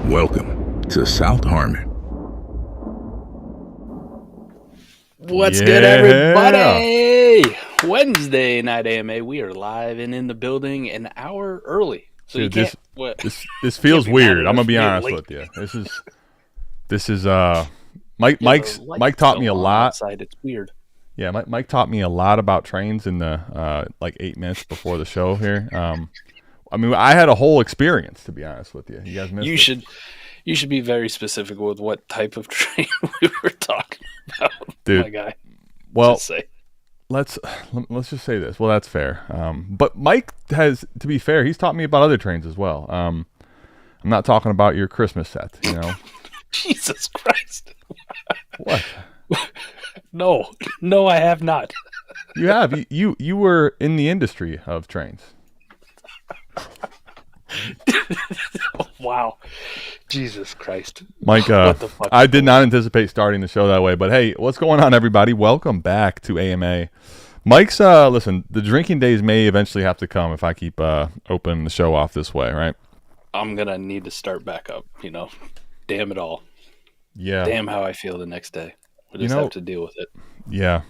Welcome to South Harmon. What's good, everybody? Wednesday night AMA. We are live and in the building an hour early. So Dude, you can't. this feels weird. I'm gonna be honest late. with you. This is Mike taught me a lot. Outside. It's weird. Yeah, Mike taught me a lot about trains in the like 8 minutes before the show here. I mean, I had a whole experience, to be honest with you. You guys missed it. You should be very specific with what type of train we were talking about, dude. My guy. Well, let's just say this. Well, that's fair. But Mike has, to be fair, he's taught me about other trains as well. I'm not talking about your Christmas set, you know. Jesus Christ. What? No, I have not. You have. You were in the industry of trains. Wow. Jesus Christ. Mike, I did not anticipate starting the show that way, but hey, what's going on, everybody? Welcome back to AMA. Mike's, listen, the drinking days may eventually have to come if I keep opening the show off this way, right? I'm going to need to start back up, you know. Damn it all. Yeah. Damn how I feel the next day. We just have to deal with it. Yeah.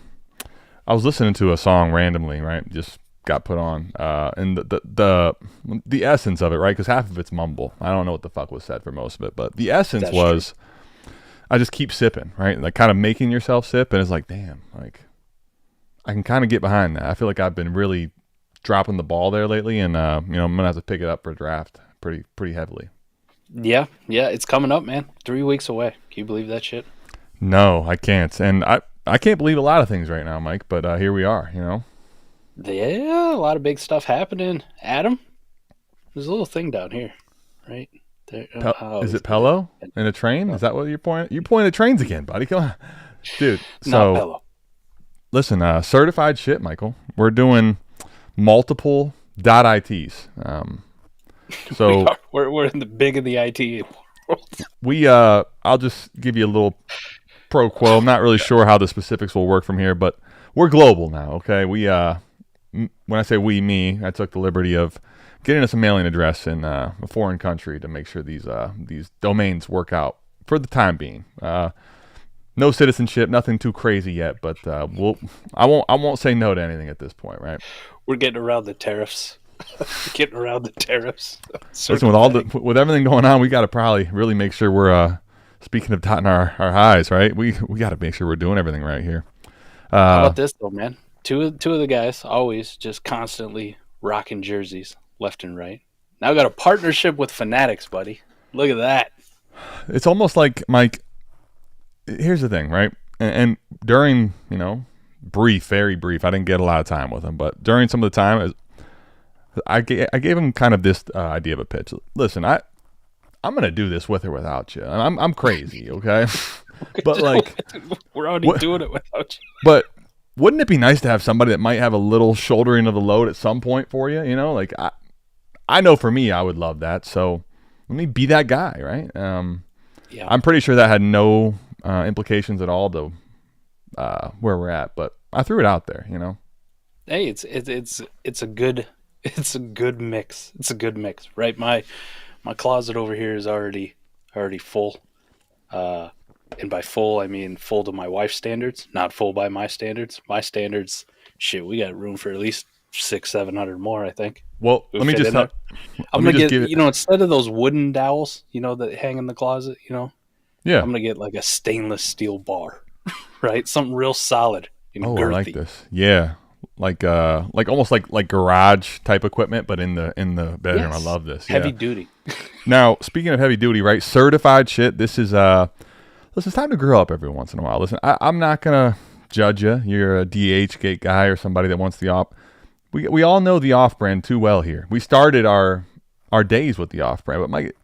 I was listening to a song randomly, right? Just got put on, and the essence of it, right? Because half of it's mumble. I don't know what the fuck was said for most of it, but the essence was, true. I just keep sipping, right? Like kind of making yourself sip, and it's like, damn, like I can kind of get behind that. I feel like I've been really dropping the ball there lately, and I'm gonna have to pick it up for a draft pretty heavily. Yeah, it's coming up, man. 3 weeks away. Can you believe that shit? No, I can't, and I can't believe a lot of things right now, Mike. But here we are, you know. Yeah, a lot of big stuff happening. Adam, there's a little thing down here, right? There, is it Pello in a train? Is that what you're pointing? You pointing at trains again, buddy. Come on, dude. So, not Pello. Listen, certified shit, Michael. We're doing multiple .its. So we're in the big of the IT world. I'll just give you a little pro quo. I'm not really sure how the specifics will work from here, but we're global now. Okay, when I say we, me, I took the liberty of getting us a mailing address in a foreign country to make sure these domains work out for the time being. No citizenship, nothing too crazy yet, but I won't say no to anything at this point, right? We're getting around the tariffs. Listen, with everything going on, we got to probably really make sure we're speaking of dotting our I's, right? We got to make sure we're doing everything right here. How about this though, man? Two of the guys always just constantly rocking jerseys left and right. Now got a partnership with Fanatics, buddy. Look at that. It's almost like, Mike, here's the thing, right? And during, very brief, I didn't get a lot of time with him, but during some of the time, I gave him kind of this idea of a pitch. Listen, I'm going to do this with or without you. I'm crazy, okay? But like, we're already doing it without you. But wouldn't it be nice to have somebody that might have a little shouldering of the load at some point for you? Like I know for me, I would love that. So let me be that guy, right? Yeah. I'm pretty sure that had no implications at all to where we're at, but I threw it out there, Hey, it's a good mix. It's a good mix, right? My closet over here is already full. And by full, I mean full to my wife's standards, not full by my standards. My standards, shit, we got room for at least 600-700 more, I think. Well, let me just I'm gonna get, instead of those wooden dowels, that hang in the closet, yeah, I'm gonna get like a stainless steel bar, right? Something real solid and girthy. I like this. Yeah, like almost like garage type equipment, but in the bedroom. Yes. I love this. Heavy duty. Now, speaking of heavy duty, right? Certified shit. This is Listen, it's time to grow up every once in a while. Listen, I'm not going to judge you. You're a DH gate guy or somebody that wants the off. We all know the off-brand too well here. We started our days with the off-brand, but Mike,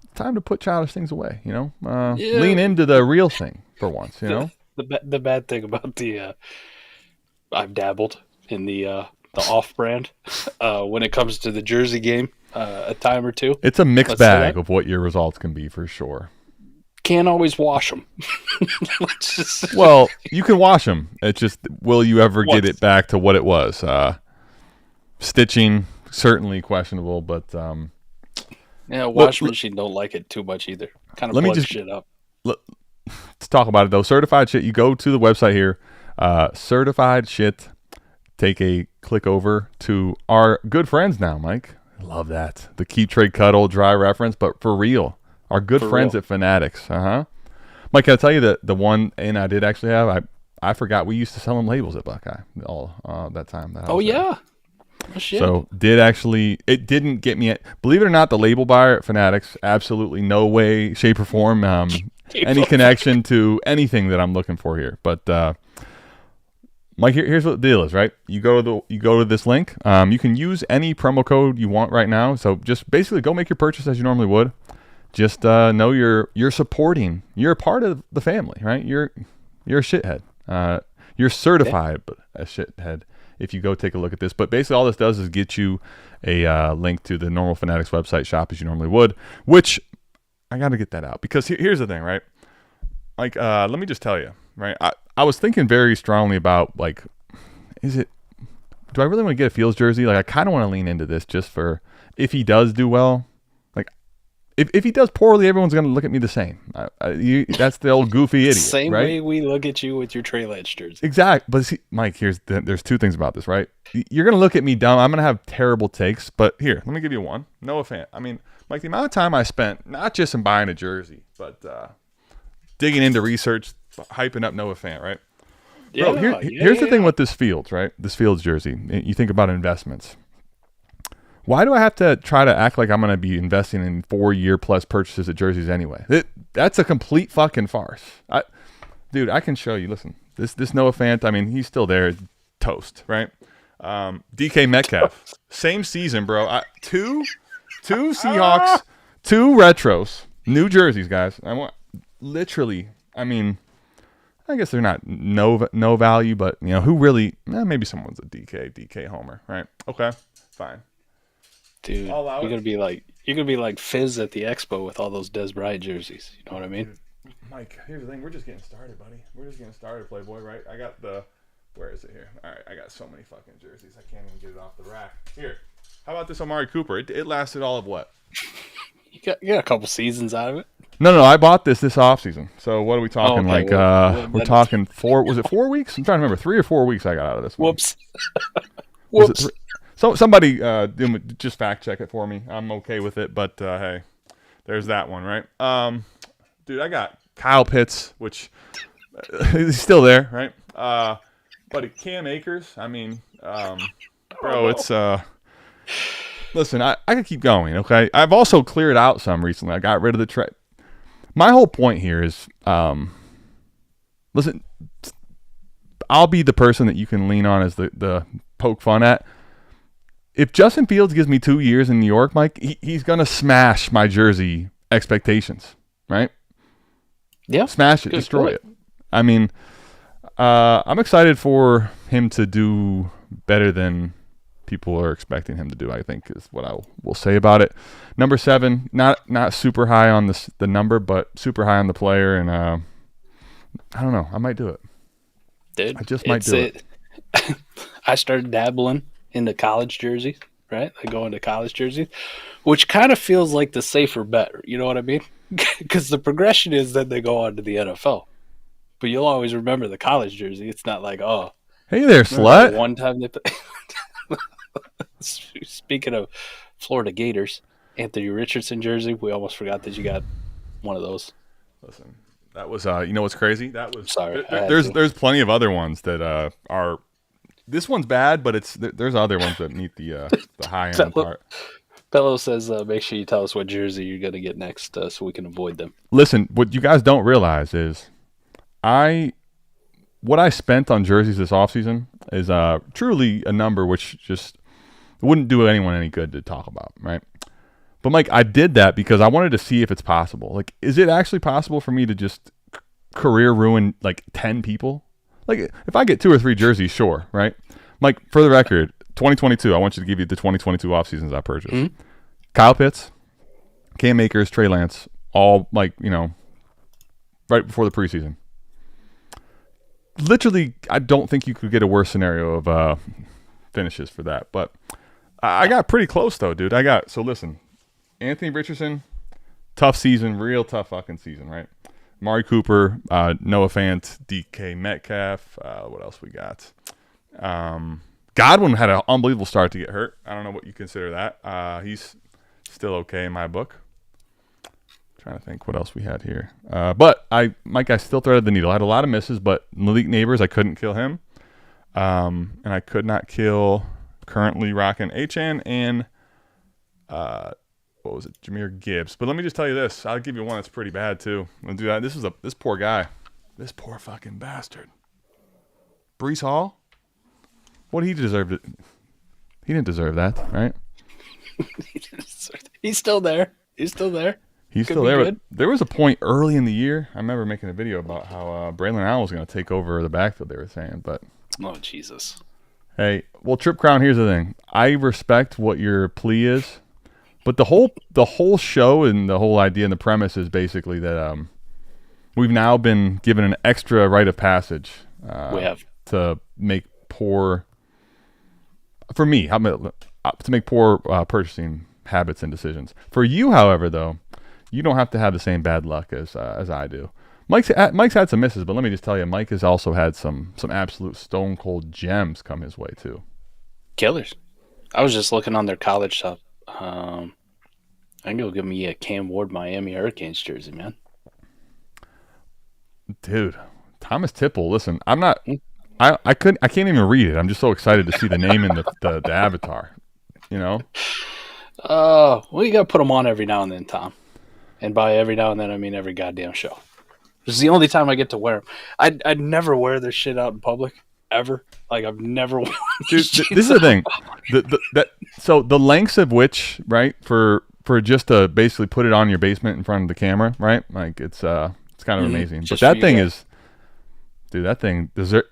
it's time to put childish things away, Lean into the real thing for once, The bad thing about I've dabbled in the off-brand when it comes to the jersey game a time or two. It's a mixed bag of what your results can be for sure. Can't always wash them. Well, you can wash them. It's just, will you ever get it back to what it was? Stitching, certainly questionable, but Yeah, wash machine don't like it too much either. Kind of let me plugs just shit up. let's talk about it though. Certified shit. You go to the website here. Certified shit. Take a click over to our good friends now, Mike. I love that. The Keep Trade Cuddle dry reference, but for real. Our good friends at Fanatics. Mike, can I tell you that the one I did actually have, I forgot we used to sell them labels at Buckeye all that time. Yeah. Oh, shit. So it didn't get me, believe it or not, the label buyer at Fanatics, absolutely no way, shape or form, any connection to anything that I'm looking for here. But Mike, here's what the deal is, right? You go to this link. You can use any promo code you want right now. So just basically go make your purchase as you normally would. Just know you're supporting. You're a part of the family, right? You're a shithead. You're certified a shithead if you go take a look at this. But basically all this does is get you a link to the normal Fanatics website shop as you normally would, which I got to get that out because here's the thing, right? Like, let me just tell you, right? I was thinking very strongly about, like, do I really want to get a Fields jersey? Like, I kind of want to lean into this just for if he does do well. Like, if he does poorly, everyone's going to look at me the same. That's the old goofy idiot, Same right? way we look at you with your Trey Lance jersey. Exactly. But see, Mike, there's two things about this, right? You're going to look at me dumb. I'm going to have terrible takes. But here, let me give you one. Noah Fant. I mean, Mike, the amount of time I spent, not just in buying a jersey, but digging into research, hyping up Noah Fant, right? Yeah, Bro, here's the thing with this Fields, right? This Fields jersey. You think about investments. Why do I have to try to act like I'm going to be investing in 4-year plus purchases of jerseys anyway? That's a complete fucking farce. Dude, I can show you. Listen, this Noah Fant, I mean, he's still there. Toast, right? DK Metcalf. Same season, bro. Two Seahawks, 2 retros. New jerseys, guys. Literally, I mean, I guess they're not no value, but you know who really? Maybe someone's a DK homer, right? Okay, fine. Dude, you're gonna be like Fizz at the Expo with all those Des Bryant jerseys. You know what I mean? Dude, Mike, here's the thing. We're just getting started, buddy. We're just getting started, Playboy. Right? I got where is it here? All right, I got so many fucking jerseys. I can't even get it off the rack. Here, how about this Amari Cooper? It lasted all of what? You got a couple seasons out of it. No, I bought this offseason. So what are we talking? We're talking 4. Was it 4 weeks? I'm trying to remember. 3 or 4 weeks I got out of this one. Whoops. Whoops. So somebody just fact check it for me. I'm okay with it, but hey, there's that one, right? Dude, I got Kyle Pitts, which he's still there, right? But Cam Akers, I mean, bro, it's listen, I could keep going, okay? I've also cleared out some recently. I got rid of the trade. My whole point here is, listen, I'll be the person that you can lean on as the poke fun at. If Justin Fields gives me 2 years in New York, Mike, he's going to smash my jersey expectations, right? Yeah. Smash it, destroy it. I mean, I'm excited for him to do better than people are expecting him to do, I think, is what I will say about it. Number 7, not super high on the number, but super high on the player, and I don't know. I might do it. Dude, I just might do it. I started dabbling into college jerseys, right? I go into college jerseys, which kind of feels like the safer bet. You know what I mean? Because the progression is that they go on to the NFL. But you'll always remember the college jersey. It's not like, oh. Hey there, slut. One time they Speaking of Florida Gators, Anthony Richardson jersey, we almost forgot that you got one of those. Listen, that was you know what's crazy? That was sorry. There's plenty of other ones that are. This one's bad, but there's other ones that meet the high end part. Bello says, make sure you tell us what jersey you're going to get next so we can avoid them. Listen, what you guys don't realize is what I spent on jerseys this offseason is truly a number which just wouldn't do anyone any good to talk about, right? But, Mike, I did that because I wanted to see if it's possible. Like, is it actually possible for me to just career ruin, like, 10 people? Like, if I get 2 or 3 jerseys, sure, right? Mike, for the record, 2022, I want you to give you the 2022 offseasons I purchased. Mm-hmm. Kyle Pitts, Cam Akers, Trey Lance, all, like, you know, right before the preseason. Literally, I don't think you could get a worse scenario of finishes for that. But I got pretty close, though, dude. So listen, Anthony Richardson, tough season, real tough fucking season, right? Amari Cooper, Noah Fant, DK Metcalf. What else we got? Godwin had an unbelievable start to get hurt. I don't know what you consider that. He's still okay in my book. Trying to think what else we had here. But my guy still threaded the needle. I had a lot of misses, but Malik Neighbors, I couldn't kill him. And I could not kill currently rocking HN and what was it? Jahmyr Gibbs. But let me just tell you this. I'll give you one that's pretty bad too. I'll do that. This poor guy. This poor fucking bastard. Breece Hall? What he deserved it. He didn't deserve that, right? He's still there. He's still there. He's still there. But there was a point early in the year. I remember making a video about how Braylon Allen was going to take over the backfield. They were saying, but oh Jesus. Hey, well, Trip Crown. Here's the thing. I respect what your plea is, but the whole show and the whole idea and the premise is basically that we've now been given an extra rite of passage. We have to make poor. For me, to make poor purchasing habits and decisions. For you, however, though, you don't have to have the same bad luck as I do. Mike's had some misses, but let me just tell you, Mike has also had some absolute stone cold gems come his way too. Killers. I was just looking on their college stuff. I can go give me a Cam Ward Miami Hurricanes jersey, man. Dude, Thomas Tipple. Listen, I'm not. I can't even read it. I'm just so excited to see the name in the avatar. You know. Well, you got to put them on every now and then, Tom. And by every now and then, I mean every goddamn show. This is the only time I get to wear them. I'd never wear this shit out in public, ever. Like, I've never worn this is the thing. So the lengths of which, right, for just to basically put it on your basement in front of the camera, right? Like, it's kind of amazing. But that thing is, dude, that thing deserves,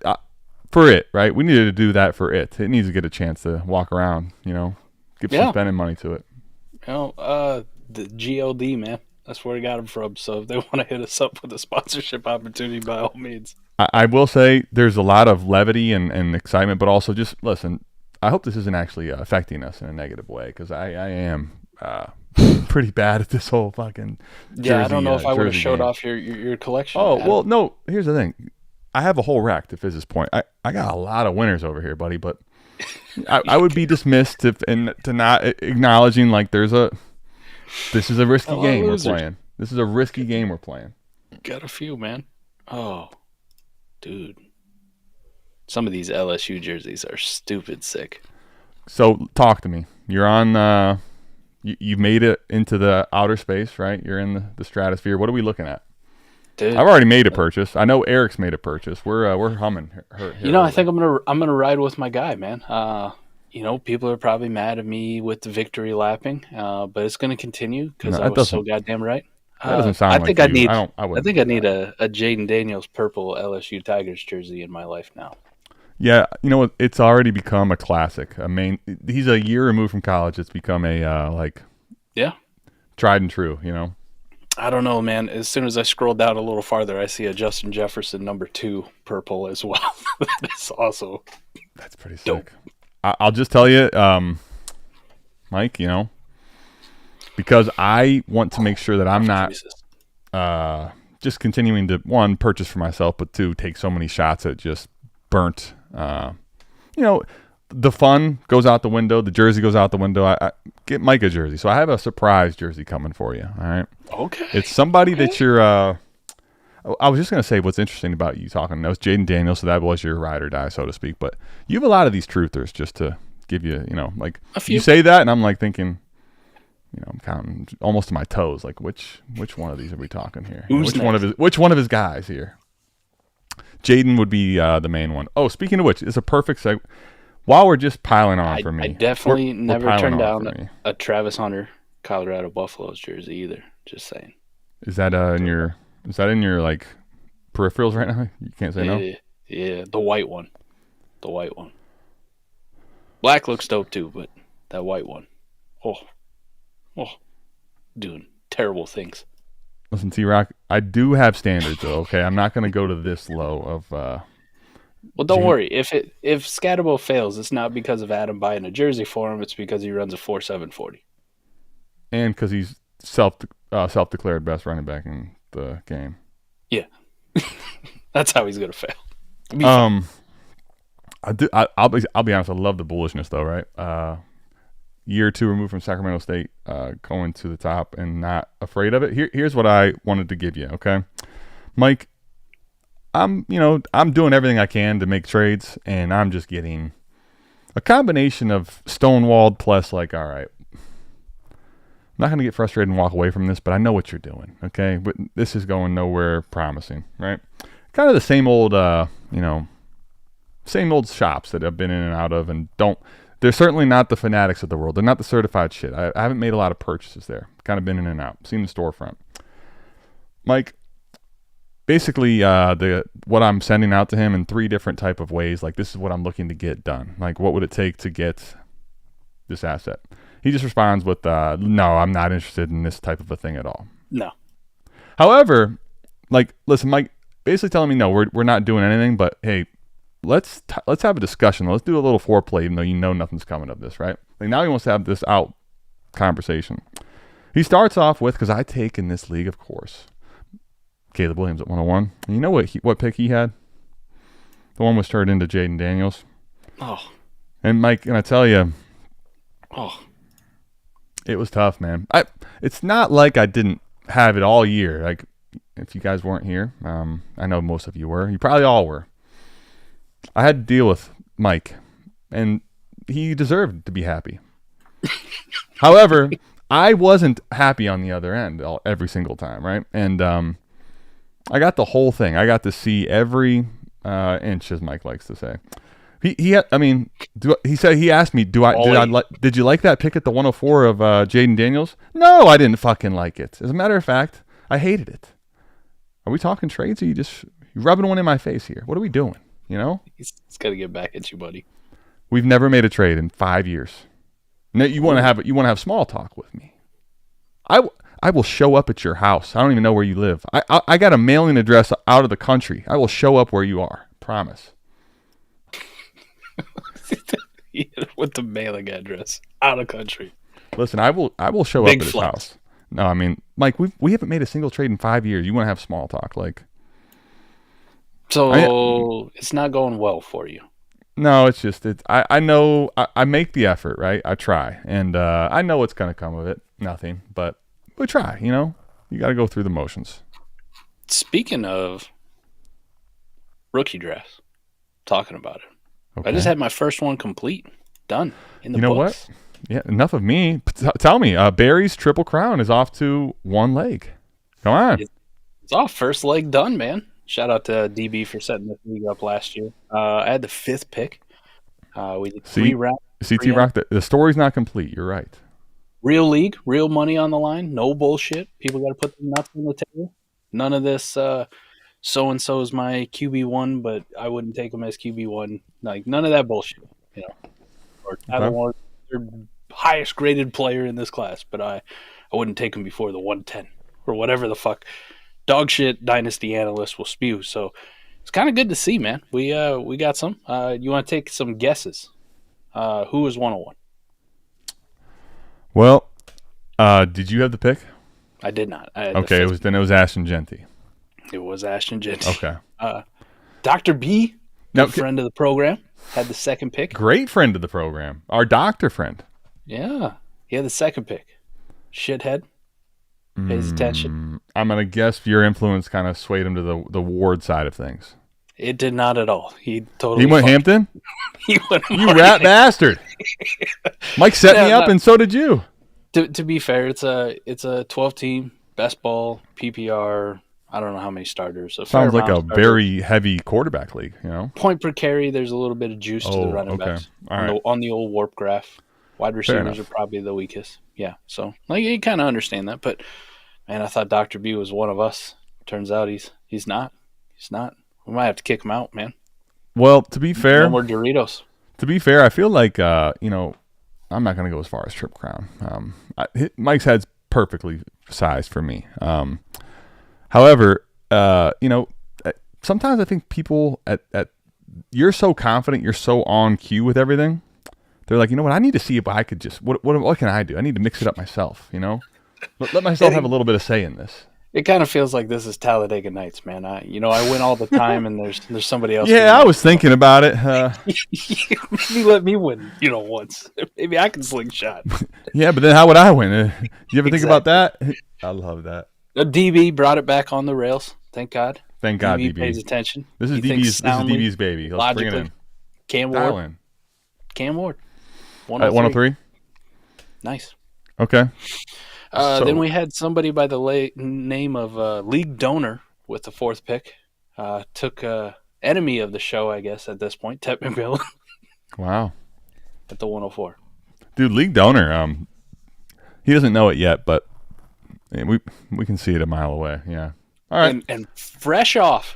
for it, right? We needed to do that for it. It needs to get a chance to walk around, you know, give some spending money to it. You know, the GLD, man. That's where I got them from. So if they want to hit us up with a sponsorship opportunity, by all means. I will say there's a lot of levity and excitement, but also just, listen, I hope this isn't actually affecting us in a negative way, because I am pretty bad at this whole fucking jersey. Yeah, I don't know if I would have showed game. Off your collection. Oh, well, no, here's the thing. I have a whole rack to Fizz's point. I got a lot of winners over here, buddy, but I would be dismissed to not acknowledging like this is a risky game we're playing. This is a risky game we're playing. Got a few, man. Oh, dude. Some of these LSU jerseys are stupid sick. So talk to me. You're on you made it into the outer space, right? You're in the stratosphere. What are we looking at? Dude, I've already made a purchase. I know Eric's made a purchase. We're humming. You know, I think I'm gonna ride with my guy, man. You know, people are probably mad at me with the victory lapping, but it's going to continue because I was so goddamn right. That doesn't sound like you. I think I need a Jaden Daniels purple LSU Tigers jersey in my life now. Yeah, you know what? It's already become a classic. He's a year removed from college. It's become a tried and true. You know. I don't know, man. As soon as I scroll down a little farther, I see a Justin Jefferson #2 purple as well. That is also that's pretty sick. I'll just tell you, Mike, you know, because I want to make sure that I'm not just continuing to, one, purchase for myself, but two, take so many shots at just burnt. You know, the fun goes out the window. The jersey goes out the window. I get Mike a jersey. So I have a surprise jersey coming for you, all right? Okay. It's somebody that you're I was just going to say what's interesting about you talking. That was Jaden Daniels, so that was your ride or die, so to speak. But you have a lot of these truthers, just to give you, you know, like you say that, and I'm like thinking, you know, I'm counting almost to my toes. Like which one of these are we talking here? Which one of his guys here? Jaden would be the main one. Oh, speaking of which, it's a perfect segue. While we're just piling on for me, I definitely never turned down a Travis Hunter Colorado Buffaloes jersey either. Just saying. Is that in your like peripherals right now? You can't say no? Yeah, the white one. The white one. Black looks dope too, but that white one. Oh. Doing terrible things. Listen, T-Rock, I do have standards though, okay? I'm not going to go to this low of well, don't worry. If Scatterbo fails, it's not because of Adam buying a jersey for him, it's because he runs a 4.740. and because he's self-declared best running back in the game. Yeah, that's how he's gonna fail. I'll be honest. I love the bullishness though, right? Year 2 removed from Sacramento State, going to the top and not afraid of it. Here's what I wanted to give you. Okay, Mike, I'm doing everything I can to make trades, and I'm just getting a combination of stonewalled plus like, all right, I'm not going to get frustrated and walk away from this, but I know what you're doing, okay? But this is going nowhere promising, right? Kind of the same old, same old shops that I've been in and out of, and they're certainly not the Fanatics of the world. They're not the certified shit. I haven't made a lot of purchases there. Kind of been in and out. Seen the storefront. Mike, basically, what I'm sending out to him in 3 different type of ways. Like, this is what I'm looking to get done. Like, what would it take to get this asset? He just responds with, no, I'm not interested in this type of a thing at all. No. However, like, listen, Mike, basically telling me, no, we're not doing anything, but hey, let's have a discussion. Let's do a little foreplay, even though nothing's coming of this, right? Like, now he wants to have this out conversation. He starts off with, because I take in this league, of course, Caleb Williams at 101. And you know what pick he had? The one was turned into Jaden Daniels. Oh. And Mike, can I tell you? Oh. It was tough, man. It's not like I didn't have it all year. Like, if you guys weren't here, I know most of you were. You probably all were. I had to deal with Mike, and he deserved to be happy. However, I wasn't happy on the other end every single time, right? And I got the whole thing. I got to see every inch, as Mike likes to say. He asked me, did you like that pick at the 104 of Jaden Daniels? No, I didn't fucking like it. As a matter of fact, I hated it. Are we talking trades, or you rubbing one in my face here? What are we doing? You know? He's got to get back at you, buddy. We've never made a trade in 5 years. Now, you want to have small talk with me? I will show up at your house. I don't even know where you live. I got a mailing address out of the country. I will show up where you are. Promise. With the mailing address out of country. Listen, I will show up at his house. No, I mean, Mike, we haven't made a single trade in 5 years. You want to have small talk, like? So it's not going well for you. No, it's just I know I make the effort, right? I try, and I know what's gonna come of it. Nothing, but we try. You know, you got to go through the motions. Speaking of rookie drafts, talking about it. Okay. I just had my first one complete, done in the books. You know what? Yeah, enough of me. Tell me, Barry's Triple Crown is off to one leg. Come on. It's off. First leg done, man. Shout out to DB for setting this league up last year. I had the 5th pick. We did 3 rounds. CT Rock, the story's not complete. You're right. Real league, real money on the line. No bullshit. People got to put their nuts on the table. None of this so-and-so is my QB1, but I wouldn't take him as QB1. Like, none of that bullshit, you know. Or Tyler Warren, their highest graded player in this class, but I wouldn't take him before the 110 or whatever the fuck dog shit Dynasty analysts will spew. So it's kind of good to see, man. We got some. You want to take some guesses? Who was 101? Well, did you have the pick? I did not. Okay, it was Ashton Genty. It was Ashton Genty. Okay. Dr. B, friend of the program, had the 2nd pick. Great friend of the program. Our doctor friend. Yeah. He had the 2nd pick. Shithead. Pays attention. I'm going to guess your influence kind of swayed him to the Ward side of things. It did not at all. He went Hampton? He went you rat bastard. Mike set me up, and so did you. To be fair, it's a 12-team, best ball, PPR. I don't know how many starters. Sounds like a very heavy quarterback league, you know? Point per carry, there's a little bit of juice to the running backs. All right. On the old warp graph. Wide receivers are probably the weakest. Yeah, so like you kind of understand that. But, man, I thought Dr. B was one of us. Turns out he's not. He's not. We might have to kick him out, man. Well, to be fair. No more Doritos. To be fair, I feel like, I'm not going to go as far as Trip Crown. Mike's head's perfectly sized for me. However, sometimes I think people you're so confident, you're so on cue with everything they're like, you know what? I need to see if I could just what can I do? I need to mix it up myself. Let myself have a little bit of say in this. It kind of feels like this is Talladega Nights, man. I win all the time, and there's somebody else. Yeah, I was thinking about it. Maybe let me win, once. Maybe I can slingshot. Yeah, but then how would I win? You ever think about that? I love that. DB brought it back on the rails. Thank God. Thank God, DB pays attention. This is DB's baby. Let's bring it in. Cam Ward. Cam Ward. 103. Nice. Okay. Then we had somebody by the name of League Donor with the 4th pick. Took enemy of the show, I guess, at this point, Tet McMillan. Wow. At the 104. Dude, League Donor, he doesn't know it yet, but we can see it a mile away. Yeah. All right. And fresh off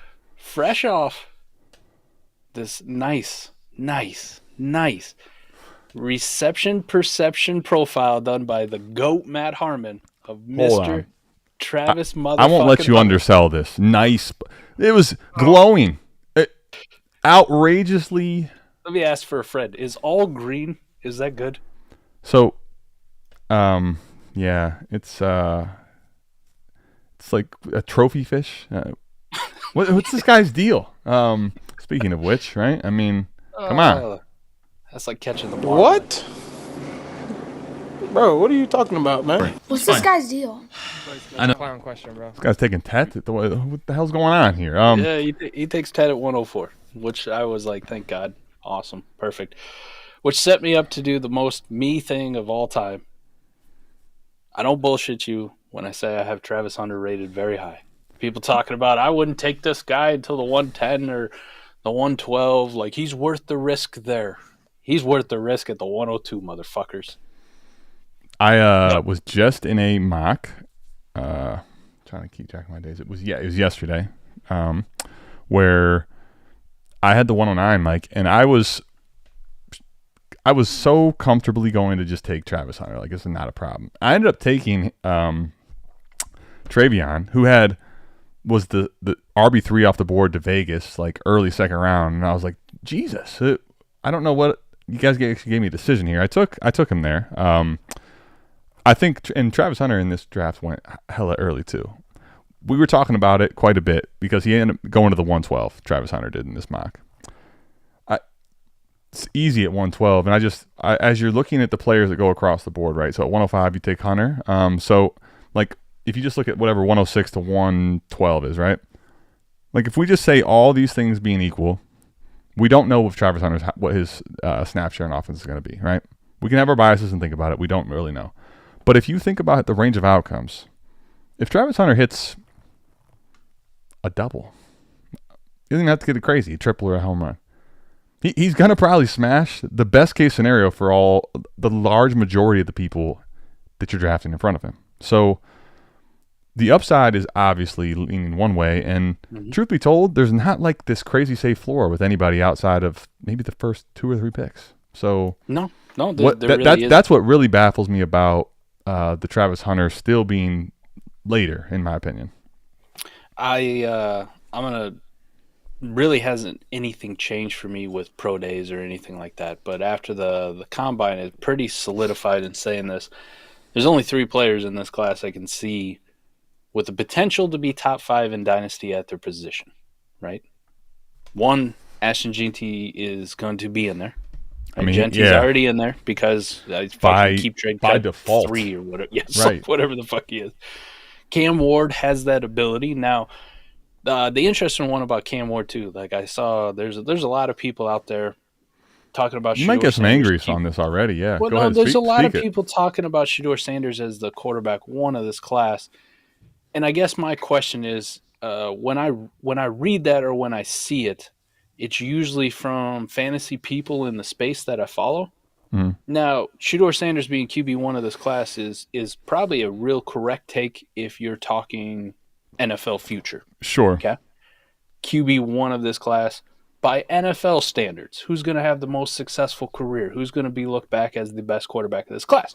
this nice reception perception profile done by the GOAT Matt Harmon of Mr. Travis Motherfucking I won't let you undersell this. Nice. It was glowing. Outrageously. Let me ask for a friend. Is all green? Is that good? So, yeah, it's like a trophy fish. What's this guy's deal? Speaking of which, right? I mean, come on. That's like catching the ball. What? Bro, what are you talking about, man? What's this guy's deal? I know. Clown question, bro. This guy's taking Tet. What the hell's going on here? Yeah, he takes Tet at 104, which I was like, thank God. Awesome. Perfect. Which set me up to do the most me thing of all time. I don't bullshit you when I say I have Travis Hunter rated very high. People talking about, I wouldn't take this guy until the 110 or the 112. Like, he's worth the risk there. He's worth the risk at the 102, motherfuckers. I was just in a mock, trying to keep track of my days. It was yesterday, where I had the 109, Mike, and I was so comfortably going to just take Travis Hunter. Like, this is not a problem. I ended up taking Travion, who was the RB3 off the board to Vegas, like early second round, and I was like, Jesus, I don't know what you guys gave me a decision here. I took him there. I think, and Travis Hunter in this draft went hella early too. We were talking about it quite a bit because he ended up going to the 112. Travis Hunter did in this mock. It's easy at 112, and as you're looking at the players that go across the board, right? So at 105, you take Hunter. So like if you just look at whatever 106 to 112 is, right? Like if we just say all these things being equal, we don't know if Travis Hunter's what his snap share and offense is going to be, right? We can have our biases and think about it. We don't really know. But if you think about the range of outcomes, if Travis Hunter hits a double, you don't have to get it crazy, a triple or a home run. He's going to probably smash the best case scenario for all the large majority of the people that you're drafting in front of him. So the upside is obviously leaning one way, and truth be told, there's not like this crazy safe floor with anybody outside of maybe the first 2 or 3 picks. So that's what really baffles me about the Travis Hunter still being later, in my opinion. Really hasn't anything changed for me with pro days or anything like that. But after the combine, is pretty solidified in saying this. There's only 3 players in this class I can see with the potential to be top 5 in Dynasty at their position, right? 1, Ashton Jeanty is going to be in there. I mean, Genty's already in there because I fucking keep trading by default 3 or whatever. Yeah, right. Whatever the fuck he is. Cam Ward has that ability. Now, the interesting one about Cam Ward too, like I saw, there's a lot of people out there talking about. You might get some angry on this already. Yeah. Well, Go ahead. There's a lot of people talking about Shedeur Sanders as the quarterback 1 of this class, and I guess my question is, when I read that or when I see it, it's usually from fantasy people in the space that I follow. Mm. Now, Shedeur Sanders being QB1 of this class is probably a real correct take if you're talking NFL future. Sure. Okay. QB1 of this class by NFL standards. Who's going to have the most successful career? Who's going to be looked back as the best quarterback of this class?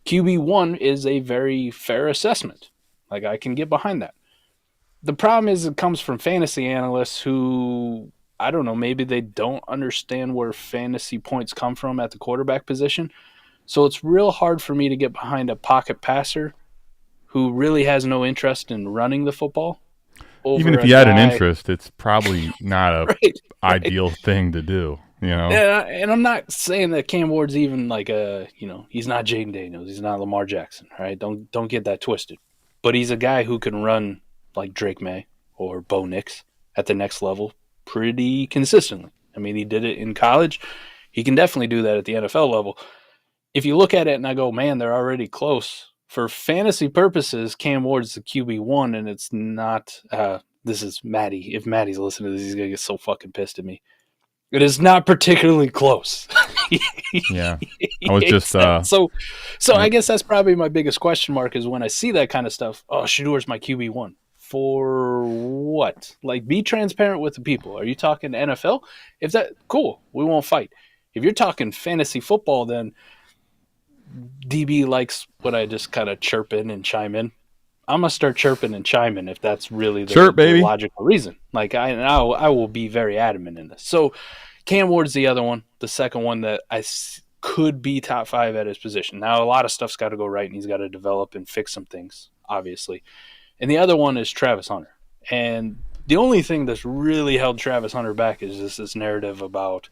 QB1 is a very fair assessment. Like, I can get behind that. The problem is it comes from fantasy analysts who I don't know, maybe they don't understand where fantasy points come from at the quarterback position. So it's real hard for me to get behind a pocket passer who really has no interest in running the football. Even if A you had an guy, interest, it's probably not a right, ideal thing to do. And I'm not saying that Cam Ward's even like he's not Jaden Daniels, he's not Lamar Jackson, right? Don't get that twisted. But he's a guy who can run like Drake May or Bo Nix at the next level pretty consistently. I mean, he did it in college. He can definitely do that at the NFL level. If you look at it and I go, man, they're already close. For fantasy purposes, Cam Ward's the QB1, and it's not. This is Maddie. If Maddie's listening to this, he's going to get so fucking pissed at me. It is not particularly close. Yeah. I was just. So I guess that's probably my biggest question mark is when I see that kind of stuff. Oh, Shador's my QB1. For what? Like, be transparent with the people. Are you talking NFL? If that, cool, we won't fight. If you're talking fantasy football, then DB likes what I just kind of chirp in and chime in. I'm gonna start chirping and chiming if that's really the logical reason. Like I will be very adamant in this. So Cam Ward's the other one, the second one that could be top 5 at his position. Now a lot of stuff's got to go right, and he's got to develop and fix some things, obviously. And the other one is Travis Hunter. And the only thing that's really held Travis Hunter back is this narrative about,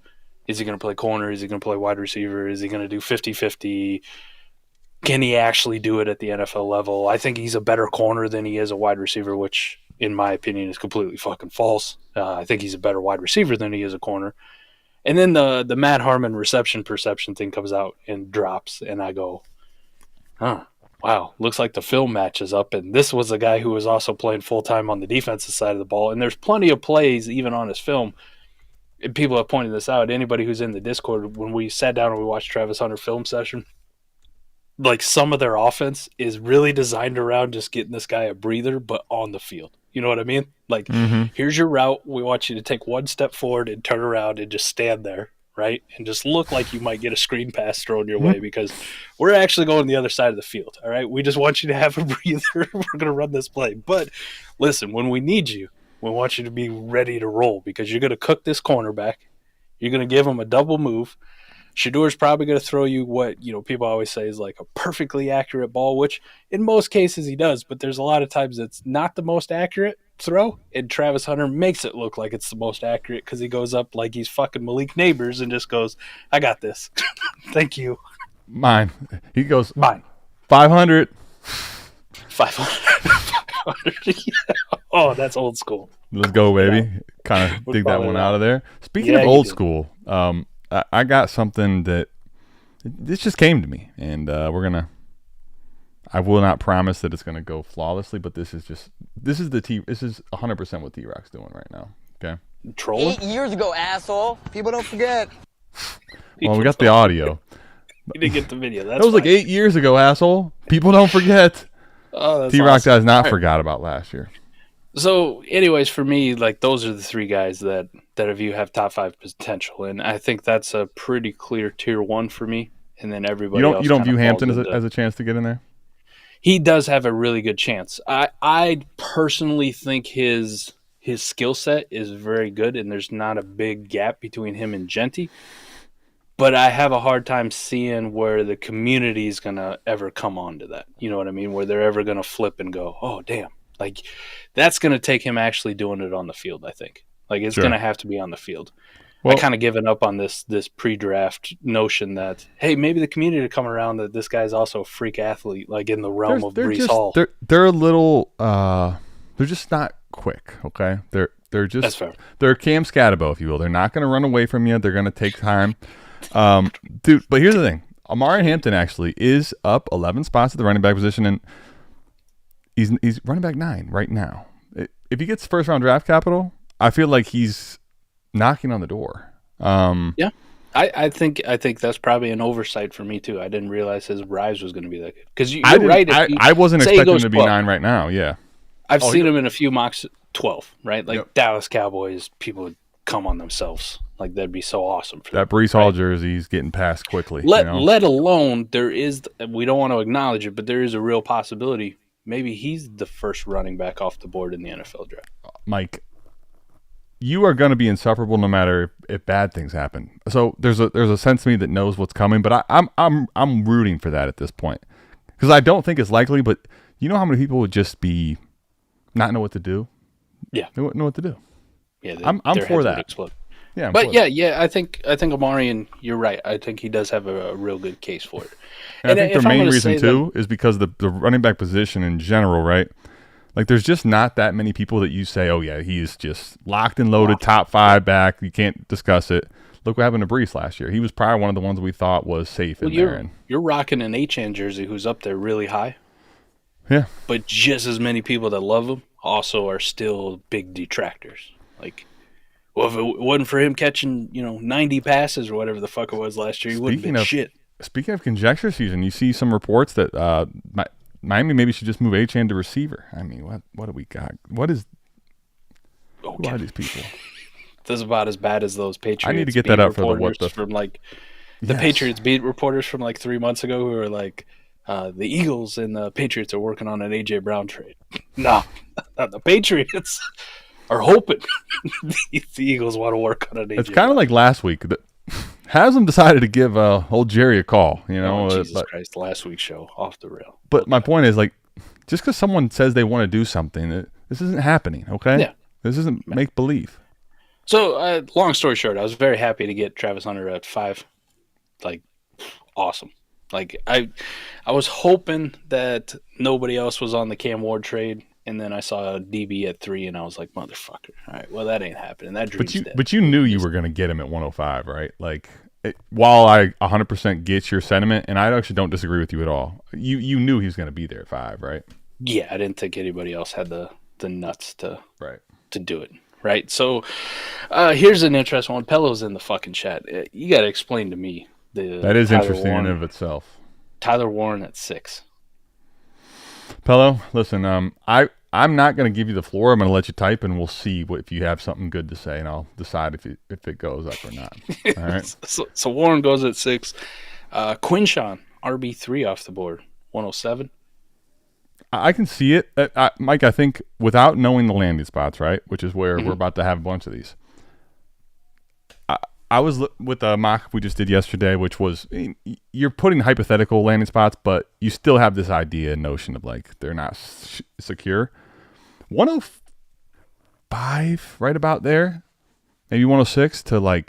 is he going to play corner? Is he going to play wide receiver? Is he going to do 50-50? Can he actually do it at the NFL level? I think he's a better corner than he is a wide receiver, which, in my opinion, is completely fucking false. I think he's a better wide receiver than he is a corner. And then the Matt Harmon reception perception thing comes out and drops, and I go, wow, looks like the film matches up. And this was a guy who was also playing full-time on the defensive side of the ball. And there's plenty of plays, even on his film, and people have pointed this out. Anybody who's in the Discord, when we sat down and we watched Travis Hunter film session, like some of their offense is really designed around just getting this guy a breather, but on the field. You know what I mean? Like, Here's your route. We want you to take one step forward and turn around and just stand there, right? And just look like you might get a screen pass thrown your way because we're actually going the other side of the field, all right? We just want you to have a breather. We're going to run this play. But listen, when we need you, we want you to be ready to roll because you're going to cook this cornerback. You're going to give him a double move. Shador's probably going to throw you what, people always say is like a perfectly accurate ball, which in most cases he does, but there's a lot of times it's not the most accurate throw, and Travis Hunter makes it look like it's the most accurate because he goes up like he's fucking Malik Neighbors and just goes, I got this. Thank you. Mine. He goes, mine. 500. 500. Oh, that's old school. Let's go, baby. Kind of dig that one out of there. Speaking of old school, I got something that this just came to me, and I will not promise that it's gonna go flawlessly, but this is 100% what T-Rock's doing right now. Okay. Trolling? 8 years ago, asshole. People don't forget. Well, we got the audio. You didn't get the video. That was like 8 years ago, asshole. People don't forget. Oh, that's T-Rock awesome. has not forgot about last year. So, anyways, for me, like those are the 3 guys that of you have top 5 potential, and I think that's a pretty clear tier 1 for me. And then everybody else. You don't view Hampton as a chance to get in there? He does have a really good chance. I personally think his skill set is very good, and there's not a big gap between him and Genty. But I have a hard time seeing where the community is going to ever come on to that. You know what I mean? Where they're ever going to flip and go, oh, damn. Like, that's going to take him actually doing it on the field, I think. Like, it's going to have to be on the field. Well, I kind of given up on this pre-draft notion that, hey, maybe the community will come around that this guy's also a freak athlete, like in the realm of Breece Hall. They're a little they're just not quick, okay? They're just That's fair. They're Cam Scatabo, if you will. They're not going to run away from you. They're going to take time. Dude, but here's the thing. Amari Hampton actually is up 11 spots at the running back position, and he's running back 9 right now. If he gets first-round draft capital, I feel like he's knocking on the door. Yeah, I think that's probably an oversight for me too. I didn't realize his rise was going to be that good. Because you're right. I wasn't expecting him to be 9 right now. Yeah, I've seen him in a few mocks 12. Right, like Dallas Cowboys, people would come on themselves. Like that'd be so awesome for that Breece Hall jersey's getting passed quickly. Let alone there is. We don't want to acknowledge it, but there is a real possibility. Maybe he's the first running back off the board in the NFL draft. Mike, you are going to be insufferable no matter if bad things happen. So there's a sense to me that knows what's coming, but I'm rooting for that at this point because I don't think it's likely. But you know how many people would just be not know what to do? Yeah, they wouldn't know what to do. Yeah, I'm for that. Yeah, but yeah, I think Amarian, you're right. I think he does have a real good case for it. And I think the main reason too is because the running back position in general, right? Like, there's just not that many people that you say, oh, yeah, he's just locked and loaded, top 5 back. You can't discuss it. Look what happened to Brees last year. He was probably one of the ones we thought was safe in there. You're rocking an H-N jersey who's up there really high. Yeah. But just as many people that love him also are still big detractors. Like, well, if it wasn't for him catching, 90 passes or whatever the fuck it was last year, he wouldn't have been shit. Speaking of conjecture season, you see some reports that Miami maybe should just move H-N to receiver. I mean, what do we got? Who are these people? This is about as bad as those Patriots. I need to get that up for the Patriots beat reporters from 3 months ago who were like, the Eagles and the Patriots are working on an A.J. Brown trade. No, the Patriots are hoping the Eagles want to work on an A.J. It's kind of like last week. Haslam decided to give old Jerry a call, Jesus Christ, last week's show, off the rail. But my point is, just because someone says they want to do something, this isn't happening, okay? Yeah. This isn't make-believe. So, long story short, I was very happy to get Travis Hunter at 5. Awesome. I was hoping that nobody else was on the Cam Ward trade, and then I saw a DB at 3, and I was like, motherfucker. All right, well, that ain't happening. That dream's dead. But you knew you were going to get him at 105, right? While I 100% get your sentiment, and I actually don't disagree with you at all, you knew he was going to be there at 5, right? Yeah, I didn't think anybody else had the nuts to do it, right? So here's an interesting one. Pello's in the fucking chat. You got to explain to me. That is interesting in and of itself. Tyler Warren at 6. Pello, listen, I'm not going to give you the floor. I'm going to let you type, and we'll see if you have something good to say, and I'll decide if it goes up or not. All right. so Warren goes at 6. Quinshawn, RB3 off the board, 107. I can see it, Mike. I think without knowing the landing spots, right, which is where we're about to have a bunch of these. I was with a mock we just did yesterday, which was you're putting hypothetical landing spots, but you still have this idea and notion of they're not secure. 105, right about there, maybe 106 to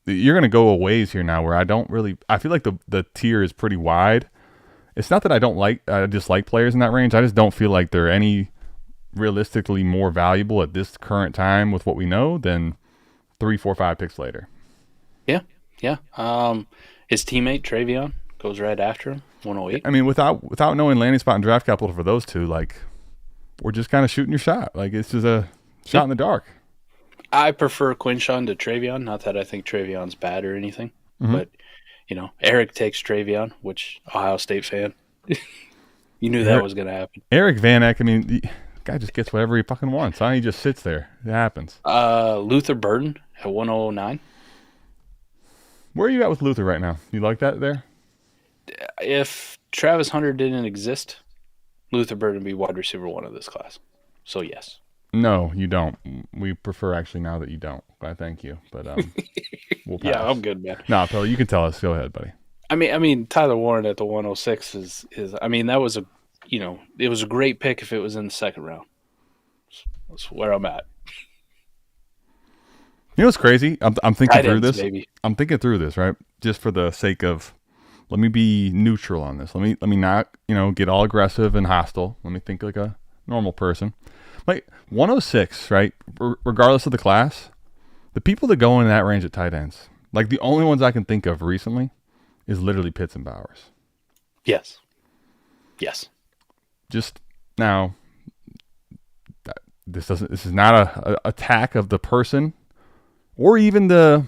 you're going to go a ways here now where I feel like the tier is pretty wide. It's not that I dislike players in that range. I just don't feel like they're any realistically more valuable at this current time with what we know than 3, 4, 5 picks later. Yeah. His teammate Travion goes right after him, 108. I mean, without knowing landing spot and draft capital for those two, we're just kind of shooting your shot. It's just a shot in the dark. I prefer Quinshawn to Travion. Not that I think Travion's bad or anything, but Eric takes Travion, which Ohio State fan. You knew that was going to happen. Eric Van Eck, I mean, the guy just gets whatever he fucking wants. Huh? He just sits there. It happens. Luther Burden at 109. Where are you at with Luther right now? You like that there? If Travis Hunter didn't exist, Luther Burden would be wide receiver 1 of this class. So, yes. No, you don't. We prefer actually now that you don't. I thank you. But we'll pass. Yeah, I'm good, man. No, Phil, you can tell us. Go ahead, buddy. I mean, Tyler Warren at the 106 is that was it was a great pick if it was in the second round. That's where I'm at. You know what's crazy? I'm thinking through this. Maybe. I'm thinking through this, right? Just for the sake of, let me be neutral on this. Let me not, get all aggressive and hostile. Let me think like a normal person. 106, right? Regardless of the class, the people that go in that range at tight ends, the only ones I can think of recently is literally Pitts and Bowers. Yes. Just now, this is not a attack of the person or even the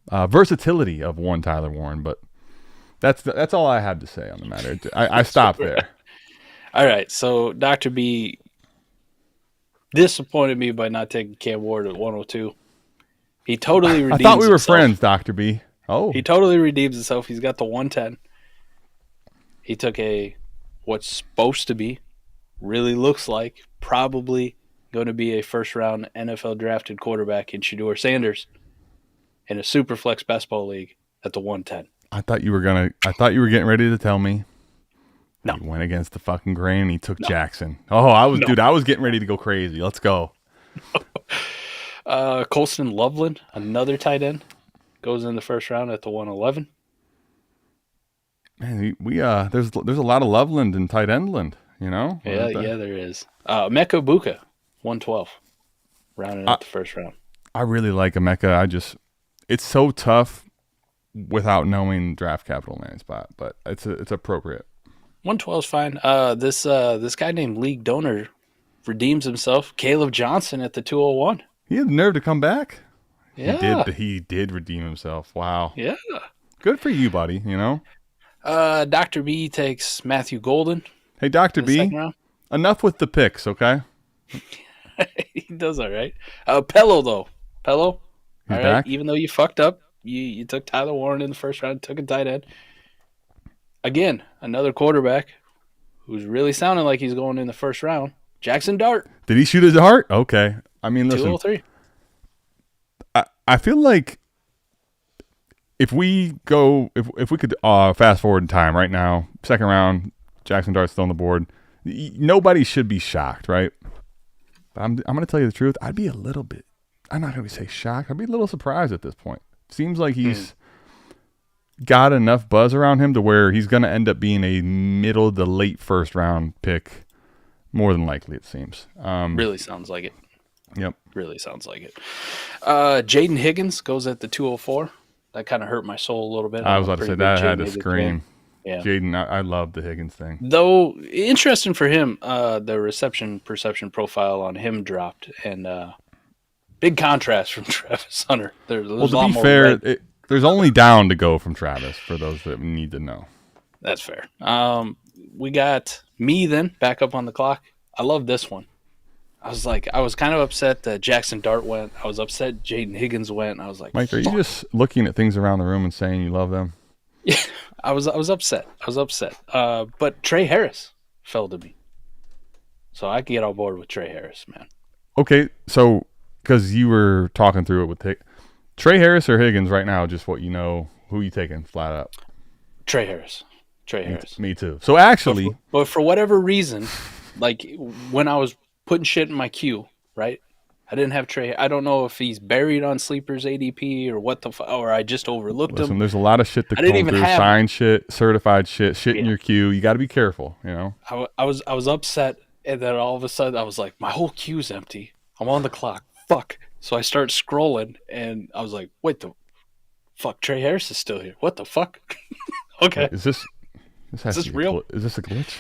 versatility of one Tyler Warren, but that's all I have to say on the matter. I stop there. All right, so Dr. B disappointed me by not taking Cam Ward at 102. He totally redeems himself. I thought we were friends, Dr. B. Oh. He totally redeems himself. He's got the 110. He took what's supposed to be, really looks like, probably going to be a first-round NFL drafted quarterback in Shedeur Sanders in a Superflex best ball league at the 110. I thought you were getting ready to tell me. No. He went against the fucking grain and he took Jackson. Oh, I was getting ready to go crazy. Let's go. Colston Loveland, another tight end, goes in the first round at the 111. Man, there's a lot of Loveland in tight endland, you know? Yeah, there is. Emeka Buka, 112, rounding out the first round. I really like Emeka. It's so tough without knowing draft capital landing spot, but it's appropriate. 112 is fine. This guy named League Donor redeems himself. Caleb Johnson at the 201. He had the nerve to come back. Yeah. He did redeem himself. Wow. Yeah. Good for you, buddy, you know? Dr. B takes Matthew Golden. Hey, Dr. B, enough with the picks, okay? He does all right. Pello, though. Pello, all right, back? even though you fucked up, you took Tyler Warren in the first round, took a tight end. Again, another quarterback who's really sounding like he's going in the first round. Jackson Dart. Did he shoot his dart? Okay. I mean, listen. 203. I feel like if we could fast forward in time right now, second round, Jackson Dart's still on the board. Nobody should be shocked, right? But I'm going to tell you the truth. I'd be a little bit. I'm not going to say shocked. I'd be a little surprised at this point. Seems like he's got enough buzz around him to where he's going to end up being a middle to late first round pick, more than likely. It seems. Really sounds like it. Yep. Really sounds like it. Jaden Higgins goes at the 204. That kind of hurt my soul a little bit. I was about to say that. I had to scream. Yeah. Jaden, I love the Higgins thing. Though, interesting for him, the reception perception profile on him dropped. And big contrast from Travis Hunter. There's to be fair, there's only down to go from Travis for those that need to know. That's fair. We got me then back up on the clock. I love this one. I was kind of upset that Jackson Dart went. I was upset Jaden Higgins went. I was like, Mike, are you just looking at things around the room and saying you love them? Yeah, I was upset. But Trey Harris fell to me. So I can get on board with Trey Harris, man. Okay, so because you were talking through it with Trey Harris or Higgins right now, just what you know, who you taking flat out? Trey Harris. Me too. So actually. But for whatever reason, like when I was putting shit in my queue, right? I didn't have Trey. I don't know if he's buried on Sleeper's ADP or what or I just overlooked him. There's a lot of shit to comb through. Signed shit, certified shit in your queue. You got to be careful, you know? I was upset, and then all of a sudden I was like, my whole queue's empty. I'm on the clock. Fuck. So I start scrolling, and I was like, wait, the fuck, Trey Harris is still here. What the fuck? Okay. Wait, is this real? Is this a glitch?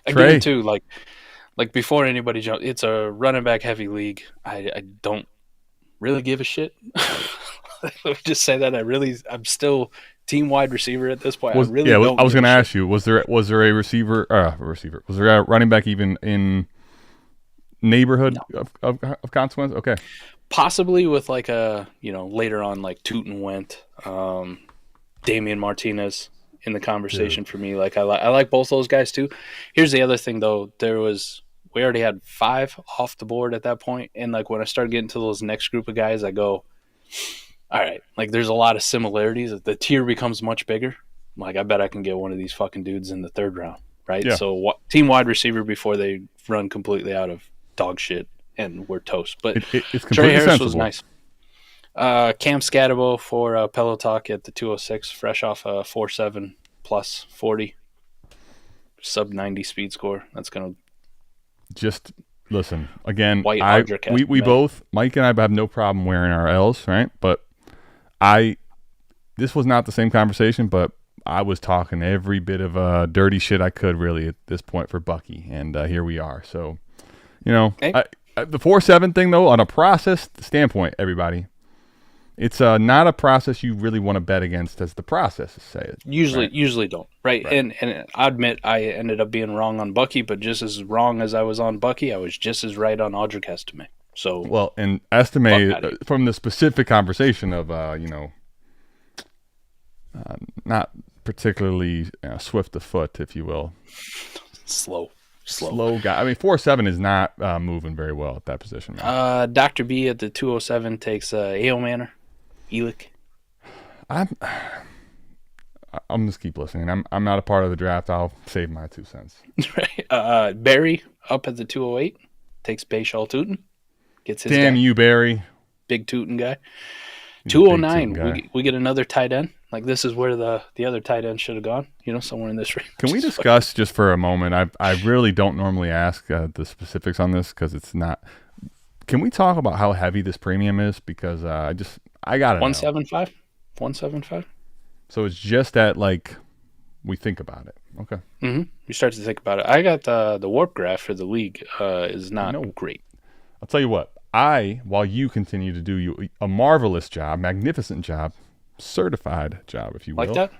Again, too, like before anybody jumps, it's a running back heavy league. I don't really give a shit. Let me just say that I'm still team wide receiver at this point. I was going to ask you, was there a receiver? Was there a running back even in neighborhood of consequence? Okay, possibly with like a later on like Tootin went, Damian Martinez in the conversation for me. Like I like both those guys too. Here's the other thing though. We already had 5 off the board at that point, and like when I started getting to those next group of guys, I go, all right, like there's a lot of similarities. The tier becomes much bigger. Like I bet I can get one of these fucking dudes in the 3rd round, right? Yeah. So team wide receiver before they run completely out of dog shit and we're toast. But it's Trey Harris sensible. was nice. Cam Scatabo for Pello Talk at the 206, fresh off a 4.7 plus 40, sub 90 speed score. That's gonna. Just listen again. We both, Mike and I, have no problem wearing our L's, right? But this was not the same conversation, but I was talking every bit of dirty shit I could really at this point for Bucky, and here we are. So, hey. The 4.7 thing though, on a process standpoint, everybody, it's not a process you really want to bet against, as the processes say it. Usually don't. Right. And I admit I ended up being wrong on Bucky, but just as wrong as I was on Bucky, I was just as right on Audric Estime. So and Estime from the specific conversation of not particularly swift of foot, if you will. Slow Slow. guy. I mean, 4.7 is not moving very well at that position, man. Dr. B at the 207 takes A.O. Manor, Elick. I'm just keep listening. I'm not a part of the draft. I'll save my 2 cents. Right. Barry up at the 208 takes Bayshall Tootin. Gets his Damn guy. you, Barry. Big Tootin guy. He's a 209, big Tootin guy. we get another tight end. Like, this is where the other tight end should have gone, somewhere in this range. Can we discuss just for a moment? I really don't normally ask the specifics on this because it's not. Can we talk about how heavy this premium is? Because I got it. 175? 175? So it's just that, like, we think about it. Okay. Mm-hmm. You start to think about it. I got the warp graph for the league is not great. I'll tell you what. While you continue to do a marvelous job, magnificent job, certified job, if you will. Like that?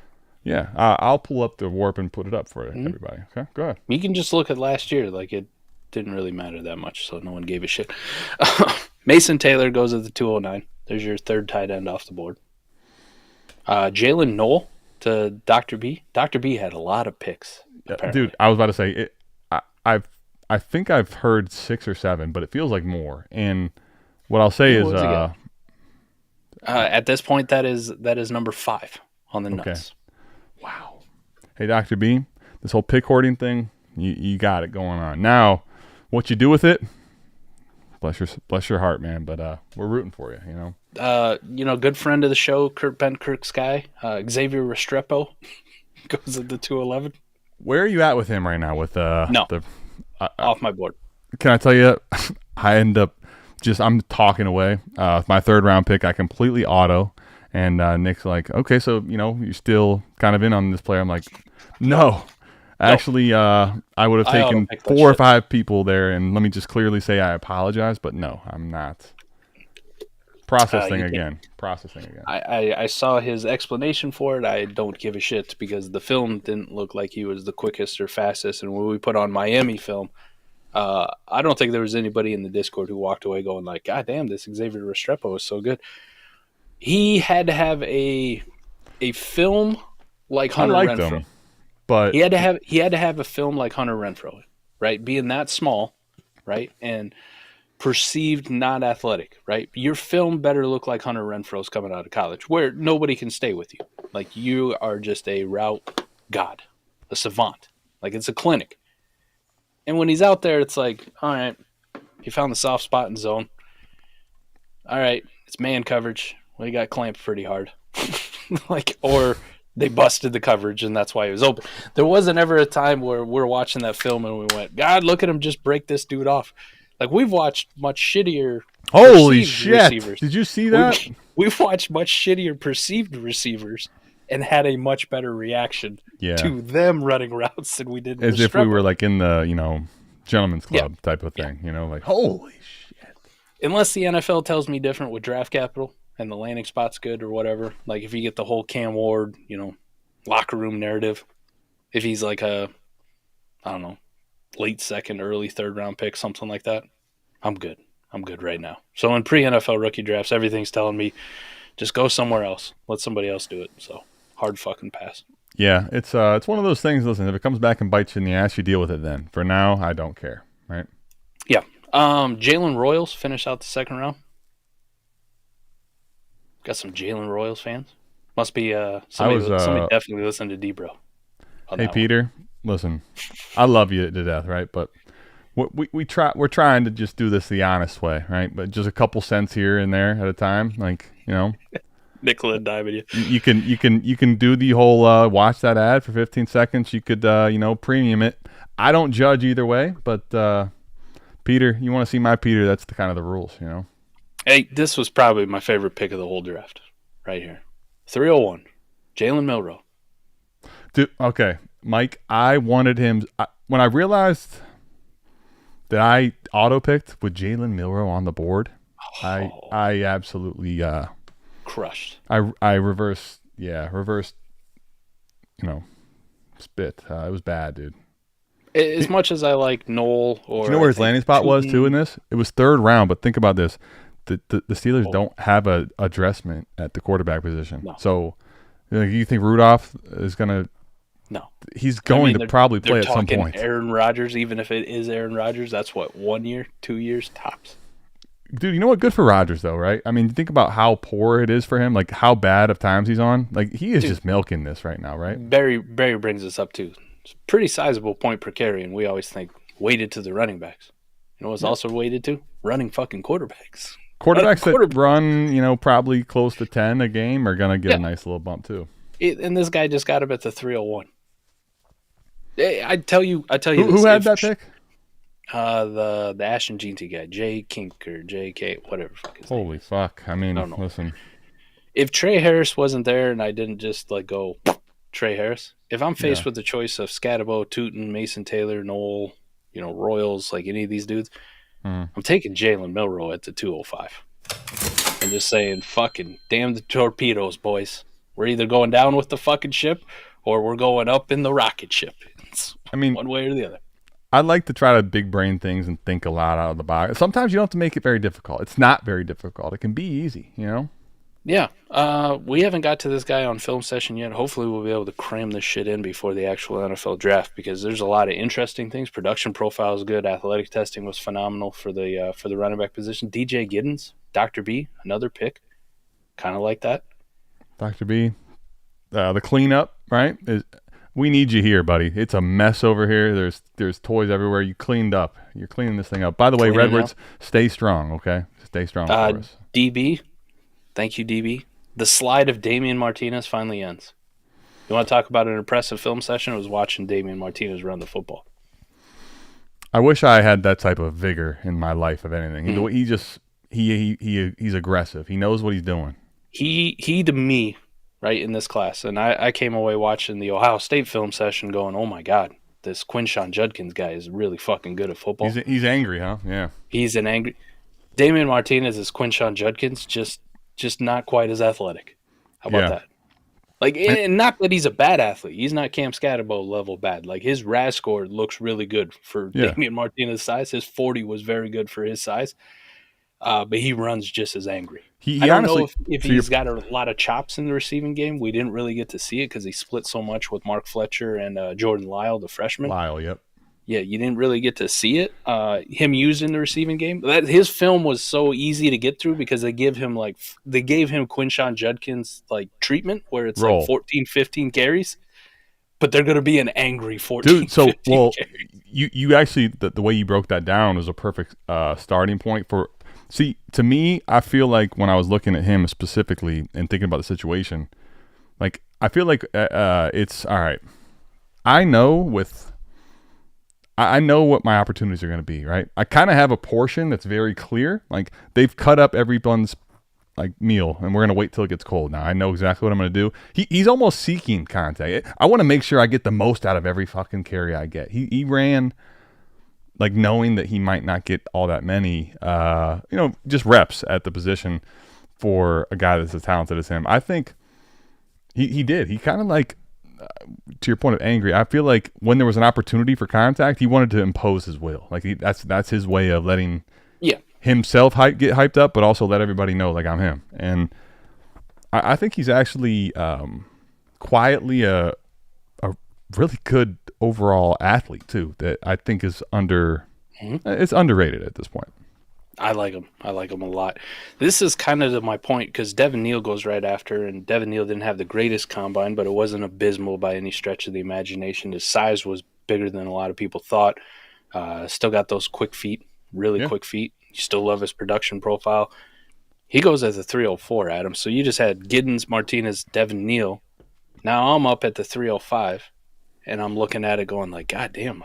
Yeah. I'll pull up the warp and put it up for everybody. Okay, go ahead. You can just look at last year. Like, it didn't really matter that much, so no one gave a shit. Mason Taylor goes at the 209. There's your third tight end off the board. Jalen Knoll to Dr. B. Dr. B had a lot of picks. Dude, I was about to say it. I think I've heard 6 or 7, but it feels like more. And what I'll say is, at this point, that is number 5 on the nuts. Wow. Hey, Dr. B, this whole pick hoarding thing, you got it going on. Now, what you do with it? Bless your heart, man. But we're rooting for you. Good friend of the show, Kirk's guy, Xavier Restrepo, goes at the 211. Where are you at with him right now? With off my board. Can I tell you? I end up I'm talking away. With my 3rd round pick, I completely auto, and Nick's like, okay, so you're still kind of in on this player. I'm like, no. Actually, I would have taken 4 or 5 people there, and let me just clearly say I apologize, but no, I'm not. Processing again. I saw his explanation for it. I don't give a shit because the film didn't look like he was the quickest or fastest. And when we put on Miami film, I don't think there was anybody in the Discord who walked away going like, God damn, this Xavier Restrepo is so good. He had to have a film like Hunter Renfrow. Him, but he had to have a film like Hunter Renfrow, right? Being that small, right? And perceived not athletic, right? Your film better look like Hunter Renfrow's coming out of college, where nobody can stay with you. Like, you are just a route god, a savant. Like, it's a clinic. And when he's out there, it's like, all right, he found the soft spot in zone. All right, it's man coverage. Well, he got clamped pretty hard. Or they busted the coverage, and that's why he was open. There wasn't ever a time where we're watching that film and we went, God, look at him just break this dude off. Like, we've watched much shittier Holy shit. receivers. Did you see that? We've watched much shittier perceived receivers and had a much better reaction to them running routes than we did. As if we were like in the, gentleman's club type of thing, like, holy shit. Unless the NFL tells me different with draft capital and the landing spot's good or whatever. Like, if you get the whole Cam Ward, locker room narrative, if he's like a, I don't know, late 2nd, early 3rd round pick, something like that, I'm good. I'm good right now. So in pre-NFL rookie drafts, everything's telling me just go somewhere else. Let somebody else do it. So hard fucking pass. Yeah, it's one of those things. Listen, if it comes back and bites you in the ass, you deal with it then. For now, I don't care, right? Yeah. Jalen Royals finish out the 2nd round. Got some Jalen Royals fans. Must be somebody definitely listened to D-Bro. Hey, Peter. Listen, I love you to death, right? But we're trying to just do this the honest way, right? But just a couple cents here and there at a time, like, nickel and dime you. You can do the whole watch that ad for 15 seconds. You could premium it. I don't judge either way, but Peter, you want to see my Peter? That's the kind of the rules, Hey, this was probably my favorite pick of the whole draft, right here, 301, Jalen Milroe. Dude, okay. Mike, I wanted him when I realized that I auto-picked with Jalen Milroe on the board. I absolutely crushed. I reversed, spit. It was bad, dude. As much as I like Knoll, or do you know where his landing spot was too in this? It was 3rd round, but think about this: the Steelers don't have a addressment at the quarterback position. No. So, you think Rudolph is gonna No. He's going to probably play they're at some talking point. Aaron Rodgers, even if it is Aaron Rodgers, that's what, 1 year, 2 years tops. Dude, you know what? Good for Rodgers, though, right? I mean, think about how poor it is for him, like how bad of times he's on. Like, he is just milking this right now, right? Barry brings us up to pretty sizable point per carry, and we always think weighted to the running backs. You know what's also weighted to? Running fucking quarterbacks. Quarterbacks that run, probably close to 10 a game are going to get a nice little bump, too. And this guy just got him at the 301. I tell you who had that pick? The Ashton Jeanty guy, J Kink or JK, whatever. Holy fuck! I mean, listen. If Trey Harris wasn't there and I didn't just go Trey Harris, if I'm faced with the choice of Scatabo, Tootin, Mason Taylor, Noel, Royals, like any of these dudes, I'm taking Jalen Milroe at the 205. I'm just saying, fucking damn the torpedoes, boys. We're either going down with the fucking ship or we're going up in the rocket ship. It's one way or the other. I like to try to big brain things and think a lot out of the box. Sometimes you don't have to make it very difficult. It's not very difficult. It can be easy, Yeah. We haven't got to this guy on film session yet. Hopefully we'll be able to cram this shit in before the actual NFL draft because there's a lot of interesting things. Production profile is good. Athletic testing was phenomenal for the running back position. DJ Giddens, Dr. B, another pick. Kind of like that. Dr. B, the cleanup, right? We need you here, buddy. It's a mess over here. There's toys everywhere. You cleaned up. You're cleaning this thing up. By the way, Redwoods, stay strong, okay? Stay strong for us. DB, thank you, DB. The slide of Damian Martinez finally ends. You want to talk about an impressive film session? It was watching Damian Martinez run the football. I wish I had that type of vigor in my life of anything. He's aggressive. He knows what he's doing. He to me, right, in this class, and I came away watching the Ohio State film session going, oh my God, this Quinshon Judkins guy is really fucking good at football. He's angry, huh? Yeah. He's an angry. Damian Martinez is Quinshon Judkins, just not quite as athletic. How about that? Like, and not that he's a bad athlete. He's not Cam Scatterbo level bad. Like, his RAS score looks really good for Damian Martinez's size. His 40 was very good for his size. But he runs just as angry. I don't know if he's got a lot of chops in the receiving game. We didn't really get to see it because he split so much with Mark Fletcher and Jordan Lyle, the freshman. Lyle, yep. Yeah, you didn't really get to see it. Him used in the receiving game. His film was so easy to get through because they gave him Quinshon Judkins treatment where it's 14, 15 carries. But they're going to be an angry 14, Dude, so, 15 well, carries. You actually, the way you broke that down was a perfect starting point for. See, to me, I feel like when I was looking at him specifically and thinking about the situation, I feel like it's all right. I know what my opportunities are going to be, right? I kind of have a portion that's very clear. Like, they've cut up everyone's meal, and we're going to wait till it gets cold. Now I know exactly what I'm going to do. He's almost seeking contact. I want to make sure I get the most out of every fucking carry I get. He ran knowing that he might not get all that many, just reps at the position for a guy that's as talented as him. I think he did. He kind of to your point of angry, I feel like when there was an opportunity for contact, he wanted to impose his will. That's his way of letting himself get hyped up, but also let everybody know, I'm him. And I think he's actually quietly a really good overall athlete too, that I think is it's underrated at this point. I like him a lot. This is kind of my point because Devin Neal goes right after, and Devin Neal didn't have the greatest combine, but it wasn't abysmal by any stretch of the imagination. His size was bigger than a lot of people thought. Still got those quick feet, quick feet. You still love his production profile. He goes as a 304, Adam. So you just had Giddens, Martinez, Devin Neal. Now I'm up at the 305. And I'm looking at it going God damn,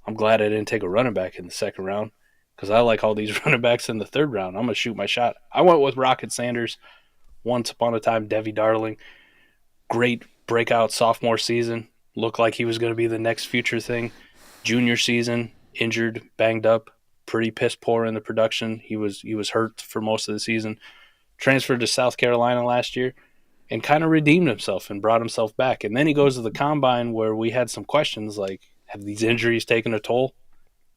I'm glad I didn't take a running back in the second round because I like all these running backs in the third round. I'm going to shoot my shot. I went with Rocket Sanders, once upon a time, Debbie Darling. Great breakout sophomore season. Looked like he was going to be the next future thing. Junior season, injured, banged up, pretty piss poor in the production. He was hurt for most of the season. Transferred to South Carolina last year. And kind of redeemed himself and brought himself back. And then he goes to the combine where we had some questions have these injuries taken a toll?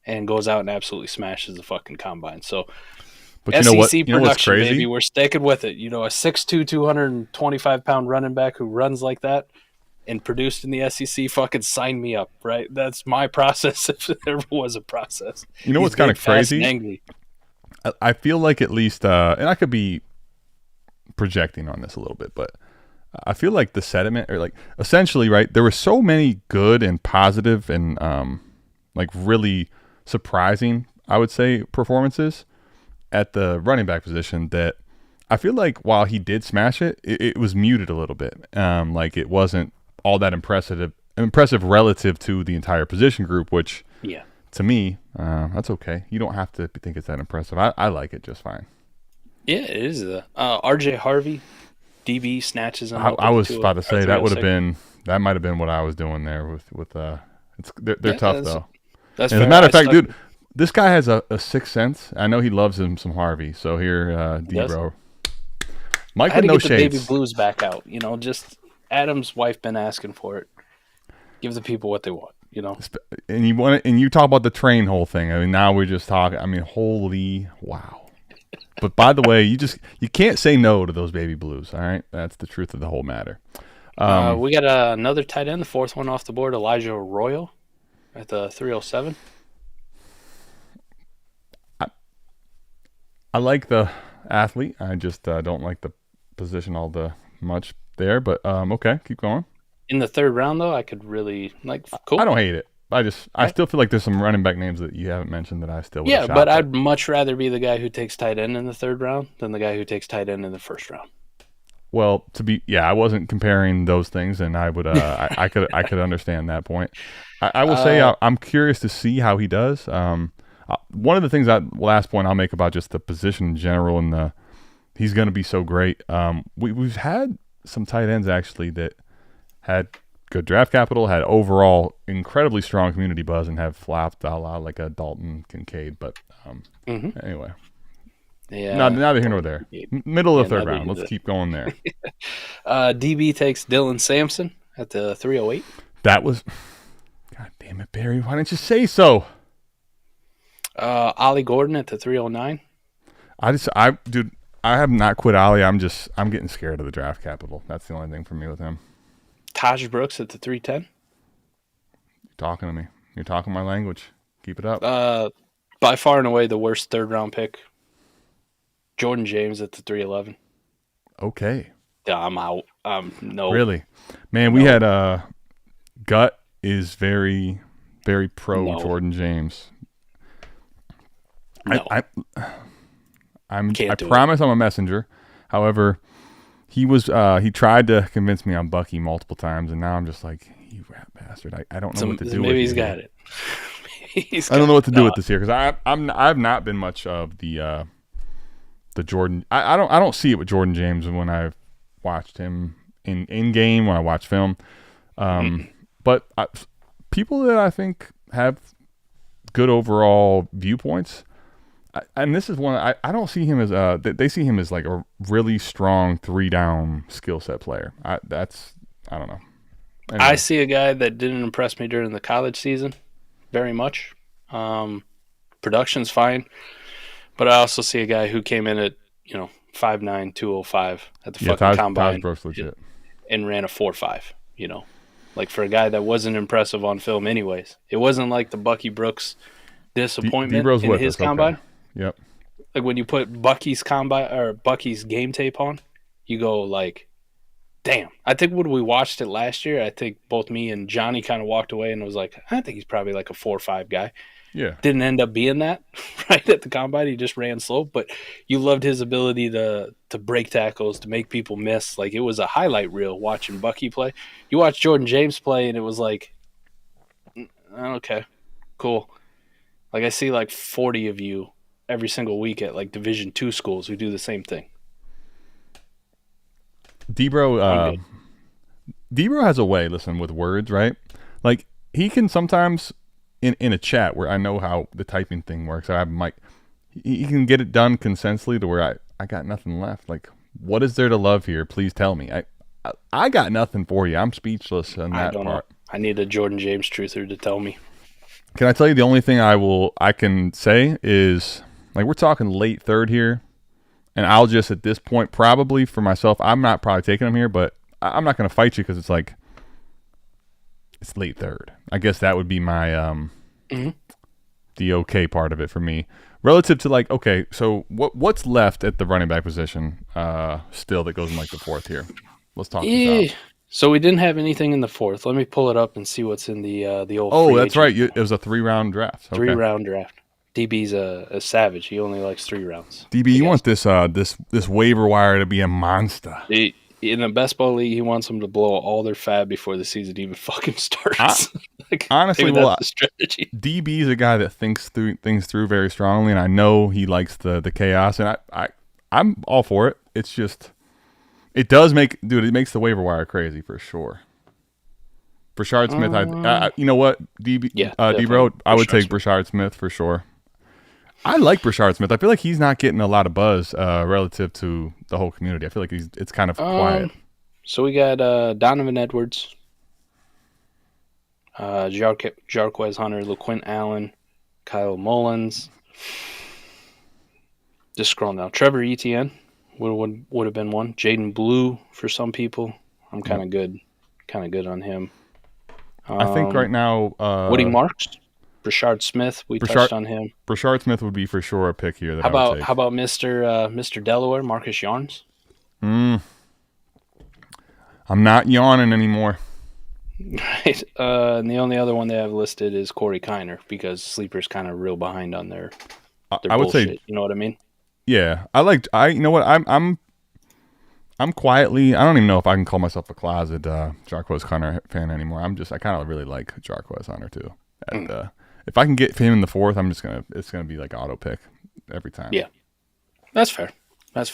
And goes out and absolutely smashes the fucking combine. So, but SEC you know what's production, crazy? baby, we're sticking with it. A 6'2", 225-pound running back who runs like that and produced in the SEC, fucking sign me up, right? That's my process if there ever was a process. You know what's kind of crazy? I feel like at least, and I could be projecting on this a little bit, but I feel like the sediment, or like essentially, right, there were so many good and positive and like really surprising, I would say, performances at the running back position that I feel like while he did smash it, it was muted a little bit. Like it wasn't all that impressive relative to the entire position group, which to me, that's okay. You don't have to think it's that impressive. I like it just fine. Yeah, it is. RJ Harvey, DB snatches him. I was about to say that might have been what I was doing there with they're tough though. That's as a matter of fact, dude, this guy has a sixth sense. I know he loves him some Harvey. So here, D-Bro. Mike with no shades. The baby blues back out. You know, just Adam's wife been asking for it. Give the people what they want. You know, and you talk about the train whole thing. I mean, now we're just talking. I mean, holy wow. But by the way, you can't say no to those baby blues. All right, that's the truth of the whole matter. We got another tight end, the fourth one off the board, Elijah Arroyo at the 307. I like the athlete. I just don't like the position all the much there. But okay, keep going. In the third round, though, I could really cool. I don't hate it. I still feel like there's some running back names that you haven't mentioned that I still would shot but at. I'd much rather be the guy who takes tight end in the third round than the guy who takes tight end in the first round. Well, I wasn't comparing those things, and I would I could understand that point. I will say I'm curious to see how he does. One of the things last point I'll make about just the position in general, and he's going to be so great. We've had some tight ends actually that had good draft capital, had overall incredibly strong community buzz, and have flopped a lot like a Dalton Kincaid. But anyway, neither here nor there. Middle of the third round. Let's keep going there. DB takes Dylan Sampson at the 308. That was, God damn it, Barry! Why didn't you say so? Ollie Gordon at the 309. Dude, I have not quit Ollie. I'm getting scared of the draft capital. That's the only thing for me with him. Taj Brooks at the 310. You're talking to me. You're talking my language. Keep it up. By far and away the worst third round pick. Jordan James at the 311. Okay. Yeah, I'm out. No. Really? Man, we had Gut is very, very pro Jordan James. No. I promise I'm a messenger. However, he tried to convince me on Bucky multiple times, and now I'm just like, you rat bastard. I don't know what to do with it. Maybe he's got it. I don't know what to do with this here because I've not been much of the Jordan. I don't see it with Jordan James when I've watched him in game, when I watch film. But people that I think have good overall viewpoints. And this is one I don't see him as they see him as like a really strong 3-down skill set player. I don't know. Anyway. I see a guy that didn't impress me during the college season very much. Production's fine, but I also see a guy who came in at 5'9", 205 at the fucking combine. Taj Brooks legit. And ran a 4.5. Like for a guy that wasn't impressive on film, anyways. It wasn't like the Bucky Brooks disappointment in his combine. Okay. Yep. Like when you put Bucky's combine or Bucky's game tape on, you go like, damn. I think when we watched it last year, I think both me and Johnny kind of walked away and was like, I think he's probably like a 4.5 guy. Yeah. Didn't end up being that right at the combine. He just ran slow, but you loved his ability to break tackles, to make people miss. Like it was a highlight reel watching Bucky play. You watch Jordan James play and it was like, okay, cool. Like I see like 40 of you every single week at like Division II schools who do the same thing. D-Bro has a way, listen, with words, right? Like he can sometimes in a chat where I know how the typing thing works. I have Mike. He can get it done consensually to where I got nothing left. Like, what is there to love here? Please tell me. I got nothing for you. I'm speechless on that part. Know. I need a Jordan James truther to tell me. Can I tell you the only thing I can say is, like, we're talking late third here, and I'll just at this point probably for myself, I'm not probably taking him here, but I'm not going to fight you because it's like it's late third. I guess that would be my the okay part of it for me. Relative to like, okay, so what's left at the running back position still that goes in like the fourth here? Let's talk this out. So we didn't have anything in the fourth. Let me pull it up and see what's in the old. Oh, that's right. It was a 3-round draft. Okay. 3-round draft. DB's a savage. He only likes 3 rounds. DB, you want this waiver wire to be a monster. In a best ball league, he wants them to blow all their fab before the season even fucking starts. Honestly, that's the strategy. DB is a guy that thinks things through very strongly, and I know he likes the chaos, and I'm all for it. It's just it makes the waiver wire crazy for sure. Brashard Smith, you know what, D-Bro, I would take Brashard Smith for sure. I like Brashard Smith. I feel like he's not getting a lot of buzz relative to the whole community. I feel like it's kind of quiet. So we got Donovan Edwards, Jarquez Hunter, LaQuint Allen, Kyle Mullins. Just scrolling down. Trevor Etienne would have been one. Jaden Blue for some people. I'm kind of good on him. I think right now Woody Marks, Brashard Smith. We touched on him. Brashard Smith would be for sure a pick here. How about Mr. Delaware, Marcus Yarns? I'm not yawning anymore. Right. And the only other one they have listed is Corey Kiner because Sleeper's kind of real behind on their I would bullshit, say, you know what I mean? Yeah, you know what, I'm quietly, I don't even know if I can call myself a closet Jarquez Hunter fan anymore. I kind of really like Jarquez Hunter too. If I can get him in the fourth, it's gonna be like auto pick every time. Yeah, that's fair. I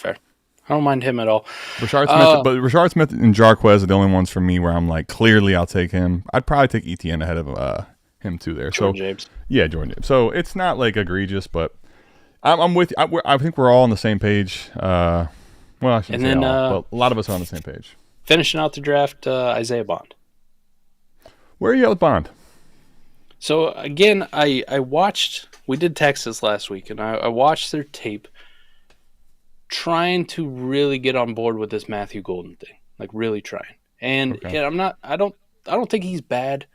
don't mind him at all. Rashard Smith and Jarquez are the only ones for me where I'm like, clearly I'll take him. I'd probably take Etienne ahead of him too there. Jordan James. Yeah, Jordan James. So it's not like egregious, but I'm with you. I think we're all on the same page. Well, I shouldn't say all, but a lot of us are on the same page. Finishing out the draft, Isaiah Bond. Where are you at with Bond? So again, I watched. We did Texas last week, and I watched their tape, trying to really get on board with this Matthew Golden thing, like really trying. And I'm not. I don't think he's bad.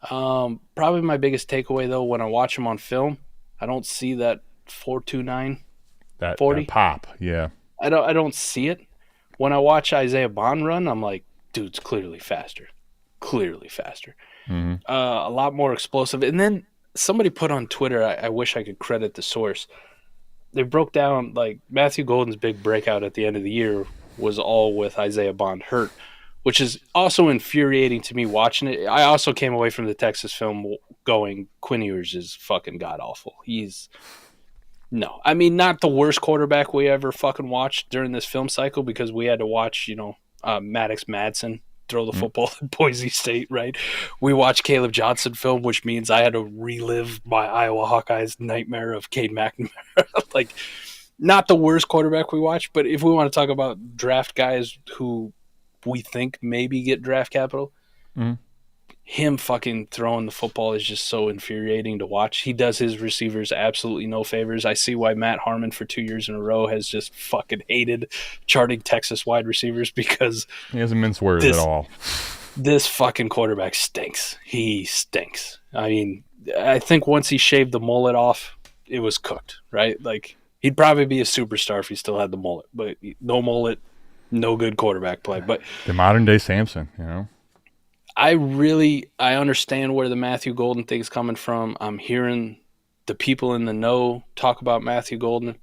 Probably my biggest takeaway though, when I watch him on film, I don't see that 4.29, that 40 pop. Yeah, I don't see it. When I watch Isaiah Bond run, I'm like, dude's clearly faster. Mm-hmm. A lot more explosive. And then somebody put on Twitter, I wish I could credit the source. They broke down like Matthew Golden's big breakout at the end of the year was all with Isaiah Bond hurt, which is also infuriating to me watching it. I also came away from the Texas film going, Quinn Ewers is fucking god awful. Not the worst quarterback we ever fucking watched during this film cycle because we had to watch, Maddox Madsen throw the football at Boise State, right? We watched Caleb Johnson film, which means I had to relive my Iowa Hawkeyes nightmare of Cade McNamara. Like, not the worst quarterback we watched, but if we want to talk about draft guys who we think maybe get draft capital, him fucking throwing the football is just so infuriating to watch. He does his receivers absolutely no favors. I see why Matt Harmon for 2 years in a row has just fucking hated charting Texas wide receivers because he hasn't minced words at all. This fucking quarterback stinks. He stinks. I mean, I think once he shaved the mullet off, it was cooked, right? Like, he'd probably be a superstar if he still had the mullet, but no mullet, no good quarterback play. But the modern day Samson, I understand where the Matthew Golden thing's coming from. I'm hearing the people in the know talk about Matthew Golden.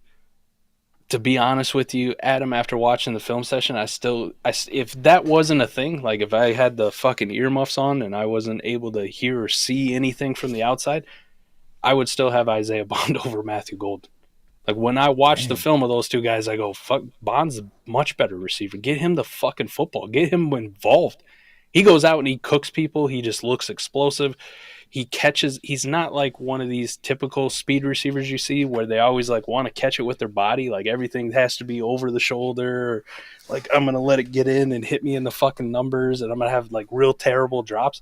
To be honest with you, Adam, after watching the film session, if that wasn't a thing, like if I had the fucking earmuffs on and I wasn't able to hear or see anything from the outside, I would still have Isaiah Bond over Matthew Golden. Like when I watch the film of those two guys, I go, fuck, Bond's a much better receiver. Get him the fucking football. Get him involved. He goes out and he cooks people. He just looks explosive. He catches. He's not like one of these typical speed receivers you see where they always like want to catch it with their body. Like everything has to be over the shoulder. Like I'm going to let it get in and hit me in the fucking numbers and I'm going to have like real terrible drops.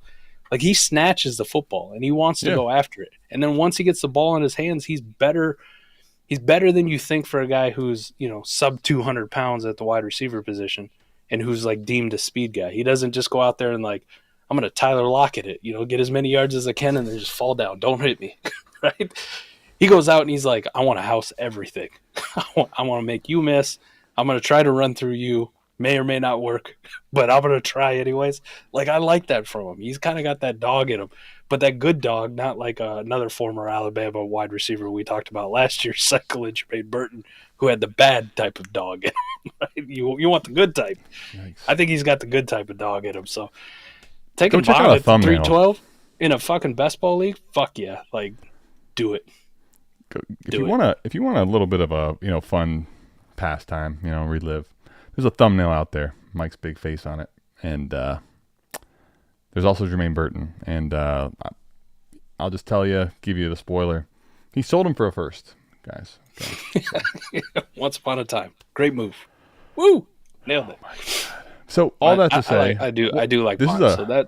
Like he snatches the football and he wants to go after it. And then once he gets the ball in his hands, he's better. He's better than you think for a guy who's, sub 200 pounds at the wide receiver position. And who's like deemed a speed guy. He doesn't just go out there and like, I'm gonna Tyler Lockett it, get as many yards as I can and then just fall down. Don't hit me, right? He goes out and he's like, I want to house everything. I want to make you miss. I'm gonna try to run through you. May or may not work, but I'm gonna try anyways. Like, I like that from him. He's kind of got that dog in him, but that good dog, not like another former Alabama wide receiver we talked about last year, Cycle and Jermaine Burton, who had the bad type of dog in him. Right? You want the good type. Yikes. I think he's got the good type of dog in him. So taking Bond at 312 in a fucking best ball league, fuck yeah, like do it. If you want a little bit of a fun pastime, relive. There's a thumbnail out there. Mike's big face on it, and there's also Jermaine Burton. And I'll just tell you, give you the spoiler. He sold him for a first, guys. Okay. Once upon a time, great move. Woo, nailed it. Oh my God. So all that to say, I do like this. So that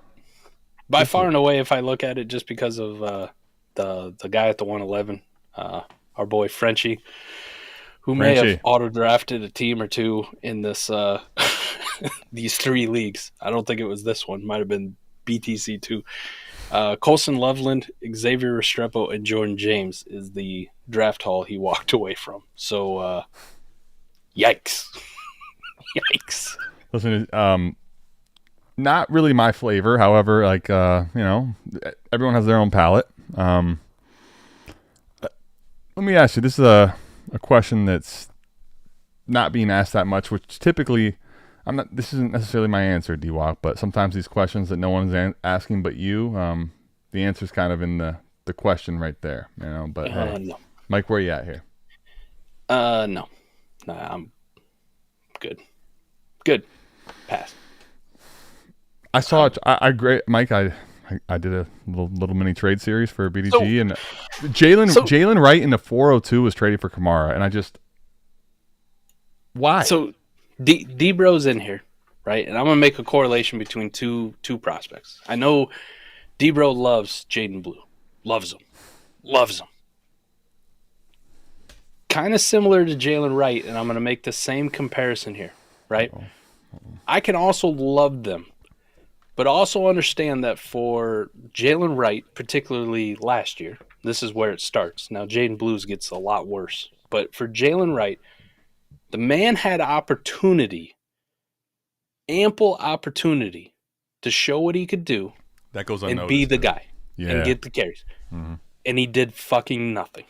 by far and away, if I look at it, just because of the guy at the 111, our boy Frenchie. Who may have auto-drafted a team or two in this these three leagues. I don't think it was this one. Might have been BTC 2. Colson Loveland, Xavier Restrepo, and Jordan James is the draft haul he walked away from. So, yikes. Yikes. Listen, not really my flavor. However, everyone has their own palate. Let me ask you, this is a question that's not being asked that much, which typically this isn't necessarily my answer, D-Walk, but sometimes these questions that no one's asking but you, the answer's kind of in the question right there, but no. Mike, where you at here? No, I'm good. Pass. I saw it. I agree, Mike. I did a little mini trade series for BDG, and Jalen Wright in the 402 was traded for Kamara, and I just why? So D-Bro's in here, right? And I'm gonna make a correlation between two prospects. I know D-Bro loves Jaden Blue, loves him. Kind of similar to Jalen Wright, and I'm gonna make the same comparison here, right? I can also love them. But also understand that for Jalen Wright, particularly last year, this is where it starts. Now, Jaden Blues gets a lot worse. But for Jalen Wright, the man had ample opportunity to show what he could do that goes and be the guy and get the carries. Mm-hmm. And he did fucking nothing.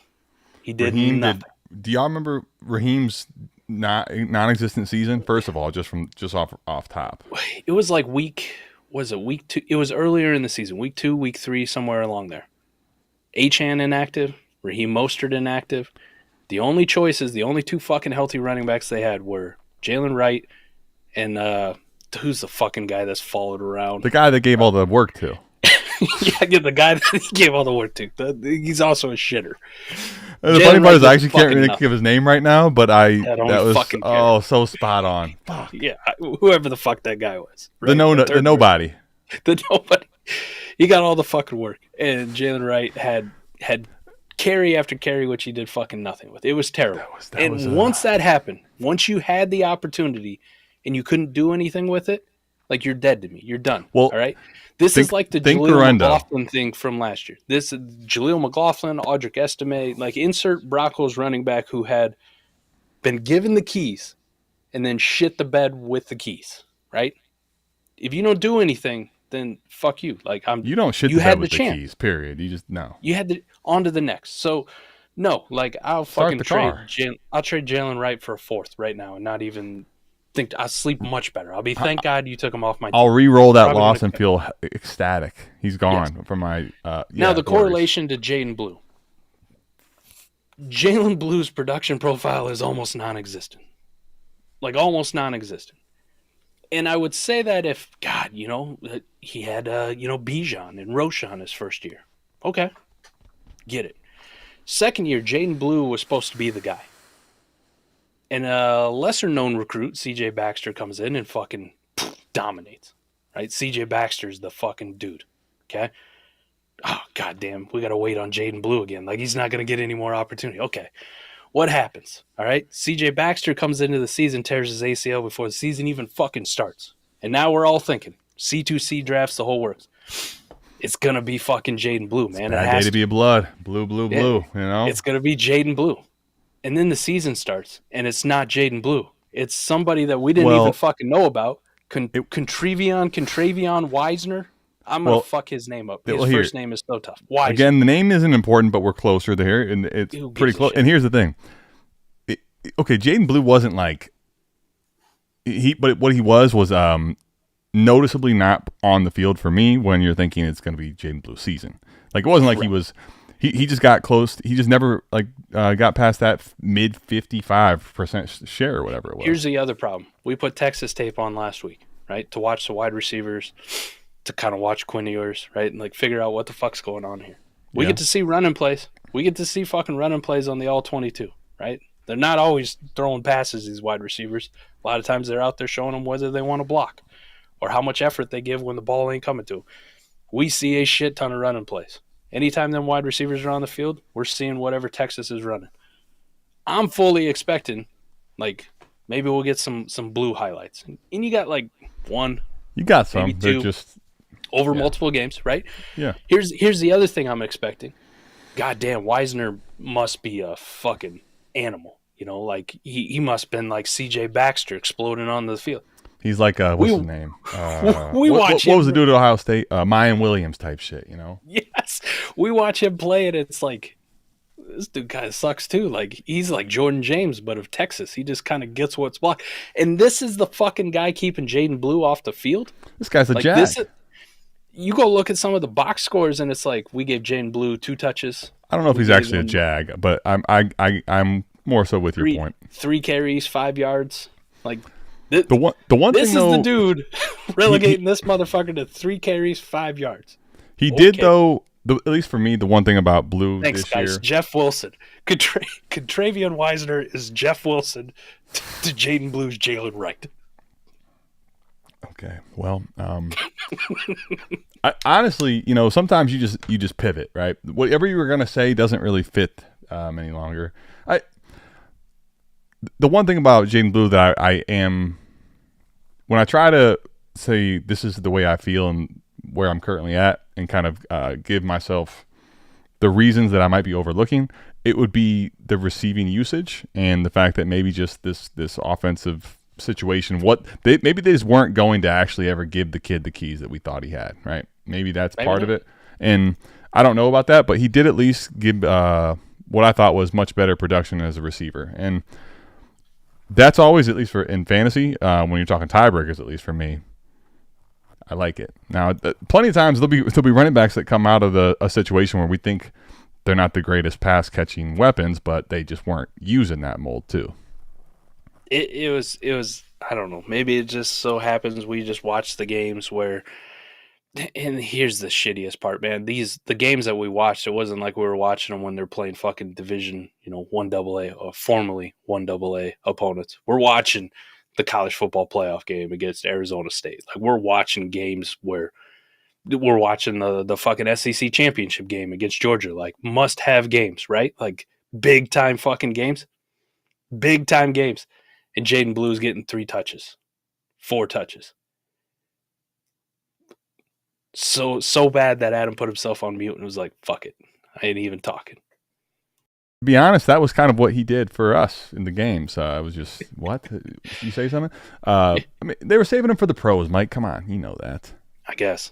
He did nothing. Do y'all remember Raheem's non-existent season? First of all, just off top. It was like week 2? It was earlier in the season, week 2, week 3, somewhere along there. Achane inactive, Raheem Mostert inactive. The only two fucking healthy running backs they had were Jalen Wright and who's the fucking guy that's followed around? The guy that gave all the work to. Yeah, the guy that he gave all the work to. He's also a shitter. The funny part is I actually can't really think of his name right now, but that was so spot on. Fuck. Yeah, whoever the fuck that guy was. Right? The nobody. The nobody. He got all the fucking work, and Jalen Wright had carry after carry, which he did fucking nothing with. It was terrible. Once that happened, once you had the opportunity and you couldn't do anything with it, like, you're dead to me. You're done. Well, all right? This is like the Jaleel McLaughlin thing from last year. This is Jaleel McLaughlin, Audric Estime, like, insert Broncos running back who had been given the keys and then shit the bed with the keys, right? If you don't do anything, then fuck you. Like, you don't shit the bed with the keys, period. You just, no. You had on to the next. So, no, like, I'll fucking trade Jalen Wright for a fourth right now and not even think I'll sleep much better. I'll be, thank God you took him off my team. I'll re-roll that loss and feel ecstatic. He's gone from my now the correlation to Jaden Blue. Jalen Blue's production profile is almost non-existent. Like, almost non-existent. And I would say that if, God, he had, Bijan and Roshan his first year. Okay. Get it. Second year, Jaden Blue was supposed to be the guy. And a lesser-known recruit, C.J. Baxter, comes in and fucking dominates. Right? C.J. Baxter's the fucking dude. Okay? Oh, goddamn. We got to wait on Jaden Blue again. Like, he's not going to get any more opportunity. Okay. What happens? All right? C.J. Baxter comes into the season, tears his ACL before the season even fucking starts. And now we're all thinking, C2C drafts, the whole works. It's gonna be fucking Jaden Blue, man. Bad day to be a blood. Blue. You know, it's gonna be Jaden Blue, and then the season starts, and it's not Jaden Blue. It's somebody that we didn't even fucking know about. Contrarian Wisner. I'm gonna fuck his name up. His first name is so tough. Wisner. Again, the name isn't important, but we're closer there, and it's pretty close. And here's the thing. Okay, Jaden Blue wasn't like but what he was noticeably not on the field for me when you're thinking it's going to be Jaden Blue's season. Like it wasn't like he was. He just got close. He just never got past that mid 55% share or whatever it was. Here's the other problem. We put Texas tape on last week, right, to watch the wide receivers, to kind of watch Quinn Ewers, right, and like figure out what the fuck's going on here. We get to see running plays. We get to see fucking running plays on the all-22, right? They're not always throwing passes, these wide receivers. A lot of times they're out there showing them whether they want to block or how much effort they give when the ball ain't coming to them. We see a shit ton of running plays. Anytime them wide receivers are on the field, we're seeing whatever Texas is running. I'm fully expecting, like, maybe we'll get some blue highlights. And you got, like, one. You got some. Maybe They're two just over multiple games, right? Yeah. Here's the other thing I'm expecting. Goddamn, Wisner must be a fucking animal. You know, like he must have been like CJ Baxter exploding on the field. He's like what's his name? What was the dude at Ohio State? Mayan Williams type shit, you know? Yes. We watch him play and it's like this dude kind of sucks too. Like he's like Jordan James, but of Texas. He just kind of gets what's blocked. And this is the fucking guy keeping Jaden Blue off the field. This guy's a jag. You go look at some of the box scores and it's like we gave Jaden Blue 2 touches. I don't know if he's actually a jag, but I'm more so with your point. 3 carries, 5 yards. Like the one this thing, is the dude relegating this motherfucker to 3 carries, 5 yards. He did though. At least for me, the one thing about Blue Thanks, this guys. year. Jeff Wilson. Contrarian Wisner is Jeff Wilson to Jaden Blue's Jalen Wright. Okay, well, honestly, you know, sometimes you just pivot, right? Whatever you were gonna say doesn't really fit any longer. The one thing about Jaden Blue that I am, when I try to say this is the way I feel and where I'm currently at, and kind of give myself the reasons that I might be overlooking, it would be the receiving usage and the fact that maybe just this offensive situation, maybe they just weren't going to actually ever give the kid the keys that we thought he had, right? Maybe that's part of it. And I don't know about that, but he did at least give what I thought was much better production as a receiver. And that's always, at least in fantasy, when you're talking tiebreakers, at least for me, I like it. Now, plenty of times there'll be running backs that come out of a situation where we think they're not the greatest pass catching weapons, but they just weren't using that mold too. It was I don't know. Maybe it just so happens we just watch the games where. And here's the shittiest part, man. The games that we watched, it wasn't like we were watching them when they're playing fucking division, 1AA or formerly 1AA opponents. We're watching the college football playoff game against Arizona State. Like we're watching games where we're watching the fucking SEC championship game against Georgia. Like must have games, right? Like big time fucking games, big time games. And Jaden Blue's getting 3 touches, 4 touches. So bad that Adam put himself on mute and was like, fuck it. I ain't even talking. To be honest, that was kind of what he did for us in the games. I was just, what? Did you say something? I mean, they were saving him for the pros, Mike. Come on. You know that. I guess.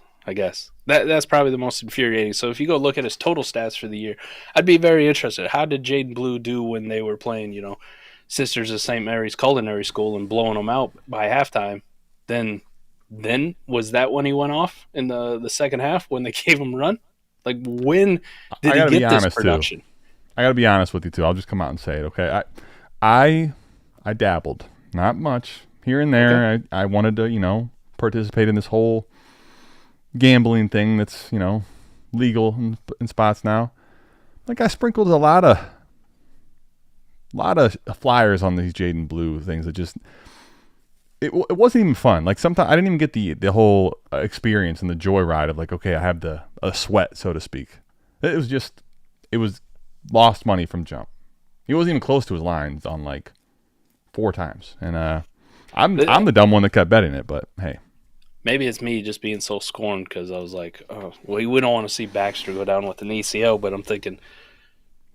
That's probably the most infuriating. So if you go look at his total stats for the year, I'd be very interested. How did Jaden Blue do when they were playing, Sisters of St. Mary's Culinary School and blowing them out by halftime? Then was that when he went off in the second half when they gave him a run? Like when did he get this production? I got to be honest with you too. I'll just come out and say it. Okay, I dabbled, not much here and there. Okay. I wanted to participate in this whole gambling thing that's legal in spots now. Like I sprinkled a lot of flyers on these Jaden Blue things that just. It wasn't even fun. Like sometimes I didn't even get the whole experience and the joyride of like, okay, I have a sweat, so to speak. It was lost money from jump. He wasn't even close to his lines on like 4 times, and I'm the dumb one that kept betting it. But hey, maybe it's me just being so scorned because I was like, oh, we don't want to see Baxter go down with an ACL, but I'm thinking,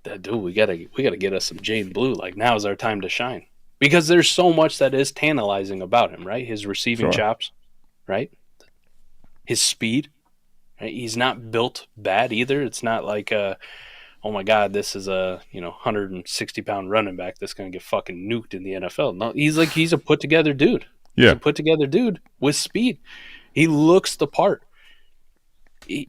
dude, we gotta get us some Jane Blue. Like, now's our time to shine. Because there's so much that is tantalizing about him, right? His receiving chops, right? His speed, right? He's not built bad either. It's not like, oh my God, this is a 160-pound running back that's going to get fucking nuked in the NFL. No, he's a put together dude. Yeah, he's a put together dude with speed. He looks the part,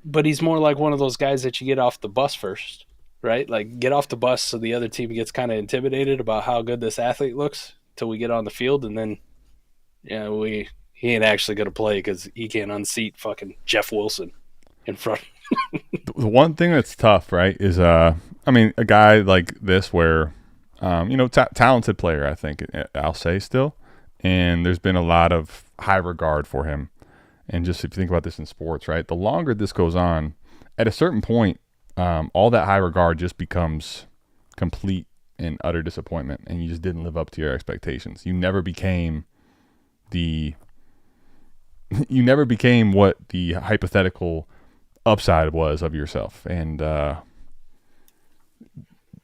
but he's more like one of those guys that you get off the bus first. Right? Like, get off the bus so the other team gets kind of intimidated about how good this athlete looks till we get on the field, and then, he ain't actually going to play because he can't unseat fucking Jeff Wilson in front. The one thing that's tough, right, is a guy like this where, talented player, I think I'll say still, and there's been a lot of high regard for him. And just if you think about this in sports, right, the longer this goes on, at a certain point, all that high regard just becomes complete and utter disappointment, and you just didn't live up to your expectations. You never became what the hypothetical upside was of yourself, and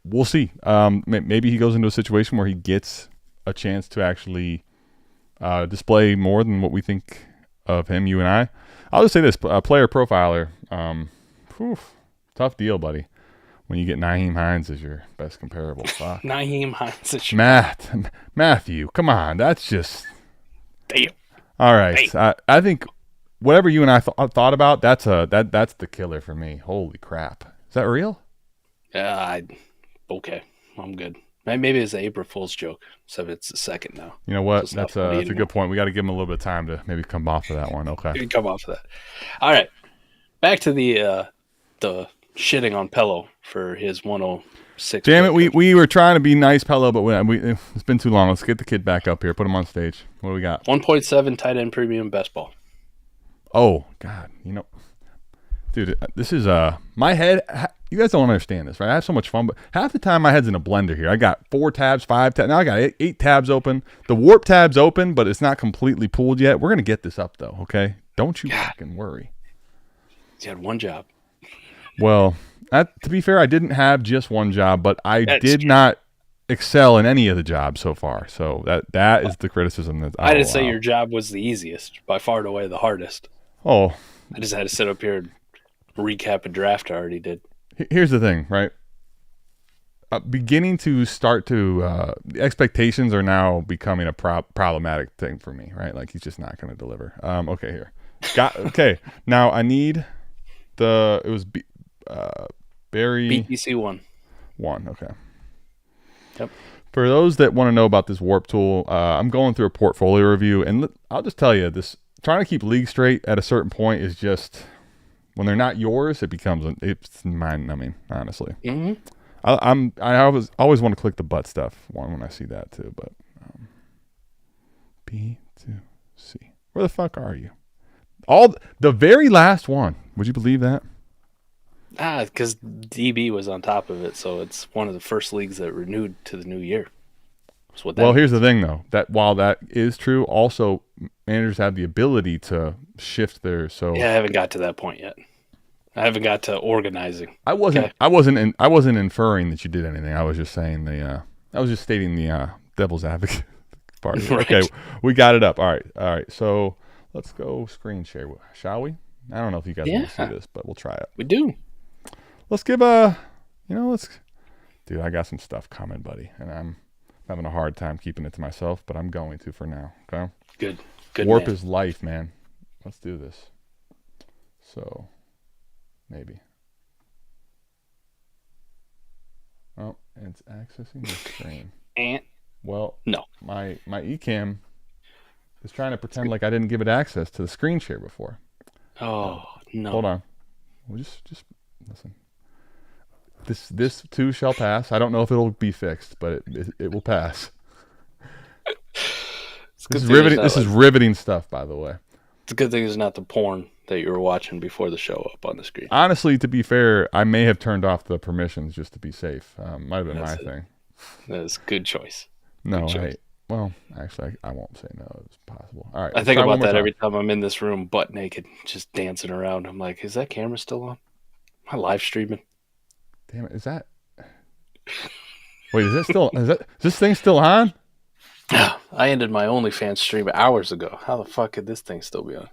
we'll see. Maybe he goes into a situation where he gets a chance to actually display more than what we think of him, you and I. I'll just say this, player profiler, tough deal, buddy. When you get Nyheim Hines as your best comparable. Fuck. Nyheim Hines is your Matthew, come on. That's just... Damn. All right. Hey. I think whatever you and I thought about, that's the killer for me. Holy crap. Is that real? Yeah, okay. I'm good. Maybe it's an April Fool's joke, so it's the second now. You know what? That's a good point. We got to give him a little bit of time to maybe come off of that one. Okay. You can come off of that. All right. Back to the shitting on Pello for his 106. Damn it, we were trying to be nice, Pello, but it's been too long. Let's get the kid back up here. Put him on stage. What do we got? 1.7 tight end premium best ball. Oh, God. Dude, this is my head. You guys don't understand this, right? I have so much fun, but half the time my head's in a blender here. I got 4 tabs, 5 tabs. Now I got 8 tabs open. The warp tab's open, but it's not completely pulled yet. We're going to get this up, though, okay? Don't you fucking worry. You had one job. Well, to be fair, I didn't have just one job, but I did not excel in any of the jobs so far. So that is the criticism that I didn't say your job was the easiest, by far and away the hardest. Oh. I just had to sit up here and recap a draft I already did. Here's the thing, right? Beginning to start to the expectations are now becoming a problematic thing for me, right? Like, he's just not going to deliver. Okay, here. Okay. Now I need it was Barry BTC 1. Okay. Yep. For those that want to know about this warp tool, I'm going through a portfolio review, and I'll just tell you this: trying to keep league straight at a certain point is just, when they're not yours, it's mine. I mean, honestly, I always want to click the butt stuff when I see that too. But B2C, where the fuck are you? The very last one. Would you believe that? Because DB was on top of it, so it's one of the first leagues that renewed to the new year. Here's the thing, though. That while that is true, also managers have the ability to shift their. So yeah, I haven't got to that point yet. I haven't got to organizing. I wasn't inferring that you did anything. I was just saying I was just stating the devil's advocate part. Right. Okay, we got it up. All right. So let's go screen share, shall we? I don't know if you guys want to see this, but we'll try it. We do. Let's give dude, I got some stuff coming, buddy, and I'm having a hard time keeping it to myself, but I'm going to for now. Okay. Good. Warp man. is life, man. Let's do this. So, maybe. Oh, it's accessing the screen. Well, no. My eCam is trying to pretend like I didn't give it access to the screen share before. Oh, no. Hold on. We'll just listen. This too shall pass. I don't know if it'll be fixed, but it will pass. This is riveting stuff, by the way. It's a good thing it's not the porn that you were watching before the show up on the screen. Honestly, to be fair, I may have turned off the permissions just to be safe. Might have been my thing. That's a good choice. No, good choice. Well, actually, I won't say no. It's possible. All right. I let's think try one about more that time. every time I'm in this room, butt naked, just dancing around. I'm like, is that camera still on? Am I live streaming? Damn it! Is that? Wait, is it still? Is this thing still on? I ended my OnlyFans stream hours ago. How the fuck could this thing still be on?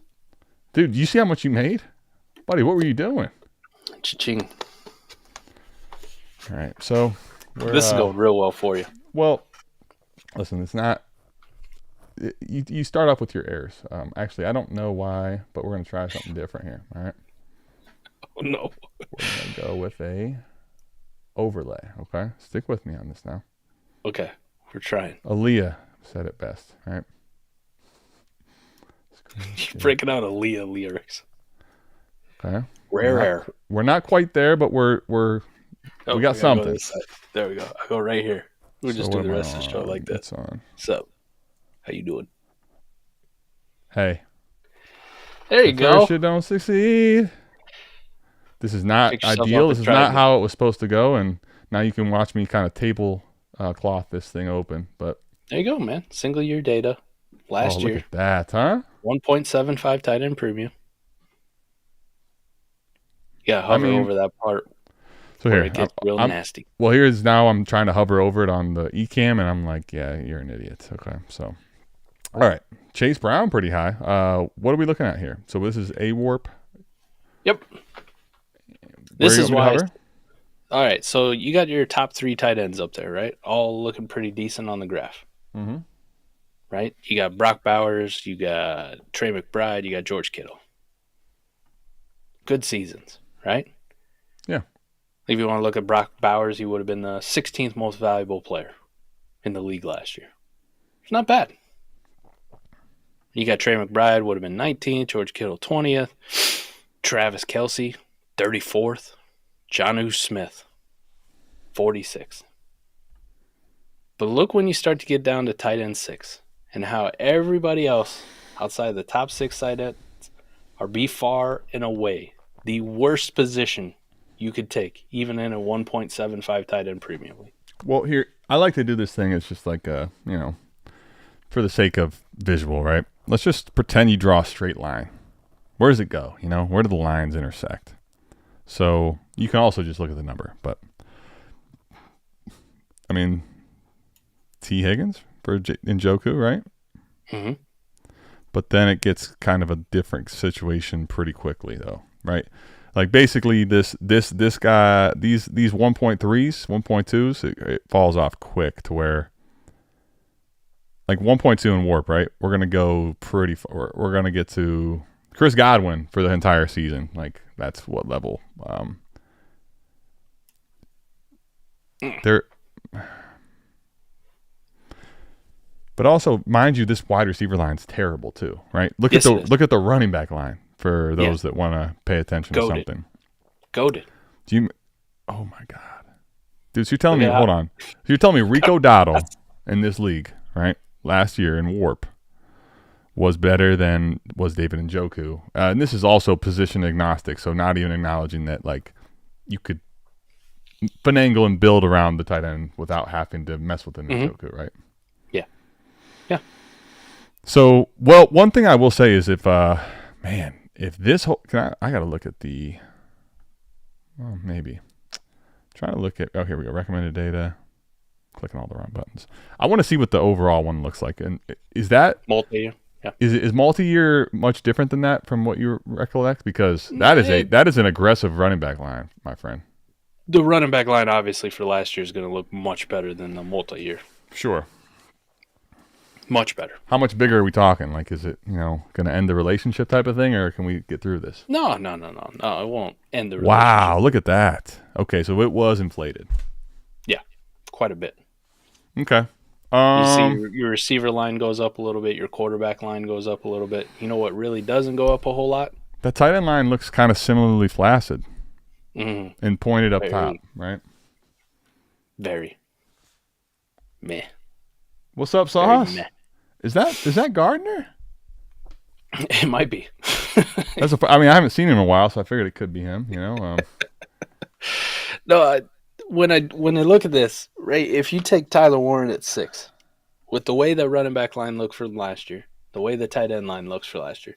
Dude, you see how much you made, buddy? What were you doing? Cha-ching. All right, so This is going real well for you. Well, listen, it's not. You start off with your errors. Actually, I don't know why, but we're gonna try something different here. All right. Oh no. We're gonna go with a overlay. Okay, stick with me on this now. Okay, we're trying. Aaliyah said it best. All right. You're breaking out Aaliyah lyrics. Okay. Rare. We're not quite there, but we got something. There we go. I go right here. We'll just do the rest of the show like that. It's on. So, how you doing? Hey. There you go. First you don't succeed. This is not Pick yourself ideal. up This and is try not again. how it was supposed to go, and now you can watch me kind of table cloth this thing open. But There you go, man. Single year data. Last look year, at that, huh? 1.75 tight end premium. Yeah, hover over that part So where here, it gets real nasty. well, here's now I'm trying to hover over it on the eCam, and I'm like, yeah, you're an idiot. Okay, so all right, Chase Brown pretty high. What are we looking at here? So this is a warp. Yep. This is why. All right, so you got your top 3 tight ends up there, right? All looking pretty decent on the graph. Mm-hmm. Right? You got Brock Bowers, you got Trey McBride, you got George Kittle. Good seasons, right? Yeah. If you want to look at Brock Bowers, he would have been the 16th most valuable player in the league last year. It's not bad. You got Trey McBride, would have been 19th, George Kittle 20th, Travis Kelce 34th, Jonnu Smith 46th. But look when you start to get down to tight end 6 and how everybody else outside the top 6 tight ends are by far and away the worst position you could take, even in a 1.75 tight end premium league. Well, here I like to do this thing. It's just like for the sake of visual, right? Let's just pretend you draw a straight line. Where does it go? Where do the lines intersect? So you can also just look at the number, but I mean, T. Higgins for Njoku, right? Mm-hmm. But then it gets kind of a different situation pretty quickly, though, right? Like basically, this guy, these 1.3s, 1.2s, it falls off quick to where, like 1.2 in warp, right? We're gonna go pretty far. We're gonna get to Chris Godwin for the entire season. Like that's what level. There. But also, mind you, this wide receiver line's terrible too, right? Look at the running back line for those that want to pay attention to something. Goated. Oh my god, dude! So you're telling me, hold on. So you're telling me Rico Dottle in this league, right? Last year in Warp was better than was David Njoku, and this is also position agnostic, so not even acknowledging that like you could finagle and build around the tight end without having to mess with the Njoku, right? Yeah. So, well, one thing I will say is if this whole, I got to look at the, well, maybe. Trying to look at, here we go, recommended data. Clicking all the wrong buttons. I want to see what the overall one looks like. And is that multi-year? Yeah. Is multi-year much different than that from what you recollect? Because that is an aggressive running back line, my friend. The running back line, obviously, for last year is going to look much better than the multi-year. Sure. Much better. How much bigger are we talking? Like, is it, going to end the relationship type of thing, or can we get through this? No, it won't end the relationship. Wow, look at that. Okay, so it was inflated. Yeah, quite a bit. Okay. You see your receiver line goes up a little bit, your quarterback line goes up a little bit. You know what really doesn't go up a whole lot? The tight end line looks kind of similarly flaccid and pointed up top, right? Very meh. What's up, Sauce? Is that Gardner? It might be. I haven't seen him in a while, so I figured it could be him. No, when I look at this, right? If you take Tyler Warren at 6, with the way the running back line looked for last year, the way the tight end line looks for last year,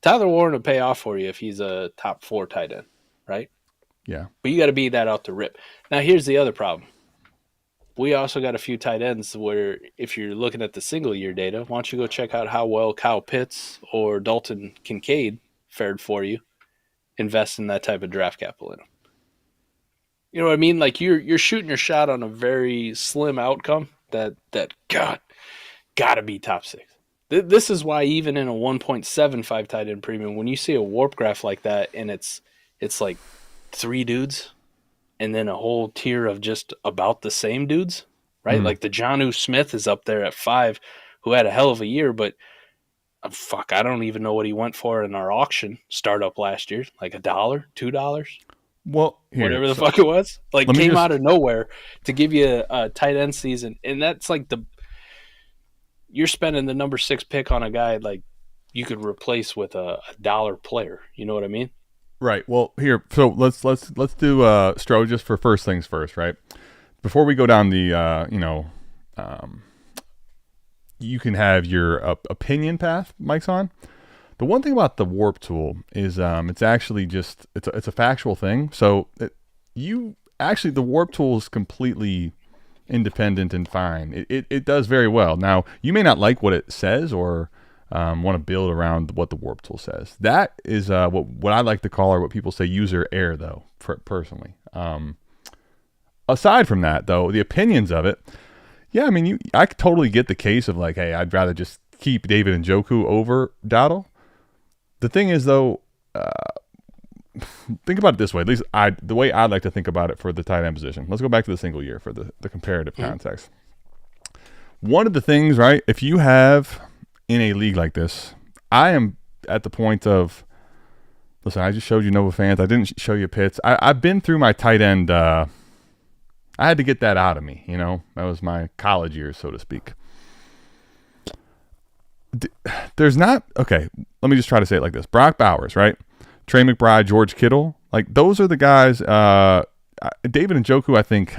Tyler Warren will pay off for you if he's a top 4 tight end, right? Yeah. But you got to be that out the rip. Now, here's the other problem. We also got a few tight ends where if you're looking at the single year data, why don't you go check out how well Kyle Pitts or Dalton Kincaid fared for you? Invest in that type of draft capital in them. You know what I mean? Like you're shooting your shot on a very slim outcome that God, gotta be top 6. This is why even in a 1.75 tight end premium, when you see a warp graph like that and it's like 3 dudes and then a whole tier of just about the same dudes, right? Like the Jonnu Smith is up there at 5, who had a hell of a year, but I don't even know what he went for in our auction startup last year, like $1, $2. Well, whatever the fuck it was, like came out of nowhere to give you a tight end season, and that's like you're spending the number 6 pick on a guy like you could replace with a dollar player. You know what I mean? Right. Well, here, so let's do Stro just for first things first, right? Before we go down the you can have your opinion path, Mike's on. The one thing about the warp tool is it's actually just it's a factual thing. So the warp tool is completely independent and fine. It does very well. Now, you may not like what it says or want to build around what the warp tool says. That is what I like to call, or what people say, user error, though, personally. Aside from that, though, the opinions of it, yeah, I mean, I totally get the case of like, hey, I'd rather just keep David Njoku over Dowdle. The thing is, though, think about it this way. At least the way I'd like to think about it for the tight end position. Let's go back to the single year for the comparative context. One of the things, right, if you have in a league like this, I am at the point of, listen, I just showed you Nova fans. I didn't show you Pitts. I've been through my tight end. I had to get that out of me. You know, that was my college years, so to speak. There's not, okay, let me just try to say it like this. Brock Bowers, right? Trey McBride, George Kittle, like those are the guys. David Njoku, I think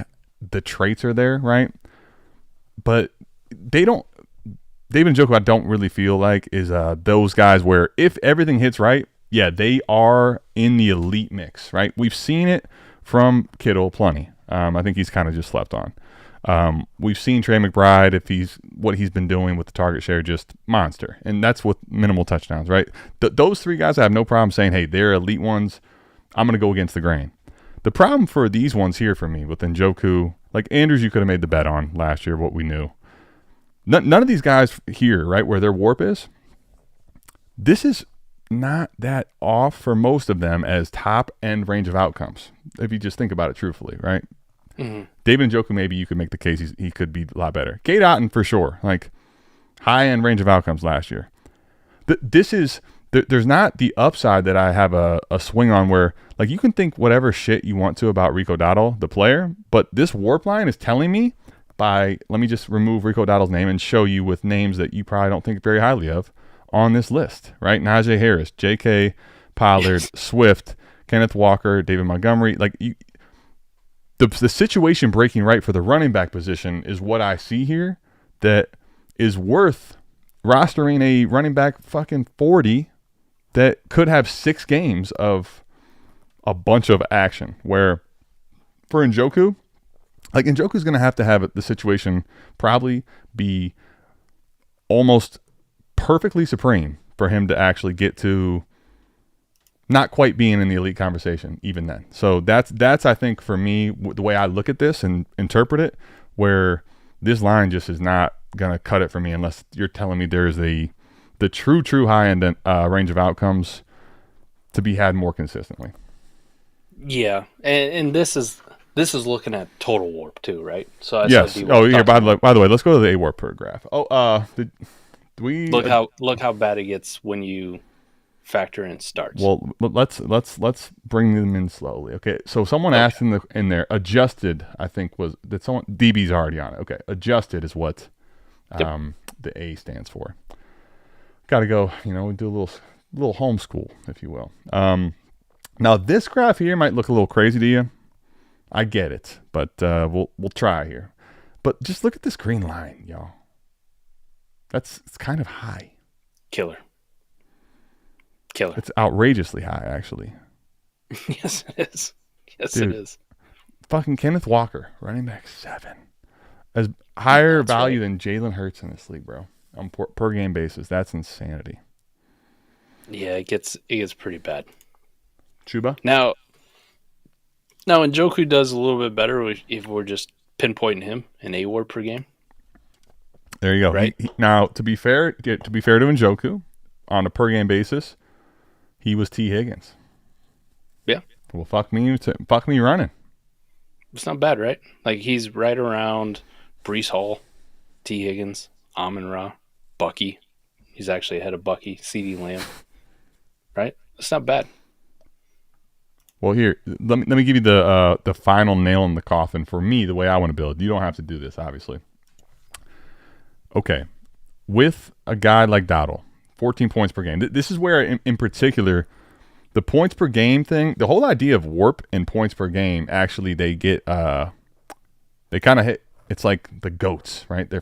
the traits are there, right? But David Njoku, I don't really feel like is those guys where if everything hits right, yeah, they are in the elite mix, right? We've seen it from Kittle plenty. I think he's kind of just slept on. We've seen Trey McBride, if what he's been doing with the target share, just monster. And that's with minimal touchdowns, right? Those 3 guys, I have no problem saying, hey, they're elite ones. I'm going to go against the grain. The problem for these ones here for me with Njoku, like Andrews, you could have made the bet on last year, what we knew. None of these guys here, right, where their warp is, this is not that off for most of them as top end range of outcomes, if you just think about it truthfully, right? Mm-hmm. David Njoku, maybe you could make the case he could be a lot better. Cade Otton, for sure, like high-end range of outcomes last year. There's not the upside that I have a swing on where, like, you can think whatever shit you want to about Rico Dowdle, the player, but this warp line is telling me let me just remove Rico Dowdle's name and show you with names that you probably don't think very highly of on this list, right? Najee Harris, J.K. Pollard, Swift, Kenneth Walker, David Montgomery, like the situation breaking right for the running back position is what I see here that is worth rostering a running back fucking 40 that could have 6 games of a bunch of action. Where for Njoku, like Njoku's going to have the situation probably be almost perfectly supreme for him to actually get to not quite being in the elite conversation even then. So that's I think for me the way I look at this and interpret it, where this line just is not going to cut it for me unless you're telling me there's the true high end range of outcomes to be had more consistently. Yeah, and this is looking at total warp too, right? So yes. Here by the way, let's go to the A warp per graph. Do we look how bad it gets when you factor in starts? Well, let's bring them in slowly. Okay, so someone asked in there adjusted. I think that someone DB's already on it. Okay, adjusted is what the A stands for. Got to go. We do a little homeschool, if you will. Now this graph here might look a little crazy to you. I get it, but we'll try here. But just look at this green line, y'all. It's kind of high. Killer. It's outrageously high, actually. Yes, it is. Yes, Dude, it is. Fucking Kenneth Walker, running back 7. As higher That's value right. than Jalen Hurts in this league, bro. On per game basis. That's insanity. Yeah, it gets pretty bad. Chuba? Now Njoku does a little bit better if we're just pinpointing him an AWAR per game. There you go. Right. Now, to be fair to Njoku, on a per game basis, he was T. Higgins. Yeah. Well, fuck me running. It's not bad, right? Like, he's right around Brees Hall, T. Higgins, Amon-Ra, Bucky. He's actually ahead of Bucky, CeeDee Lamb. Right? It's not bad. Well, here, let me give you the final nail in the coffin for me, the way I want to build. You don't have to do this, obviously. Okay. With a guy like Dowdle, 14 points per game. This is where, in particular, the points per game thing, the whole idea of warp and points per game, actually, they kind of hit. It's like the goats, right? They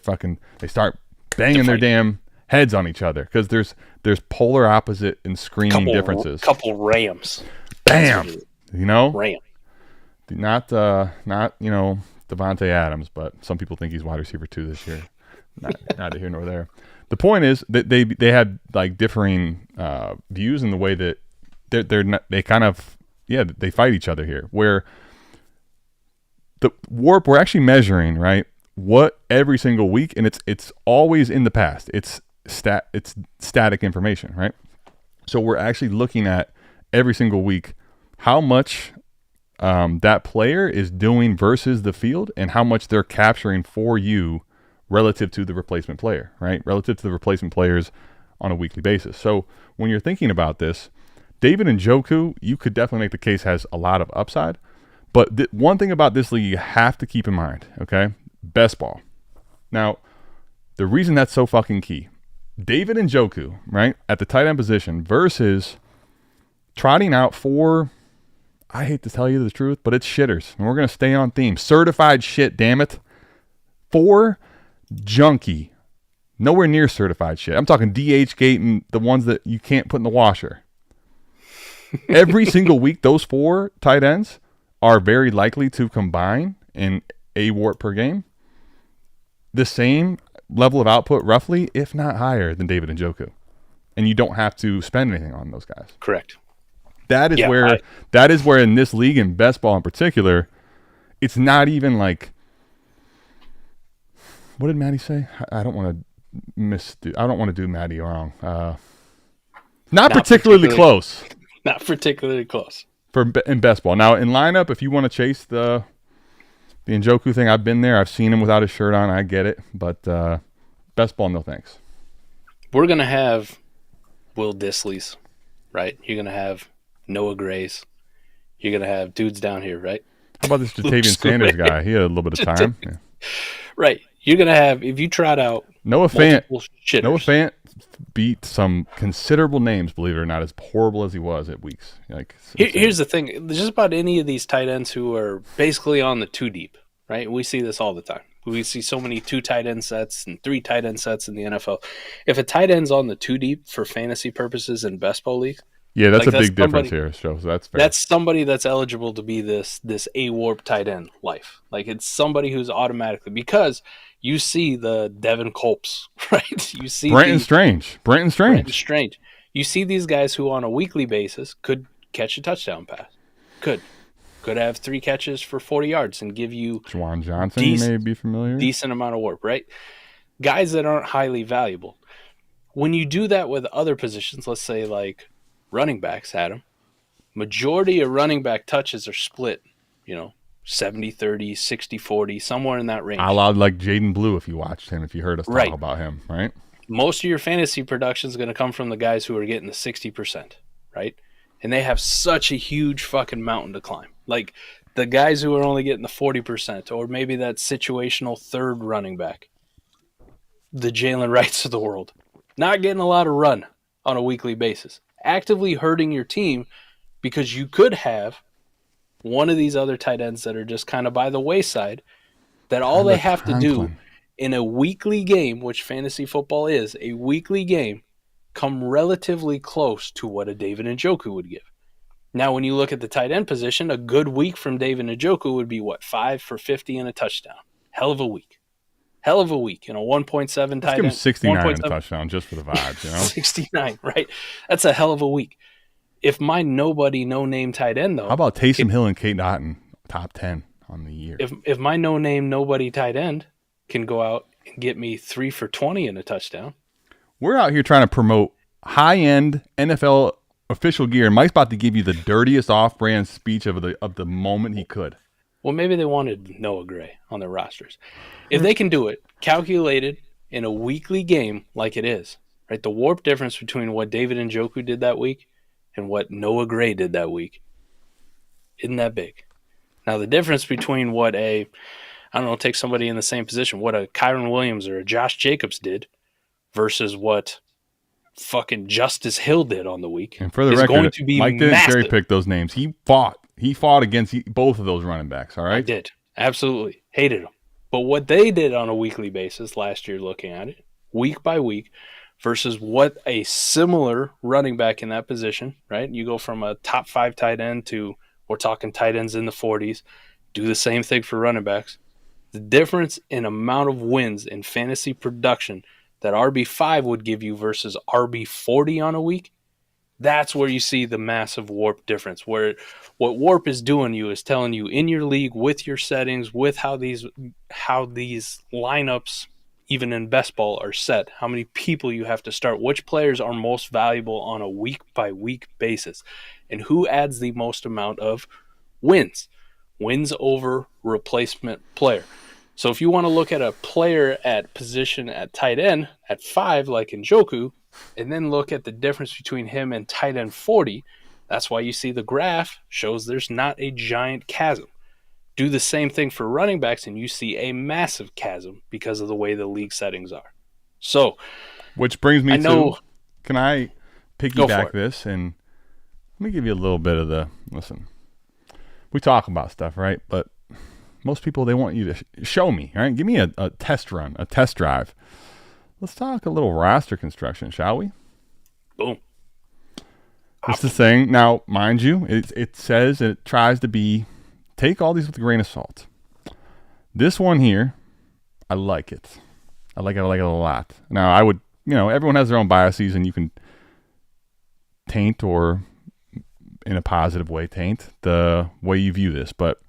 start banging their damn heads on each other because there's polar opposite and screaming differences. Couple rams. Bam! You know? Ram. Not Devontae Adams, but some people think he's wide receiver 2 this year. Neither here nor there. The point is that they had like differing views in the way that they fight each other here. Where the warp, we're actually measuring, right, what every single week, and it's always in the past. It's static information, right? So we're actually looking at every single week how much that player is doing versus the field and how much they're capturing for you relative to the replacement player, right? Relative to the replacement players on a weekly basis. So when you're thinking about this, David Njoku, you could definitely make the case, has a lot of upside. But one thing about this league you have to keep in mind, okay? Best ball. Now, the reason that's so fucking key, David Njoku, right, at the tight end position versus trotting out 4, I hate to tell you the truth, but it's shitters. And we're going to stay on theme. Certified shit, damn it. 4 junky, nowhere near certified shit. I'm talking DH gate and the ones that you can't put in the washer. Every single week, those 4 tight ends are very likely to combine in a warp per game. The same level of output, roughly, if not higher than David Njoku. And you don't have to spend anything on those guys. Correct. That is where in this league, in best ball in particular, it's not even like, what did Maddie say? I don't want to do Maddie wrong. Not particularly close. Not particularly close. In best ball. Now, in lineup, if you want to chase the Njoku thing, I've been there. I've seen him without his shirt on. I get it. But best ball, no thanks. We're going to have Will Dissly's, right? You're going to have Noah Gray's. You're going to have dudes down here, right? How about this Jatavian Sanders guy? He had a little bit of time. Yeah. Right. You're going to have, if you trot out Noah Fant shitters. beat some considerable names, believe it or not, as horrible as he was at weeks. Here's the thing. Just about any of these tight ends who are basically on the 2 deep, right? We see this all the time. We see so many 2 tight end sets and 3 tight end sets in the NFL. If a tight end's on the 2 deep for fantasy purposes in best ball league, yeah, that's a big difference here. So that's fair. That's somebody that's eligible to be this A-warp tight end life. Like, it's somebody who's automatically, because you see the Devin Colps, right? You see Brenton Strange. You see these guys who on a weekly basis could catch a touchdown pass. Could have 3 catches for 40 yards and give you Juwan Johnson, you may be familiar. Decent amount of warp, right? Guys that aren't highly valuable. When you do that with other positions, let's say like running backs, Adam, majority of running back touches are split, 70-30, 60-40, somewhere in that range. I allowed like Jaden Blue if you watched him, if you heard us talk about him, right? Most of your fantasy production is going to come from the guys who are getting the 60%, right? And they have such a huge fucking mountain to climb. Like the guys who are only getting the 40%, or maybe that situational third running back, the Jalen Wrights of the world, not getting a lot of run on a weekly basis, actively hurting your team because you could have one of these other tight ends that are just kind of by the wayside, that all they have to do in a weekly game, which fantasy football is, a weekly game, come relatively close to what a David Njoku would give. Now, when you look at the tight end position, a good week from David Njoku would be, 5 for 50 and a touchdown. Hell of a week. Hell of a week. In a 1.7 tight end. Let's give him 69 and a touchdown just for the vibes, 69, right? That's a hell of a week. If my nobody, no-name tight end, though. How about Taysom Hill and Kate Otten, top 10 on the year? If my no-name, nobody tight end can go out and get me 3 for 20 and a touchdown. We're out here trying to promote high-end NFL official gear, and Mike's about to give you the dirtiest off-brand speech of the moment he could. Well, maybe they wanted Noah Gray on their rosters. If they can do it, calculated in a weekly game like it is, right? The warp difference between what David Njoku did that week and what Noah Gray did that week isn't that big. Now, the difference between what take somebody in the same position, what a Kyron Williams or a Josh Jacobs did versus what fucking Justice Hill did on the week. And for the record, going to be Mike didn't cherry pick those names. He fought against both of those running backs, all right? I did. Absolutely. Hated them. But what they did on a weekly basis last year, looking at it, week by week, versus what a similar running back in that position, right? You go from a top 5 tight end to, we're talking tight ends in the 40s, do the same thing for running backs. The difference in amount of wins in fantasy production that RB5 would give you versus RB40 on a week, that's where you see the massive warp difference. Where what warp is doing you is telling you in your league with your settings, with how these lineups, even in best ball, are set, how many people you have to start, which players are most valuable on a week by week basis, and who adds the most amount of wins over replacement player. So if you want to look at a player at position at tight end at 5, like Njoku, and then look at the difference between him and tight end 40, that's why you see the graph shows there's not a giant chasm. Do the same thing for running backs, and you see a massive chasm because of the way the league settings are. So, which brings me to, can I piggyback this? And let me give you a little bit of listen, we talk about stuff, right? But most people, they want you to show me, right? Give me a test run, a test drive. Let's talk a little roster construction, shall we? Boom. It's the thing. Now, mind you, it says, it tries to be, take all these with a grain of salt. This one here, I like it. I like it a lot. Now, I would, everyone has their own biases, and you can taint, or in a positive way, taint the way you view this. But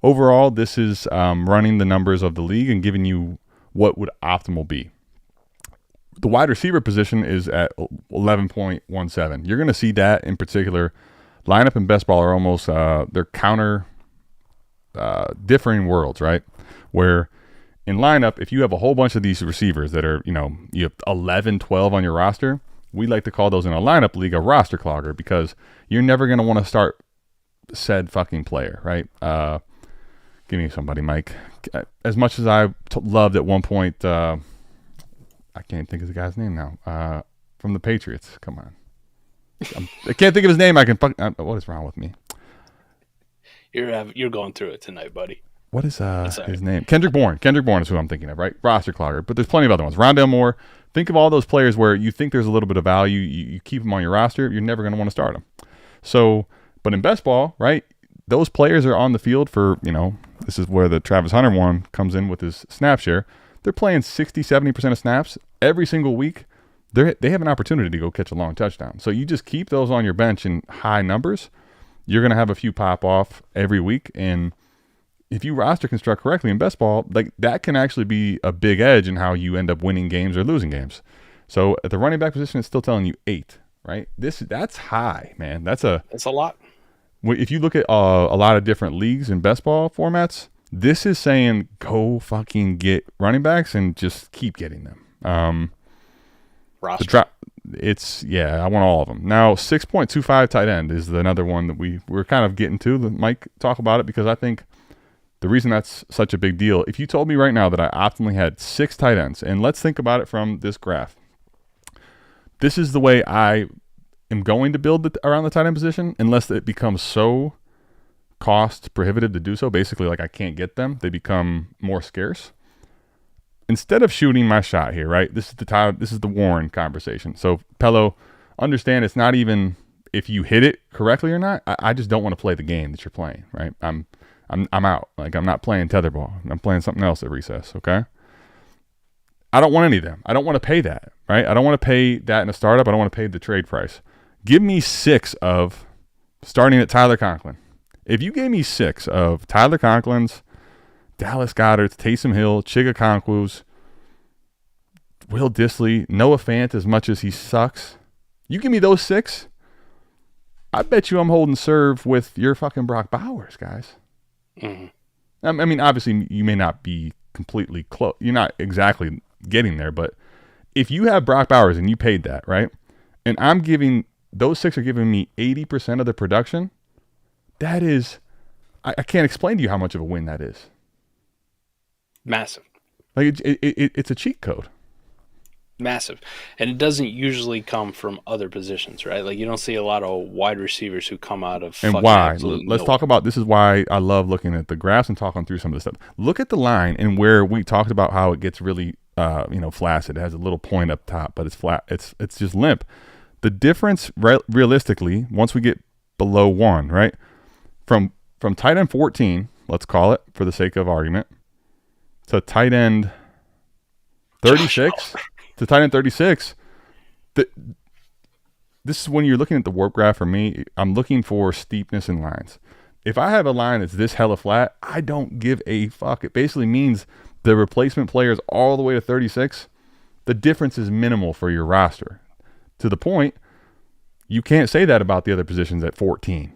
overall, this is running the numbers of the league and giving you what would optimal be. The wide receiver position is at 11.17. You're going to see that in particular. Lineup and best ball are almost, they're counter differing worlds, right? Where in lineup, if you have a whole bunch of these receivers that are, you have 11, 12 on your roster, we like to call those in a lineup league a roster clogger, because you're never going to want to start said fucking player, right? Give me somebody, Mike. As much as I loved at one point, I can't think of the guy's name now. From the Patriots. Come on. I can't think of his name. What is wrong with me? You're going through it tonight, buddy. What is his name? Kendrick Bourne. Kendrick Bourne is who I'm thinking of, right? Roster clogger. But there's plenty of other ones. Rondale Moore. Think of all those players where you think there's a little bit of value. You keep them on your roster. You're never going to want to start them. So, but in best ball, right, those players are on the field for, this is where the Travis Hunter one comes in with his snap share. They're playing 60, 70% of snaps every single week. They have an opportunity to go catch a long touchdown. So you just keep those on your bench in high numbers. You're going to have a few pop off every week. And if you roster construct correctly in best ball, like that can actually be a big edge in how you end up winning games or losing games. So at the running back position, it's still telling you 8, right? That's high, man. That's a lot. If you look at a lot of different leagues and best ball formats, this is saying go fucking get running backs and just keep getting them. Roster. I want all of them. Now, 6.25 tight end is another one that we're kind of getting to. Mike, talk about it, because I think the reason that's such a big deal, if you told me right now that I optimally had 6 tight ends, and let's think about it from this graph. This is the way I am going to build around the tight end position, unless it becomes so cost prohibitive to do so. Basically, like I can't get them. They become more scarce. instead of shooting my shot here, right? This is the Warren conversation. So Pello, understand it's not even if you hit it correctly or not. I just don't want to play the game that you're playing, right? I'm out. Like, I'm not playing tetherball. I'm playing something else at recess, okay? I don't want any of them. I don't want to pay that, right? I don't want to pay that in a startup. I don't want to pay the trade price. Give me 6 of starting at Tyler Conklin. If you gave me 6 of Tyler Conklin's, Dallas Goedert's, Taysom Hill, Chigakonkwu's, Will Dissly, Noah Fant, as much as he sucks, you give me those 6, I bet you I'm holding serve with your fucking Brock Bowers, guys. Mm-hmm. I mean, obviously, you may not be completely close. You're not exactly getting there, but if you have Brock Bowers and you paid that, right, and I'm giving, those 6 are giving me 80% of the production, that is, I can't explain to you how much of a win that is. Massive. Like, it's a cheat code. Massive. And it doesn't usually come from other positions, right? Like, you don't see a lot of wide receivers who come out of and why. Let's talk about, this is why I love looking at the graphs and talking through some of this stuff. Look at the line and where we talked about how it gets really flaccid. It has a little point up top, but it's flat. It's just limp. The difference realistically, once we get below 1, right? From tight end 14, let's call it for the sake of argument, to tight end 36, to tight end 36, this is when you're looking at the warp graph for me. I'm looking for steepness in lines. If I have a line that's this hella flat, I don't give a fuck. It basically means the replacement players all the way to 36, the difference is minimal for your roster. To the point, you can't say that about the other positions at 14.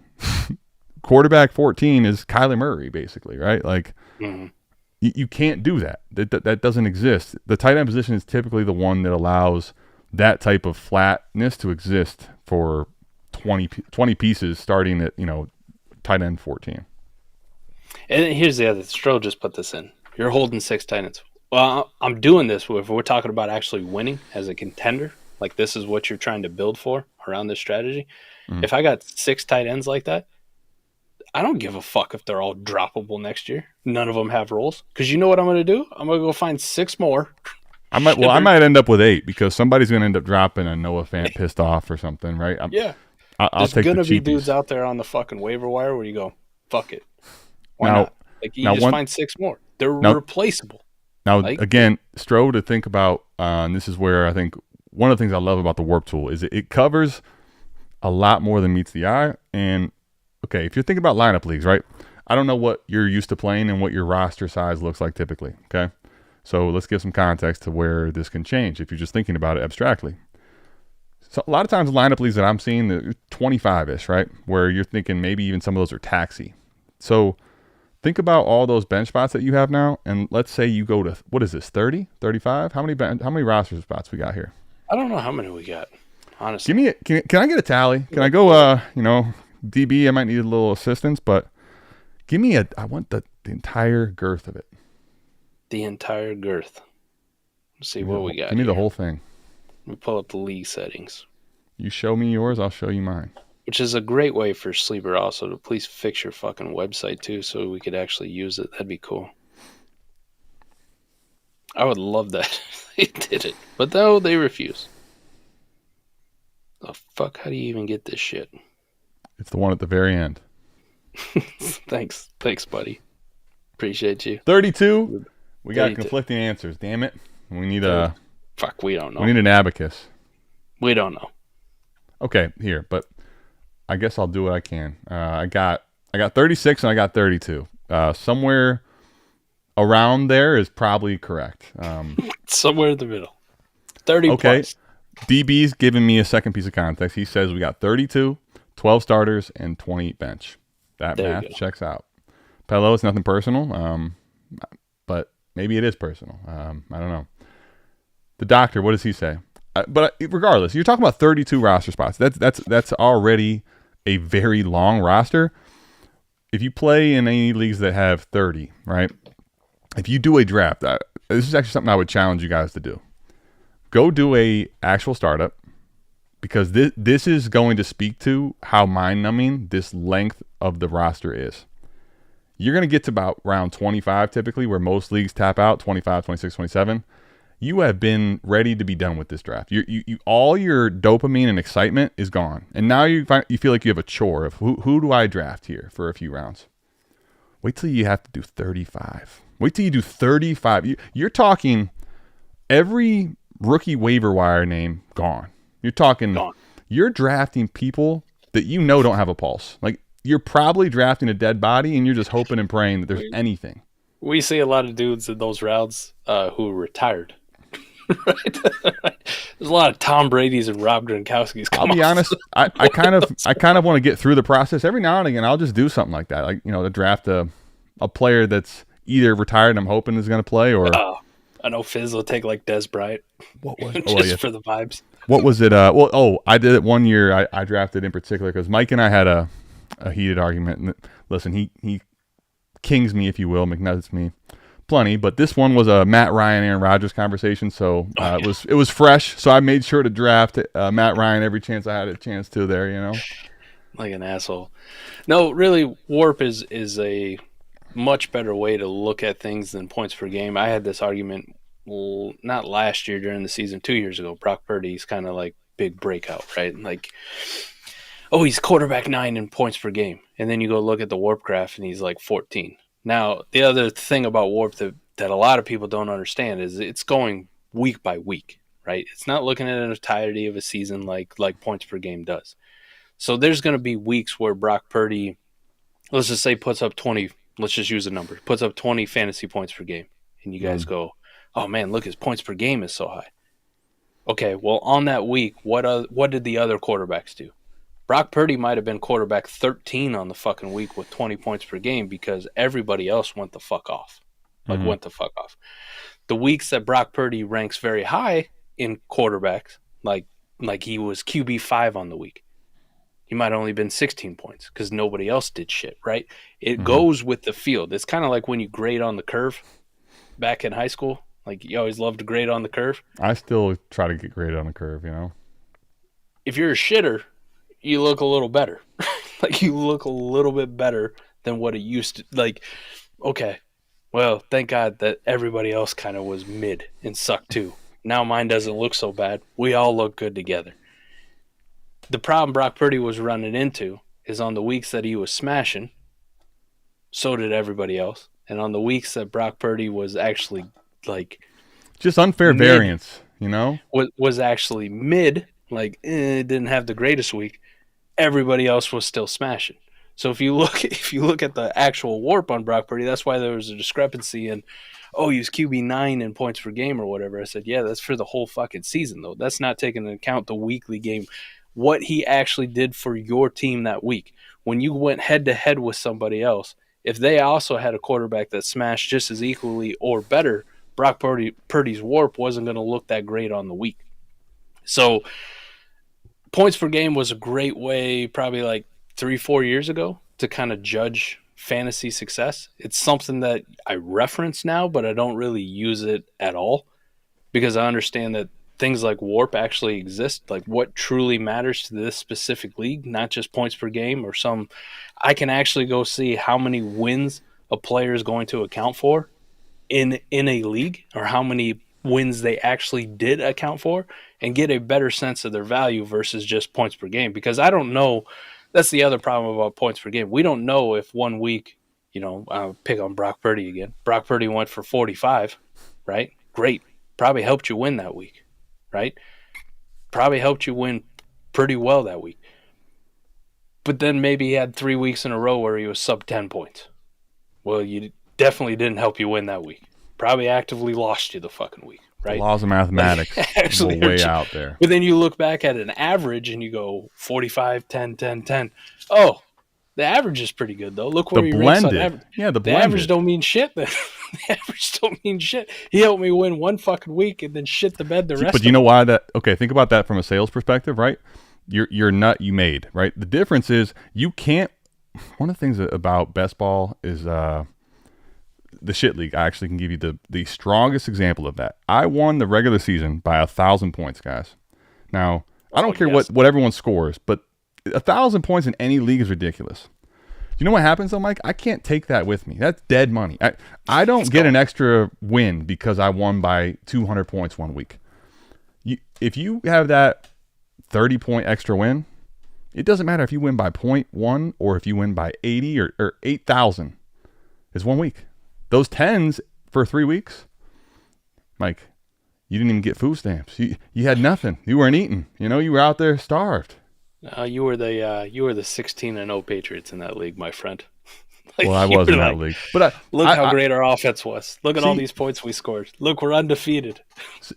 Quarterback 14 is Kyler Murray, basically, right? Like, you can't do that. That doesn't exist. The tight end position is typically the one that allows that type of flatness to exist for 20 pieces starting at, tight end 14. And here's the other. Stroh just put this in. You're holding 6 tight ends. Well, I'm doing this if we're talking about actually winning as a contender. Like, this is what you're trying to build for around this strategy. If I got 6 tight ends like that, I don't give a fuck if they're all droppable next year. None of them have roles. Because you know what I'm going to do? I'm going to go find 6 more. I might end up with 8 because somebody's going to end up dropping a Noah Fant pissed off or something, right? I'll take the cheapies. There's going to be dudes out there on the fucking waiver wire where you go, fuck it. Why not? Like, you just find 6 more. They're replaceable. Now, again, Stroh to think about, and this is where I think one of the things I love about the Warp tool is it covers a lot more than meets the eye. And okay, if you're thinking about lineup leagues, right? I don't know what you're used to playing and what your roster size looks like typically, okay? So let's give some context to where this can change if you're just thinking about it abstractly. So a lot of times lineup leagues that I'm seeing, they're 25-ish, right? Where you're thinking maybe even some of those are taxi. So think about all those bench spots that you have now, and let's say you go to, what is this, 30, 35? How many roster spots we got here? I don't know how many we got, honestly. Can I get a tally? Can I go, DB, I might need a little assistance, but give me I want the entire girth of it. The entire girth. Let's see what we got. Give me the whole thing. Let me pull up the league settings. You show me yours, I'll show you mine. Which is a great way for Sleeper also to please fix your fucking website too so we could actually use it. That'd be cool. I would love that if they did it. But no, they refuse. The fuck? How do you even get this shit? It's the one at the very end. Thanks, buddy. Appreciate you. 32. We got conflicting answers. Damn it. We need Fuck, we don't know. We need an abacus. We don't know. Okay, here, but I guess I'll do what I can. I got 36 and I got 32. Somewhere around there is probably correct. Somewhere in the middle. 30 okay. plus. DB's giving me a second piece of context. He says we got 32, 12 starters, and 20 bench. That math checks out. Pello, it's nothing personal, but maybe it is personal. I don't know. The doctor, what does he say? But regardless, you're talking about 32 roster spots. That's already a very long roster. If you play in any leagues that have 30, right? If you do a draft, this is actually something I would challenge you guys to do. Go do a actual startup, because this is going to speak to how mind-numbing this length of the roster is. you're going to get to about round 25 typically, where most leagues tap out, 25, 26, 27. You have been ready to be done with this draft. You all your dopamine and excitement is gone. And now you feel like you have a chore of who do I draft here for a few rounds. Wait till you have to do 35. Wait till you do 35. You're talking every rookie waiver wire name gone. You're talking gone. You're drafting people that you know don't have a pulse. Like, you're probably drafting a dead body and you're just hoping and praying that there's anything. We see a lot of dudes in those rounds who are retired. Right? There's a lot of Tom Brady's and Rob Gronkowski's. I'll be honest. I kind of want to get through the process. Every now and again, I'll just do something like that. Like, to draft a player that's either retired and I'm hoping is going to play, or I know Fizz will take like Des Bryant. What was just for the vibes? What was it? I did it one year. I drafted in particular because Mike and I had a heated argument. And listen, he kings me, if you will, McNuggets me plenty. But this one was a Matt Ryan, Aaron Rodgers conversation, so it was fresh. So I made sure to draft Matt Ryan every chance I had a chance to there. Like an asshole. No, really, Warp is a much better way to look at things than points per game. I had this argument, not last year during the season, 2 years ago. Brock Purdy's kind of like big breakout, right? Like, he's quarterback 9 in points per game. And then you go look at the Warp graph and he's like 14. Now, the other thing about Warp that a lot of people don't understand is it's going week by week, right? It's not looking at an entirety of a season like points per game does. So there's going to be weeks where Brock Purdy, let's just say, puts up 20. Let's just use a number. Puts up 20 fantasy points per game. And you guys go, oh, man, look, his points per game is so high. Okay, well, on that week, what did the other quarterbacks do? Brock Purdy might have been quarterback 13 on the fucking week with 20 points per game because everybody else went the fuck off. Went the fuck off. The weeks that Brock Purdy ranks very high in quarterbacks, like he was QB5 on the week, he might have only been 16 points because nobody else did shit, right? It goes with the field. It's kind of like when you grade on the curve back in high school. Like, you always love to grade on the curve. I still try to get graded on the curve, If you're a shitter, you look a little better. Like, you look a little bit better than what it used to. Like, okay, well, thank God that everybody else kind of was mid and sucked too. Now mine doesn't look so bad. We all look good together. The problem Brock Purdy was running into is on the weeks that he was smashing, so did everybody else. And on the weeks that Brock Purdy was actually like just unfair mid, variance, was actually mid, like didn't have the greatest week. Everybody else was still smashing. So if you look at the actual Warp on Brock Purdy, that's why there was a discrepancy in, he was QB9 in points per game or whatever. I said, yeah, that's for the whole fucking season though. That's not taking into account the weekly game, what he actually did for your team that week. When you went head to head with somebody else, if they also had a quarterback that smashed just as equally or better, Brock Purdy's Warp wasn't going to look that great on the week. So points per game was a great way probably like 3-4 years ago to kind of judge fantasy success. It's something that I reference now, but I don't really use it at all because I understand that things like Warp actually exist, like what truly matters to this specific league, not just points per game or some. I can actually go see how many wins a player is going to account for in a league, or how many wins they actually did account for, and get a better sense of their value versus just points per game. Because I don't know, that's the other problem about points per game. We don't know if 1 week, I'll pick on Brock Purdy again. Brock Purdy went for 45, right? Great. Probably helped you win that week, right? Probably helped you win pretty well that week. But then maybe he had 3 weeks in a row where he was sub 10 points. Well, you definitely didn't help you win that week. Probably actively lost you the fucking week, right? The laws of mathematics actually way out there. But then you look back at an average and you go 45, 10, 10, 10. Oh, the average is pretty good, though. Look where he ranks on average. Yeah, the average don't mean shit. The average don't mean shit. He helped me win 1 fucking week and then shit the bed the rest. But you know why that? Okay, think about that from a sales perspective, right? Your nut you made, right? The difference is you can't. One of the things about best ball is the shit league. I actually can give you the strongest example of that. I won the regular season by 1,000 points, guys. Now I don't care what everyone scores, but 1,000 points in any league is ridiculous. You know what happens though, Mike? I can't take that with me. That's dead money. I don't get an extra win because I won by 200 points one week. If you have that 30-point extra win, it doesn't matter if you win by 0.1 or if you win by 80 or 8,000. It's 1 week. Those 10s for 3 weeks, Mike, you didn't even get food stamps. You had nothing. You weren't eating. You were out there starved. You were the 16-0 Patriots in that league, my friend. Well, I was in that league. But look how great our offense was. Look at all these points we scored. Look, we're undefeated.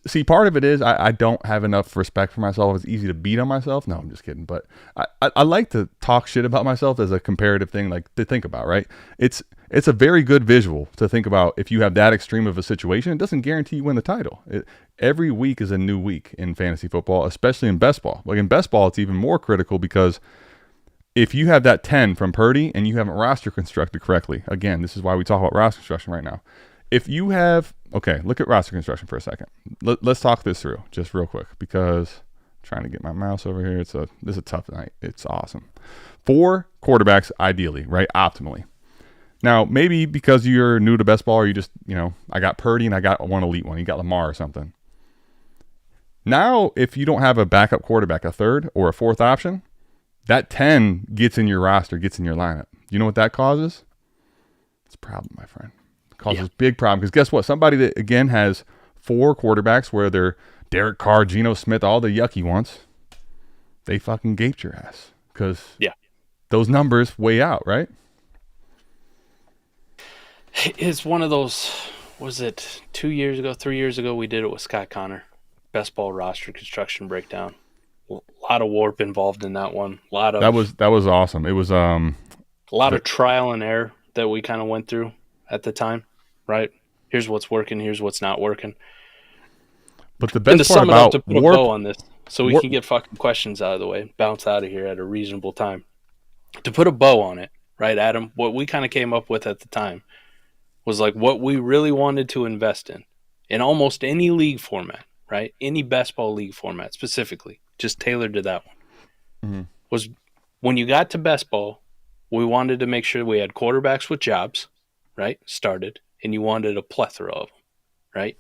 See, part of it is I don't have enough respect for myself. It's easy to beat on myself. No, I'm just kidding. But I like to talk shit about myself as a comparative thing, like to think about, right? It's a very good visual to think about. If you have that extreme of a situation, it doesn't guarantee you win the title. Every week is a new week in fantasy football, especially in best ball. Like in best ball, it's even more critical because if you have that 10 from Purdy and you haven't roster constructed correctly, again, this is why we talk about roster construction right now. If you have, okay, look at roster construction for a second. Let's talk this through just real quick because I'm trying to get my mouse over here. This is a tough night. It's awesome. 4 quarterbacks, ideally, right? Optimally. Now, maybe because you're new to best ball or you just, I got Purdy and I got one elite one. You got Lamar or something. Now, if you don't have a backup quarterback, a third or a fourth option, that 10 gets in your roster, gets in your lineup. You know what that causes? It's a problem, my friend. It causes big problem because guess what? Somebody that, again, has 4 quarterbacks where they're Derek Carr, Geno Smith, all the yucky ones, they fucking gaped your ass because those numbers weigh out, right? It's one of those, was it 2 years ago, 3 years ago, we did it with Scott Connor. Best ball roster construction breakdown. A lot of warp involved in that one. That was awesome. It was a lot of trial and error that we kind of went through at the time, right? Here's what's working, here's what's not working. But the best part about to put a bow on this, so we can get fucking questions out of the way, bounce out of here at a reasonable time. To put a bow on it, right, Adam? What we kind of came up with at the time was like what we really wanted to invest in almost any league format, right? Any best ball league format specifically, just tailored to that one, was when you got to best ball, we wanted to make sure we had quarterbacks with jobs, right? Started, and you wanted a plethora of them, right?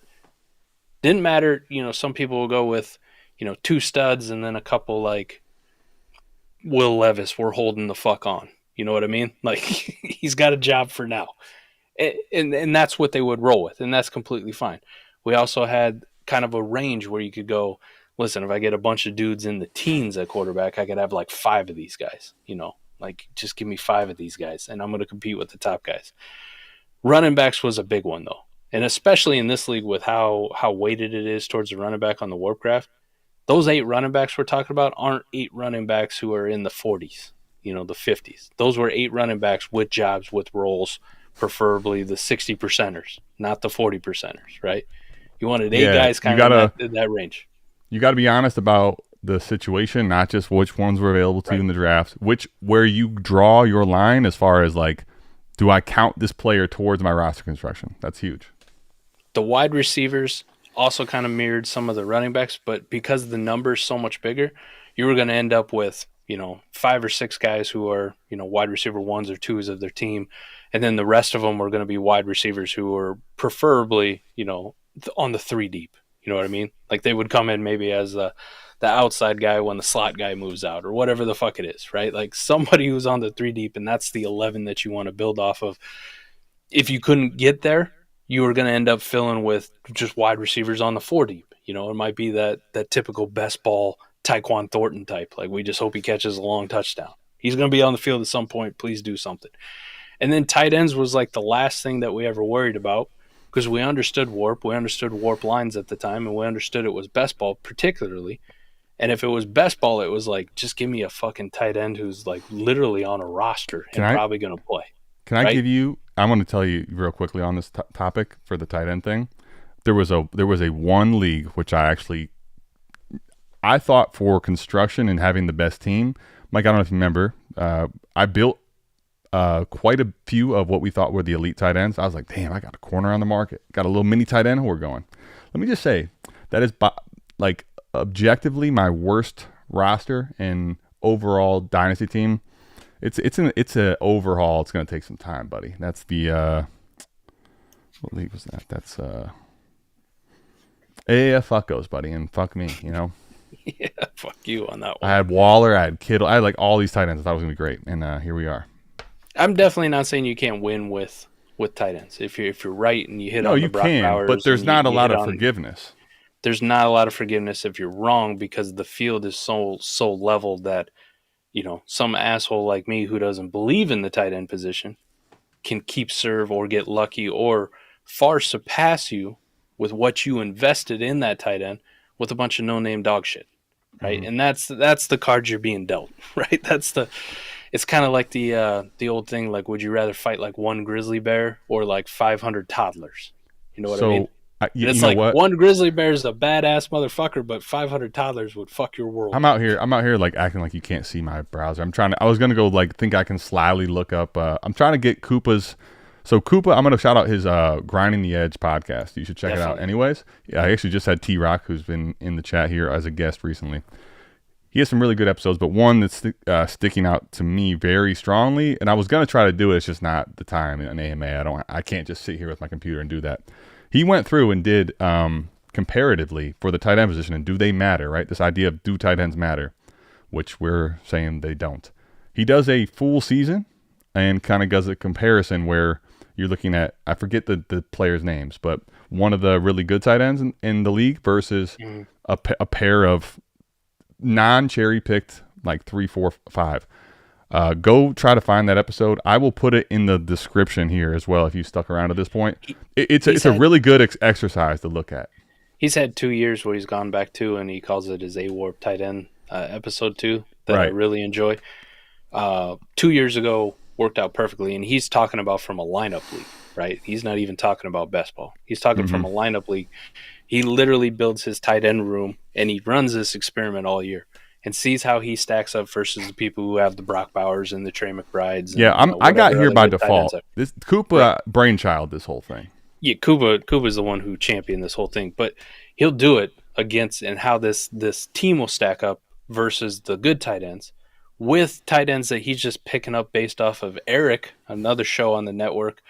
Didn't matter, some people will go with, 2 studs and then a couple like Will Levis, we're holding the fuck on. You know what I mean? Like he's got a job for now. And that's what they would roll with, and that's completely fine. We also had kind of a range where you could go, listen, if I get a bunch of dudes in the teens at quarterback, I could have like 5 of these guys, like just give me 5 of these guys, and I'm going to compete with the top guys. Running backs was a big one, though, and especially in this league with how weighted it is towards the running back on the warp graph, those 8 running backs we're talking about aren't 8 running backs who are in the 40s, the 50s. Those were 8 running backs with jobs, with roles, preferably the 60%ers, not the 40%ers, right? You wanted 8 guys kind of in that range. You got to be honest about the situation, not just which ones were available to you in the draft, where you draw your line as far as like, do I count this player towards my roster construction? That's huge. The wide receivers also kind of mirrored some of the running backs, but because the number's so much bigger, you were going to end up with, 5 or 6 guys who are, wide receiver 1s or 2s of their team. And then the rest of them were going to be wide receivers who were preferably, on the 3 deep. You know what I mean? Like they would come in maybe as the outside guy when the slot guy moves out or whatever the fuck it is, right? Like somebody who's on the 3 deep, and that's the 11 that you want to build off of. If you couldn't get there, you were going to end up filling with just wide receivers on the 4 deep. It might be that typical best ball Tyquan Thornton type. Like we just hope he catches a long touchdown. He's going to be on the field at some point. Please do something. And then tight ends was like the last thing that we ever worried about because we understood warp. We understood warp lines at the time, and we understood it was best ball particularly. And if it was best ball, it was like, just give me a fucking tight end who's like literally on a roster and probably going to play. Can I give you – I want to tell you real quickly on this topic for the tight end thing. There was a one league which I thought for construction and having the best team, Mike, I don't know if you remember, I built quite a few of what we thought were the elite tight ends. I was like, damn, I got a corner on the market. Got a little mini tight end who we're going. Let me just say, that is like objectively my worst roster and overall dynasty team. It's a overhaul. It's going to take some time, buddy. That's the what league was that? That's fuckos, buddy, and fuck me, you know. Yeah, fuck you on that one. I had Waller, I had Kittle, I had like all these tight ends. I thought it was gonna be great, and here we are. I'm definitely not saying you can't win with tight ends. If you're right and you hit on the you Brock can, Bowers, but there's not a lot of on, forgiveness. There's not a lot of forgiveness if you're wrong, because the field is so leveled that, you know, some asshole like me who doesn't believe in the tight end position can keep serve or get lucky or far surpass you with what you invested in that tight end with a bunch of no-name dog shit, right? Mm-hmm. And that's the card you're being dealt, right? It's kind of like the old thing, like, would you rather fight like one grizzly bear or like 500 toddlers? You know what I mean? It's like what? One grizzly bear is a badass motherfucker, but 500 toddlers would fuck your world. I'm out here like acting like you can't see my browser. I was gonna go like think I can slyly look up. I'm trying to get Koopa's. So Koopa, I'm gonna shout out his Grinding the Edge podcast. You should check it out. Anyways, yeah, I actually just had T-Rock, who's been in the chat here as a guest recently. He has some really good episodes, but one that's sticking out to me very strongly, and I was gonna try to do it. It's just not the time in an AMA. I can't just sit here with my computer and do that. He went through and did comparatively for the tight end position and do they matter, right? This idea of do tight ends matter, which we're saying they don't. He does a full season and kind of does a comparison where you're looking at, I forget the players' names, but one of the really good tight ends in the league versus a pair of non-cherry picked, like 3, 4, 5. Go try to find that episode. I will put it in the description here as well if you stuck around at this point. It's a really good exercise to look at. He's had 2 years where he's gone back to, and he calls it his A-Warp tight end episode 2 that I really enjoy. 2 years ago worked out perfectly, and he's talking about from a lineup league, right? He's not even talking about best ball. He's talking from a lineup league. He literally builds his tight end room, and he runs this experiment all year and sees how he stacks up versus the people who have the Brock Bowers and the Trey McBrides. And, yeah, I got here by default. This Koopa brainchild, this whole thing. Yeah, Koopa's the one who championed this whole thing, but he'll do it against and how this team will stack up versus the good tight ends with tight ends that he's just picking up based off of Eric, another show on the network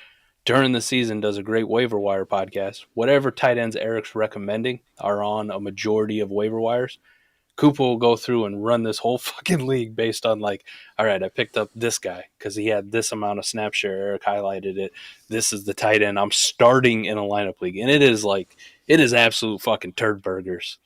during the season, does a great waiver wire podcast. Whatever tight ends Eric's recommending are on a majority of waiver wires. Koopa will go through and run this whole fucking league based on like, all right, I picked up this guy because he had this amount of snap share. Eric highlighted it. This is the tight end I'm starting in a lineup league. And it is absolute fucking turd burgers.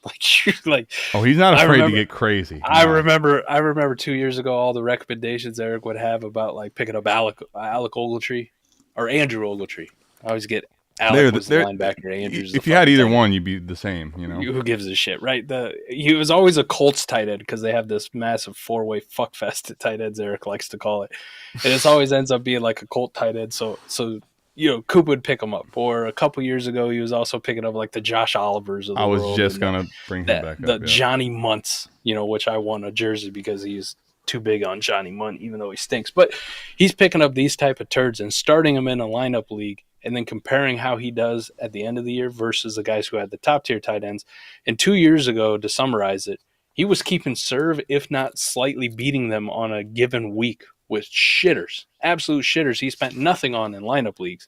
Like, oh, he's not afraid to get crazy. I remember 2 years ago, all the recommendations Eric would have about like picking up Alec Ogletree or Andrew Ogletree. I always get Alec was the linebacker. Andrew's if you had either one, you'd be the same. You know, who gives a shit, right? He was always a Colts tight end because they have this massive 4-way fuckfest at tight ends. Eric likes to call it, and it always ends up being like a Colt tight end. So you know, Coop would pick him up. Or a couple years ago, he was also picking up like the Josh Olivers of the world. I was just gonna bring him back up. Johnny Muntz, you know, which I won a jersey because he's too big on Johnny Munt, even though he stinks. But he's picking up these type of turds and starting them in a lineup league, and then comparing how he does at the end of the year versus the guys who had the top tier tight ends. And 2 years ago, to summarize it, he was keeping serve, if not slightly beating them on a given week with shitters, absolute shitters he spent nothing on in lineup leagues.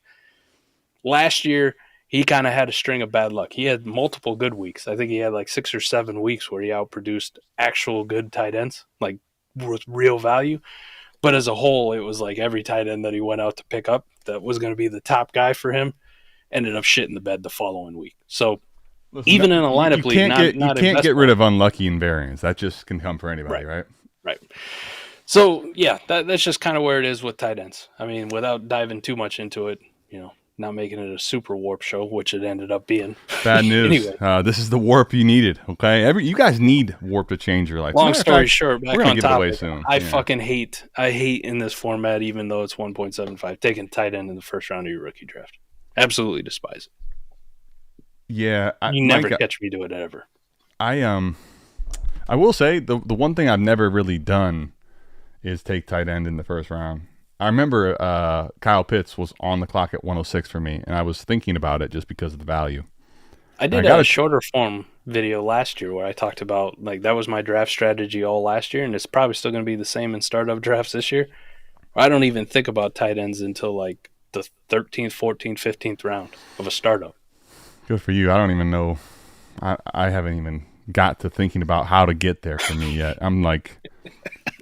Last year, he kind of had a string of bad luck. He had multiple good weeks. I think he had like 6 or 7 weeks where he outproduced actual good tight ends, like with real value. But as a whole, it was like every tight end that he went out to pick up that was going to be the top guy for him ended up shitting the bed the following week. So even in a lineup league, you can't get rid of unlucky invariance. That just can come for anybody, right? Right. So, yeah, that's just kind of where it is with tight ends. I mean, without diving too much into it, you know, not making it a super warp show, which it ended up being. Bad news. Anyway. This is the warp you needed, okay? You guys need warp to change your life. Long story short, back we're on give it away soon. I fucking hate in this format, even though it's 1.75, taking tight end in the first round of your rookie draft. Absolutely despise it. Yeah. You never catch me do it ever. I will say the one thing I've never really done is take tight end in the first round. I remember Kyle Pitts was on the clock at 106 for me, and I was thinking about it just because of the value. I did a shorter form video last year where I talked about, like, that was my draft strategy all last year, and it's probably still going to be the same in startup drafts this year. I don't even think about tight ends until, like, the 13th, 14th, 15th round of a startup. Good for you. I don't even know. I haven't even got to thinking about how to get there for me yet. I'm like,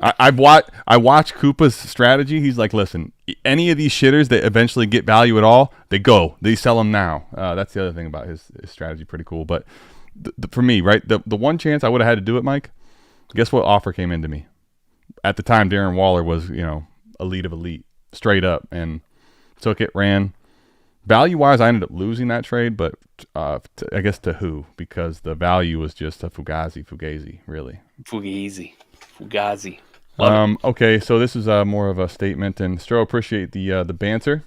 I watch Koopa's strategy. He's like, listen, any of these shitters that eventually get value at all, they sell them now. That's the other thing about his strategy. Pretty cool. But for me, right, the one chance I would have had to do it, Mike, guess what offer came into me? At the time, Darren Waller was, elite of elite, straight up, and took it, ran. Value-wise, I ended up losing that trade, but I guess to who? Because the value was just a Fugazi, really. Fugazi. Okay, so this is more of a statement, and Stro, appreciate the banter.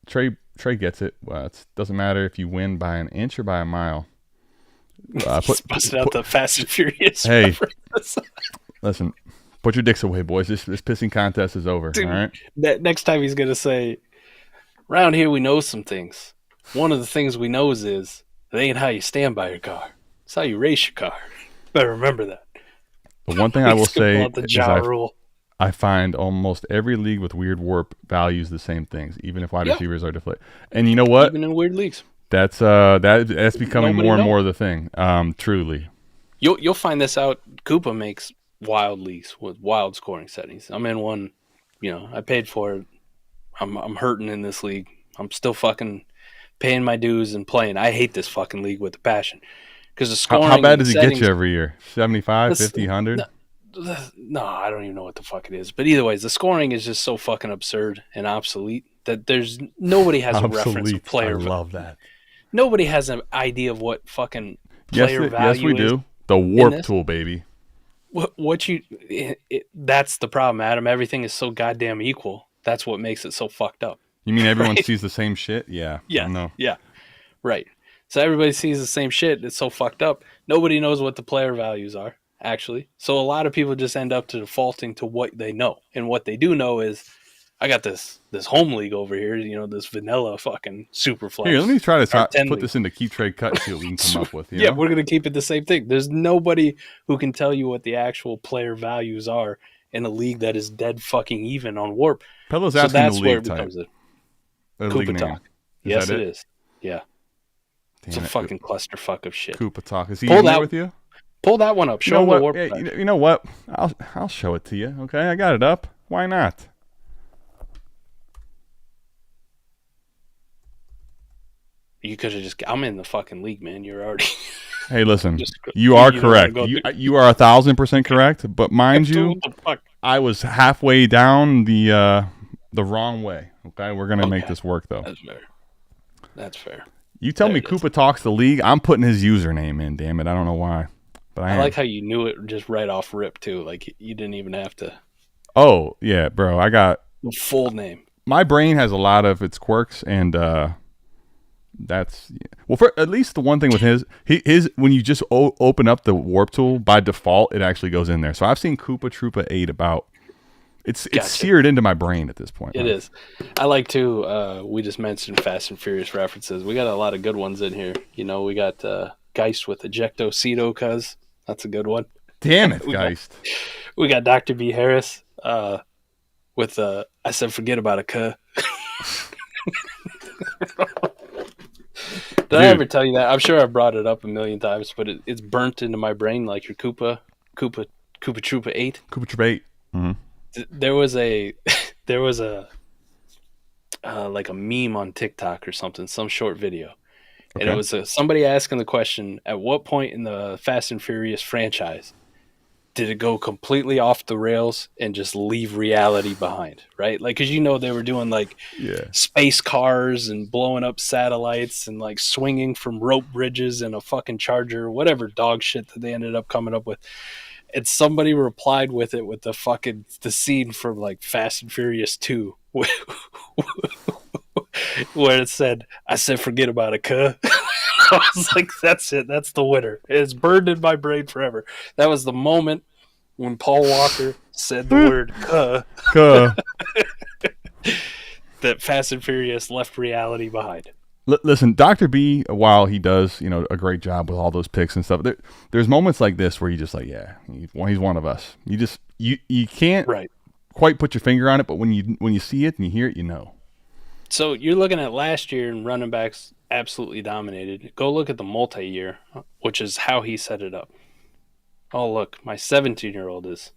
Trey gets it. It doesn't matter if you win by an inch or by a mile. Busting out the Fast and Furious. Hey, listen, put your dicks away, boys. This pissing contest is over. Dude, all right. Next time he's gonna say, "Around here we know some things. One of the things we know is it ain't how you stand by your car. It's how you race your car." Better remember that. The one thing I will say is rule. I find almost every league with weird warp values the same things, even if wide receivers are deflated. And you know what? Even in weird leagues. That's becoming more and more the thing. Truly. You'll find this out. Koopa makes wild leagues with wild scoring settings. I'm in one, I paid for it. I'm hurting in this league. I'm still fucking paying my dues and playing. I hate this fucking league with a passion. Because the scoring. How bad does he get you every year? 75, 50, 100? No, I don't even know what the fuck it is. But either ways, the scoring is just so fucking absurd and obsolete that nobody has a reference of player. I love that. Nobody has an idea of what fucking player value is. Yes, we do. The warp tool, baby. That's the problem, Adam. Everything is so goddamn equal. That's what makes it so fucked up. You mean everyone sees the same shit? Yeah. Yeah. No. Yeah. Right. So everybody sees the same shit. It's so fucked up. Nobody knows what the player values are, actually. So a lot of people just end up defaulting to what they know. And what they do know is, I got this home league over here, this vanilla fucking Superflex. Here, let me try to put this into Keep Trade Cut, see what we can come up with. Yeah, we're going to keep it the same thing. There's nobody who can tell you what the actual player values are in a league that is dead fucking even on warp. Pelo's asking that's the where league it becomes type. a Koopa Talk. Yes, it is. Yeah. Damn it's a fucking clusterfuck of shit. Koopa Talk. Is he in there with you? Pull that one up. Show him the warp. You know what? I'll show it to you. Okay, I got it up. Why not? You could have just. I'm in the fucking league, man. You're already. Hey, listen. You are correct. You are 1,000% correct. But mind you, I was halfway down the wrong way. Okay, we're gonna make this work though. That's fair. You tell me Koopa Talks the league. I'm putting his username in. Damn it, I don't know why. But I like how you knew it just right off rip too. Like you didn't even have to. Oh yeah, bro. I got the full name. My brain has a lot of its quirks, and that's for at least the one thing with his when you just open up the warp tool by default, it actually goes in there. So I've seen Koopa Troopa 8 about. It's seared into my brain at this point. It is. I like to. We just mentioned Fast and Furious references. We got a lot of good ones in here. We got Geist with Ejectocito, cuz that's a good one. Damn it, Geist. We got Dr. B. Harris with I said forget about a cuh. Did I ever tell you that? I'm sure I've brought it up a million times, but it's burnt into my brain like your Koopa Troopa 8. Koopa Troopa 8. Mm-hmm. There was a like a meme on TikTok or something, some short video. Okay. And it was somebody asking the question, at what point in the Fast and Furious franchise did it go completely off the rails and just leave reality behind, right? Like, because they were doing like space cars and blowing up satellites and like swinging from rope bridges and a fucking charger, whatever dog shit that they ended up coming up with. And somebody replied with it with the scene from like Fast and Furious 2 where it said, I said forget about a cuh. I was like, that's it. That's the winner. It's burned in my brain forever. That was the moment when Paul Walker said the word cuh. That Fast and Furious left reality behind. Listen, Dr. B, while he does, a great job with all those picks and stuff, there's moments like this where you just like, yeah, he's one of us. You can't quite put your finger on it, but when you see it and you hear it, you know. So you're looking at last year and running backs absolutely dominated. Go look at the multi-year, which is how he set it up. Oh, look, my 17-year-old is.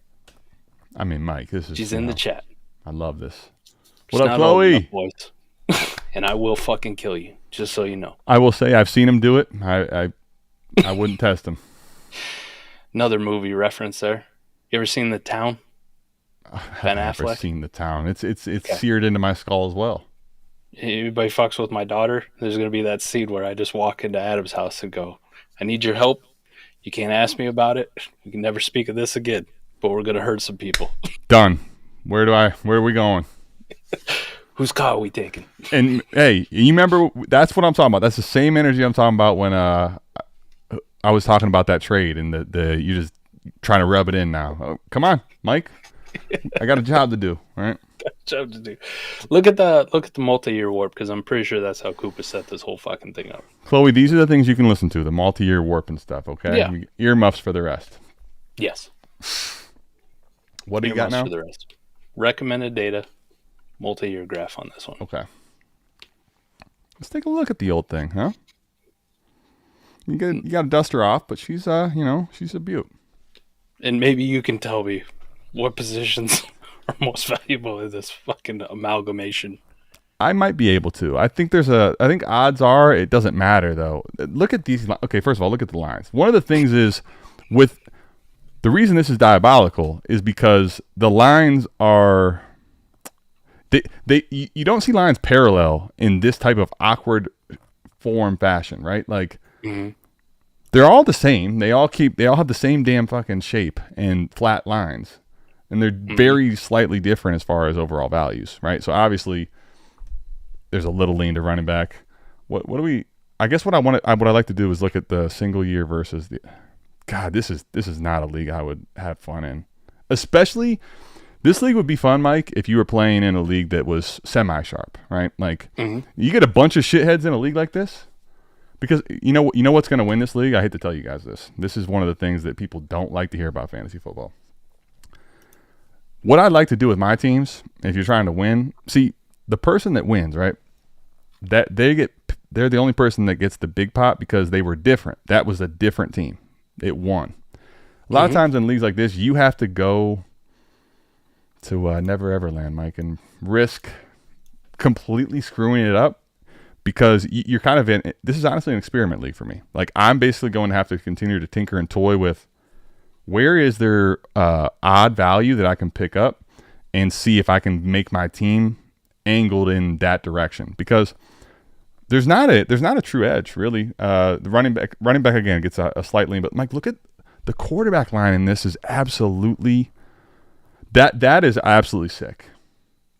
I mean, Mike, She's in the chat. I love this. She's what up, Chloe? Boys. And I will fucking kill you, just so you know. I will say I've seen him do it. I wouldn't test him. Another movie reference there. You ever seen The Town? Ben Affleck? I've never seen The Town. It's seared into my skull as well. Anybody fucks with my daughter, there's going to be that scene where I just walk into Adam's house and go, I need your help. You can't ask me about it. We can never speak of this again, but we're going to hurt some people. Done. Where are we going? Whose car are we taking? And hey, you remember, that's what I'm talking about. That's the same energy I'm talking about when I was talking about that trade and the you just trying to rub it in now. Oh, come on, Mike. I got a job to do, all right? Job to do. Look at the multi-year warp, because I'm pretty sure that's how Koopa set this whole fucking thing up. Chloe, these are the things you can listen to, the multi-year warp and stuff, okay? Yeah. Earmuffs for the rest. Yes. What do you got now? For the rest. Recommended data, multi-year graph on this one. Okay. Let's take a look at the old thing, huh? You got to dust her off, but she's she's a beaut. And maybe you can tell me what positions are most valuable in this fucking amalgamation. I might be able to. I think odds are it doesn't matter though. Look at these. Okay, first of all, look at the lines. One of the things is with the reason this is diabolical is because the lines are you don't see lines parallel in this type of awkward form fashion, right? Like they're all the same. They all have the same damn fucking shape and flat lines. And they're very slightly different as far as overall values, right? So obviously there's a little lean to running back. What do we? I guess what I like to do is look at the single year versus the. God, this is not a league I would have fun in. Especially, this league would be fun, Mike, if you were playing in a league that was semi-sharp, right? Like you get a bunch of shitheads in a league like this, because you know what's going to win this league. I hate to tell you guys this. This is one of the things that people don't like to hear about fantasy football. What I'd like to do with my teams, if you're trying to win, see the person that wins, right? That they're the only person that gets the big pot because they were different. That was a different team. It won. A lot of times in leagues like this, you have to go to Never Ever Land, Mike, and risk completely screwing it up because you're kind of in. This is honestly an experiment league for me. Like I'm basically going to have to continue to tinker and toy with. Where is there odd value that I can pick up and see if I can make my team angled in that direction? Because there's not a true edge really. The running back again gets a slight lean, but Mike, look at the quarterback line in this is absolutely that is absolutely sick.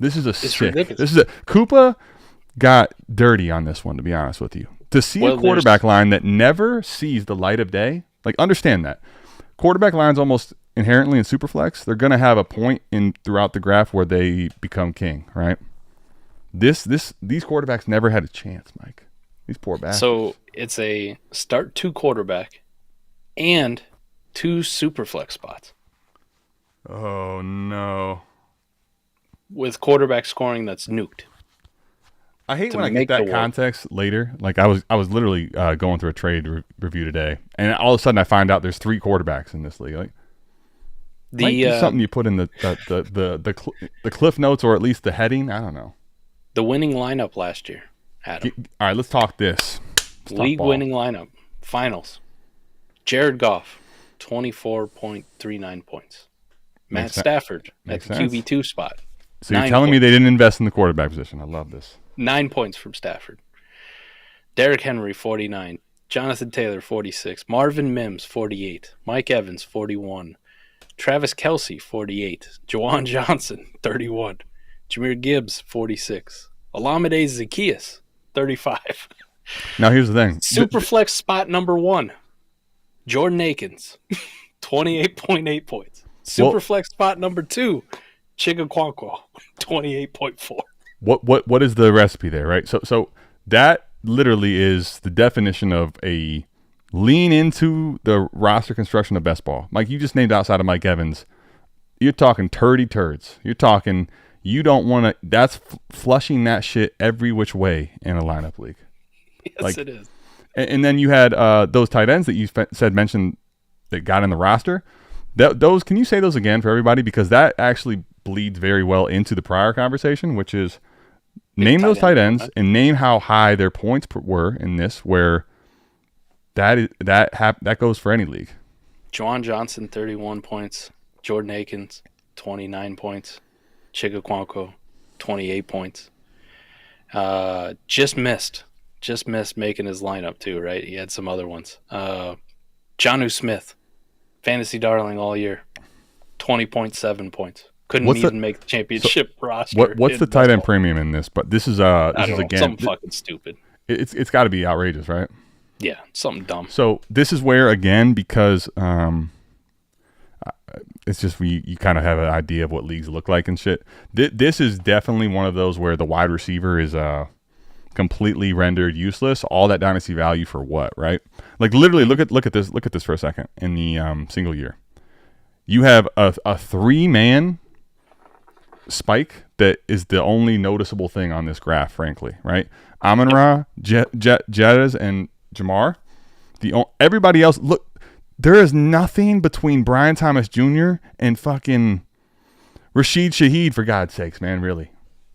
This is sick. Ridiculous. This is Koopa got dirty on this one, to be honest with you. To see a quarterback line that never sees the light of day, like understand that. Quarterback lines almost inherently in Superflex, they're going to have a point in throughout the graph where they become king, right? These quarterbacks never had a chance, Mike. These poor bastards. So it's a start 2 quarterback and 2 Superflex spots. Oh no! With quarterback scoring that's nuked. I hate when I get that context later. Like I was literally going through a trade review today, and all of a sudden I find out there's 3 quarterbacks in this league. Like, might be something you put in the cliff notes or at least the heading. I don't know. The winning lineup last year, Adam. All right, let's talk this. League winning lineup. Finals. Jared Goff, 24.39 points. Matt Stafford at the QB2 spot. So you're telling me they didn't invest in the quarterback position. I love this. 9 points from Stafford. Derrick Henry, 49. Jonathan Taylor, 46. Marvin Mims, 48. Mike Evans, 41. Travis Kelce, 48. Juwan Johnson, 31. Jahmyr Gibbs, 46. Olamide Zaccheaus, 35. Now here's the thing. Superflex spot number 1. Jordan Akins, 28.8 points. Superflex spot number 2. Chigaquanquo, 28.4. What is the recipe there, right? So that literally is the definition of a lean into the roster construction of best ball. Mike, you just named outside of Mike Evans. You're talking turds. You're talking you don't want to. That's flushing that shit every which way in a lineup league. Yes, it is. And then you had those tight ends that you mentioned that got in the roster. Those, can you say those again for everybody? Because that actually bleeds very well into the prior conversation, which is name those tight ends and name how high their points were in this, where that goes for any league. Juwan Johnson, 31 points. Jordan Akins, 29 points. Chigakwanko, 28 points. Just missed making his lineup too, right? He had some other ones. Jonnu Smith, fantasy darling all year, 20.7 points. Couldn't even make the championship roster. What's the tight end premium in this? But this is again something fucking stupid. It's got to be outrageous, right? Yeah, something dumb. So this is where, again, because it's just you kind of have an idea of what leagues look like and shit. This is definitely one of those where the wide receiver is completely rendered useless. All that dynasty value for what, right? Like literally, look at this for a second. In the single year, you have a 3-man spike that is the only noticeable thing on this graph, frankly, right? Amon-Ra, Jedez, and Jamar. Everybody else, look, there is nothing between Brian Thomas Jr. and fucking Rashid Shaheed, for God's sakes, man, really.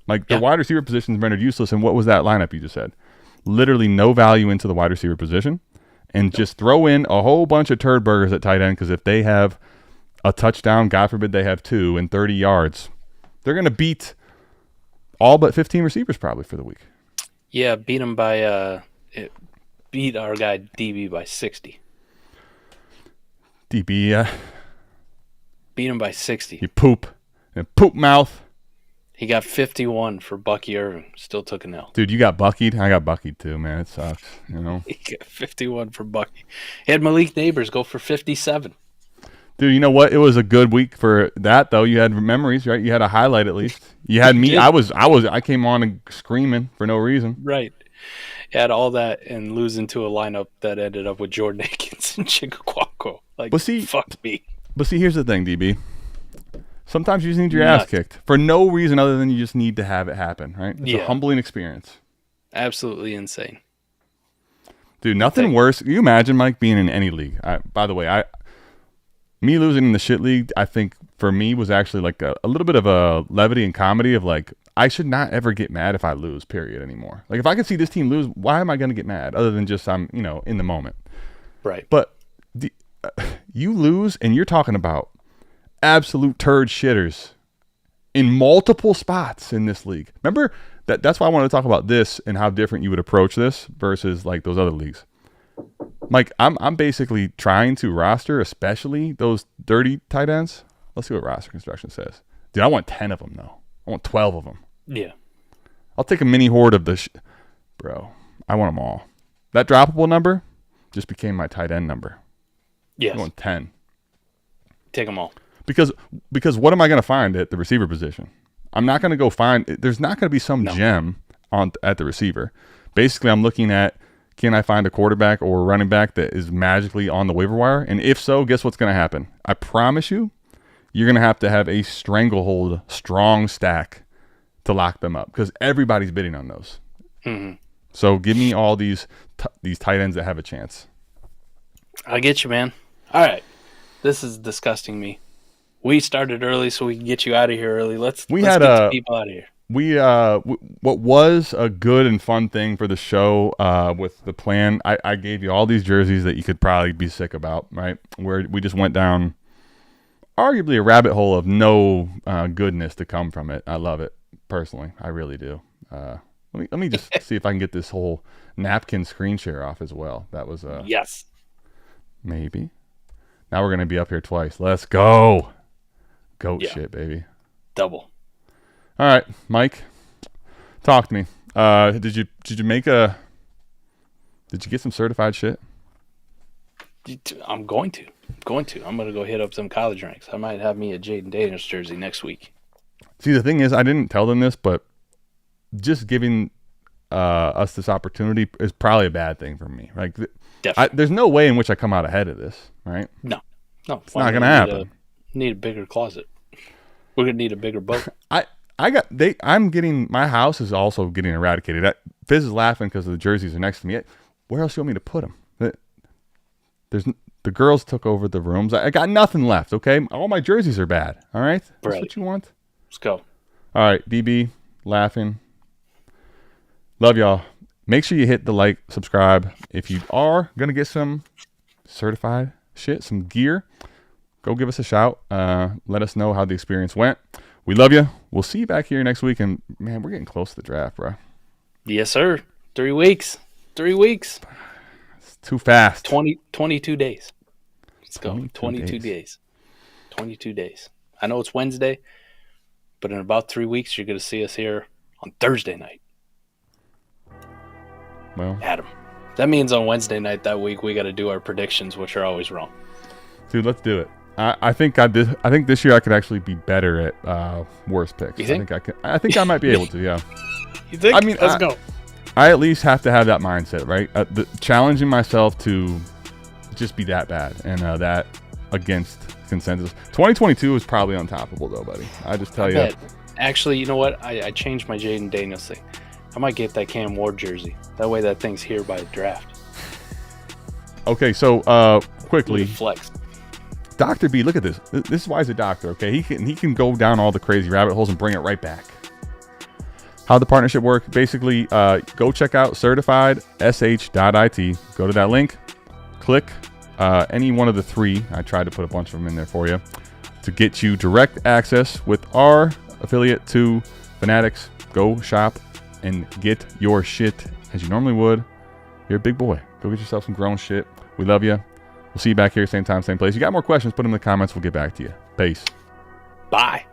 Like, the wide receiver position is rendered useless, and what was that lineup you just said? Literally no value into the wide receiver position, and just throw in a whole bunch of turd burgers at tight end, because if they have a touchdown, God forbid they have 2 and 30 yards, they're going to beat all but 15 receivers probably for the week. Yeah, beat him by beat our guy DB by 60. DB, beat him by 60. You poop mouth. He got 51 for Bucky Irving. Still took an L. Dude, you got buckied. I got buckied too, man. It sucks, you know. He got 51 for Bucky. He had Malik Neighbors go for 57. Dude, you know what? It was a good week for that, though. You had memories, right? You had a highlight at least. You had me. I came on and screaming for no reason. Right. You had all that and losing to a lineup that ended up with Jordan Akins and Chigakwanko. Like, fuck me. But see, here's the thing, DB. Sometimes you just need your ass kicked for no reason other than you just need to have it happen, right? It's a humbling experience. Absolutely insane. Dude, nothing worse. Can you imagine, Mike, being in any league? By the way, me losing in the shit league, I think for me was actually like a little bit of a levity and comedy of like, I should not ever get mad if I lose, period, anymore. Like if I can see this team lose, why am I going to get mad other than just I'm, in the moment. Right. But you lose and you're talking about absolute turd shitters in multiple spots in this league. Remember that's why I wanted to talk about this and how different you would approach this versus like those other leagues. Mike, I'm basically trying to roster, especially those dirty tight ends. Let's see what roster construction says. Dude, I want 10 of them, though. I want 12 of them. Yeah. I'll take a mini horde of the bro, I want them all. That droppable number just became my tight end number. Yes. I want 10. Take them all. Because what am I going to find at the receiver position? I'm not going to go find – there's not going to be some gem at the receiver. Basically, I'm looking at – can I find a quarterback or a running back that is magically on the waiver wire? And if so, guess what's going to happen? I promise you, you're going to have a stranglehold, strong stack to lock them up because everybody's bidding on those. Mm-hmm. So give me all these tight ends that have a chance. I get you, man. All right. This is disgusting me. We started early so we can get you out of here early. Let's get the people out of here. What was a good and fun thing for the show with the plan, I gave you all these jerseys that you could probably be sick about, right? Where we just went down arguably a rabbit hole of no goodness to come from it. I love it, personally. I really do. Let me just see if I can get this whole napkin screen share off as well. That was yes. Maybe. Now we're going to be up here twice. Let's go. Goat shit, baby. Double. All right, Mike, talk to me. Did you get some certified shit? I'm going to. I'm going to go hit up some college ranks. I might have me a Jaden Daniels jersey next week. See, the thing is, I didn't tell them this, but just giving us this opportunity is probably a bad thing for me. Like, there's no way in which I come out ahead of this, right? No, it's not gonna happen. Need a bigger closet. We're gonna need a bigger boat. I'm getting, my house is also getting eradicated. Fizz is laughing because the jerseys are next to me. Where else do you want me to put them? The girls took over the rooms. I got nothing left. Okay, all my jerseys are bad. All right, that's what you want. Let's go. All right, DB laughing. Love y'all. Make sure you hit the like, subscribe. If you are gonna get some certified shit, some gear, go give us a shout. Let us know how the experience went. We love you. We'll see you back here next week. And man, we're getting close to the draft, bro. Yes, sir. 3 weeks. 3 weeks. It's too fast. 22 days. Let's go. 22 days. 22 days. I know it's Wednesday, but in about 3 weeks, you're going to see us here on Thursday night. Well, Adam. That means on Wednesday night that week, we got to do our predictions, which are always wrong. Dude, let's do it. I think this year I could actually be better at worse picks. You think? I think I might be able to. Yeah. You think? I mean, let's go. I at least have to have that mindset, right? Challenging myself to just be that bad and that against consensus. 2022 is probably untoppable, though, buddy. I just tell you. Actually, you know what? I changed my Jaden Daniels thing. I might get that Cam Ward jersey. That way, that thing's here by the draft. Okay, so quickly, flex. Dr. B, look at this. This is why he's a doctor. Okay, he can go down all the crazy rabbit holes and bring it right back. How the partnership work? Basically, go check out certifiedsh.it. Go to that link, click any one of the 3. I tried to put a bunch of them in there for you to get you direct access with our affiliate to Fanatics. Go shop and get your shit as you normally would. You're a big boy. Go get yourself some grown shit. We love you. We'll see you back here, same time, same place. You got more questions, put them in the comments. We'll get back to you. Peace. Bye.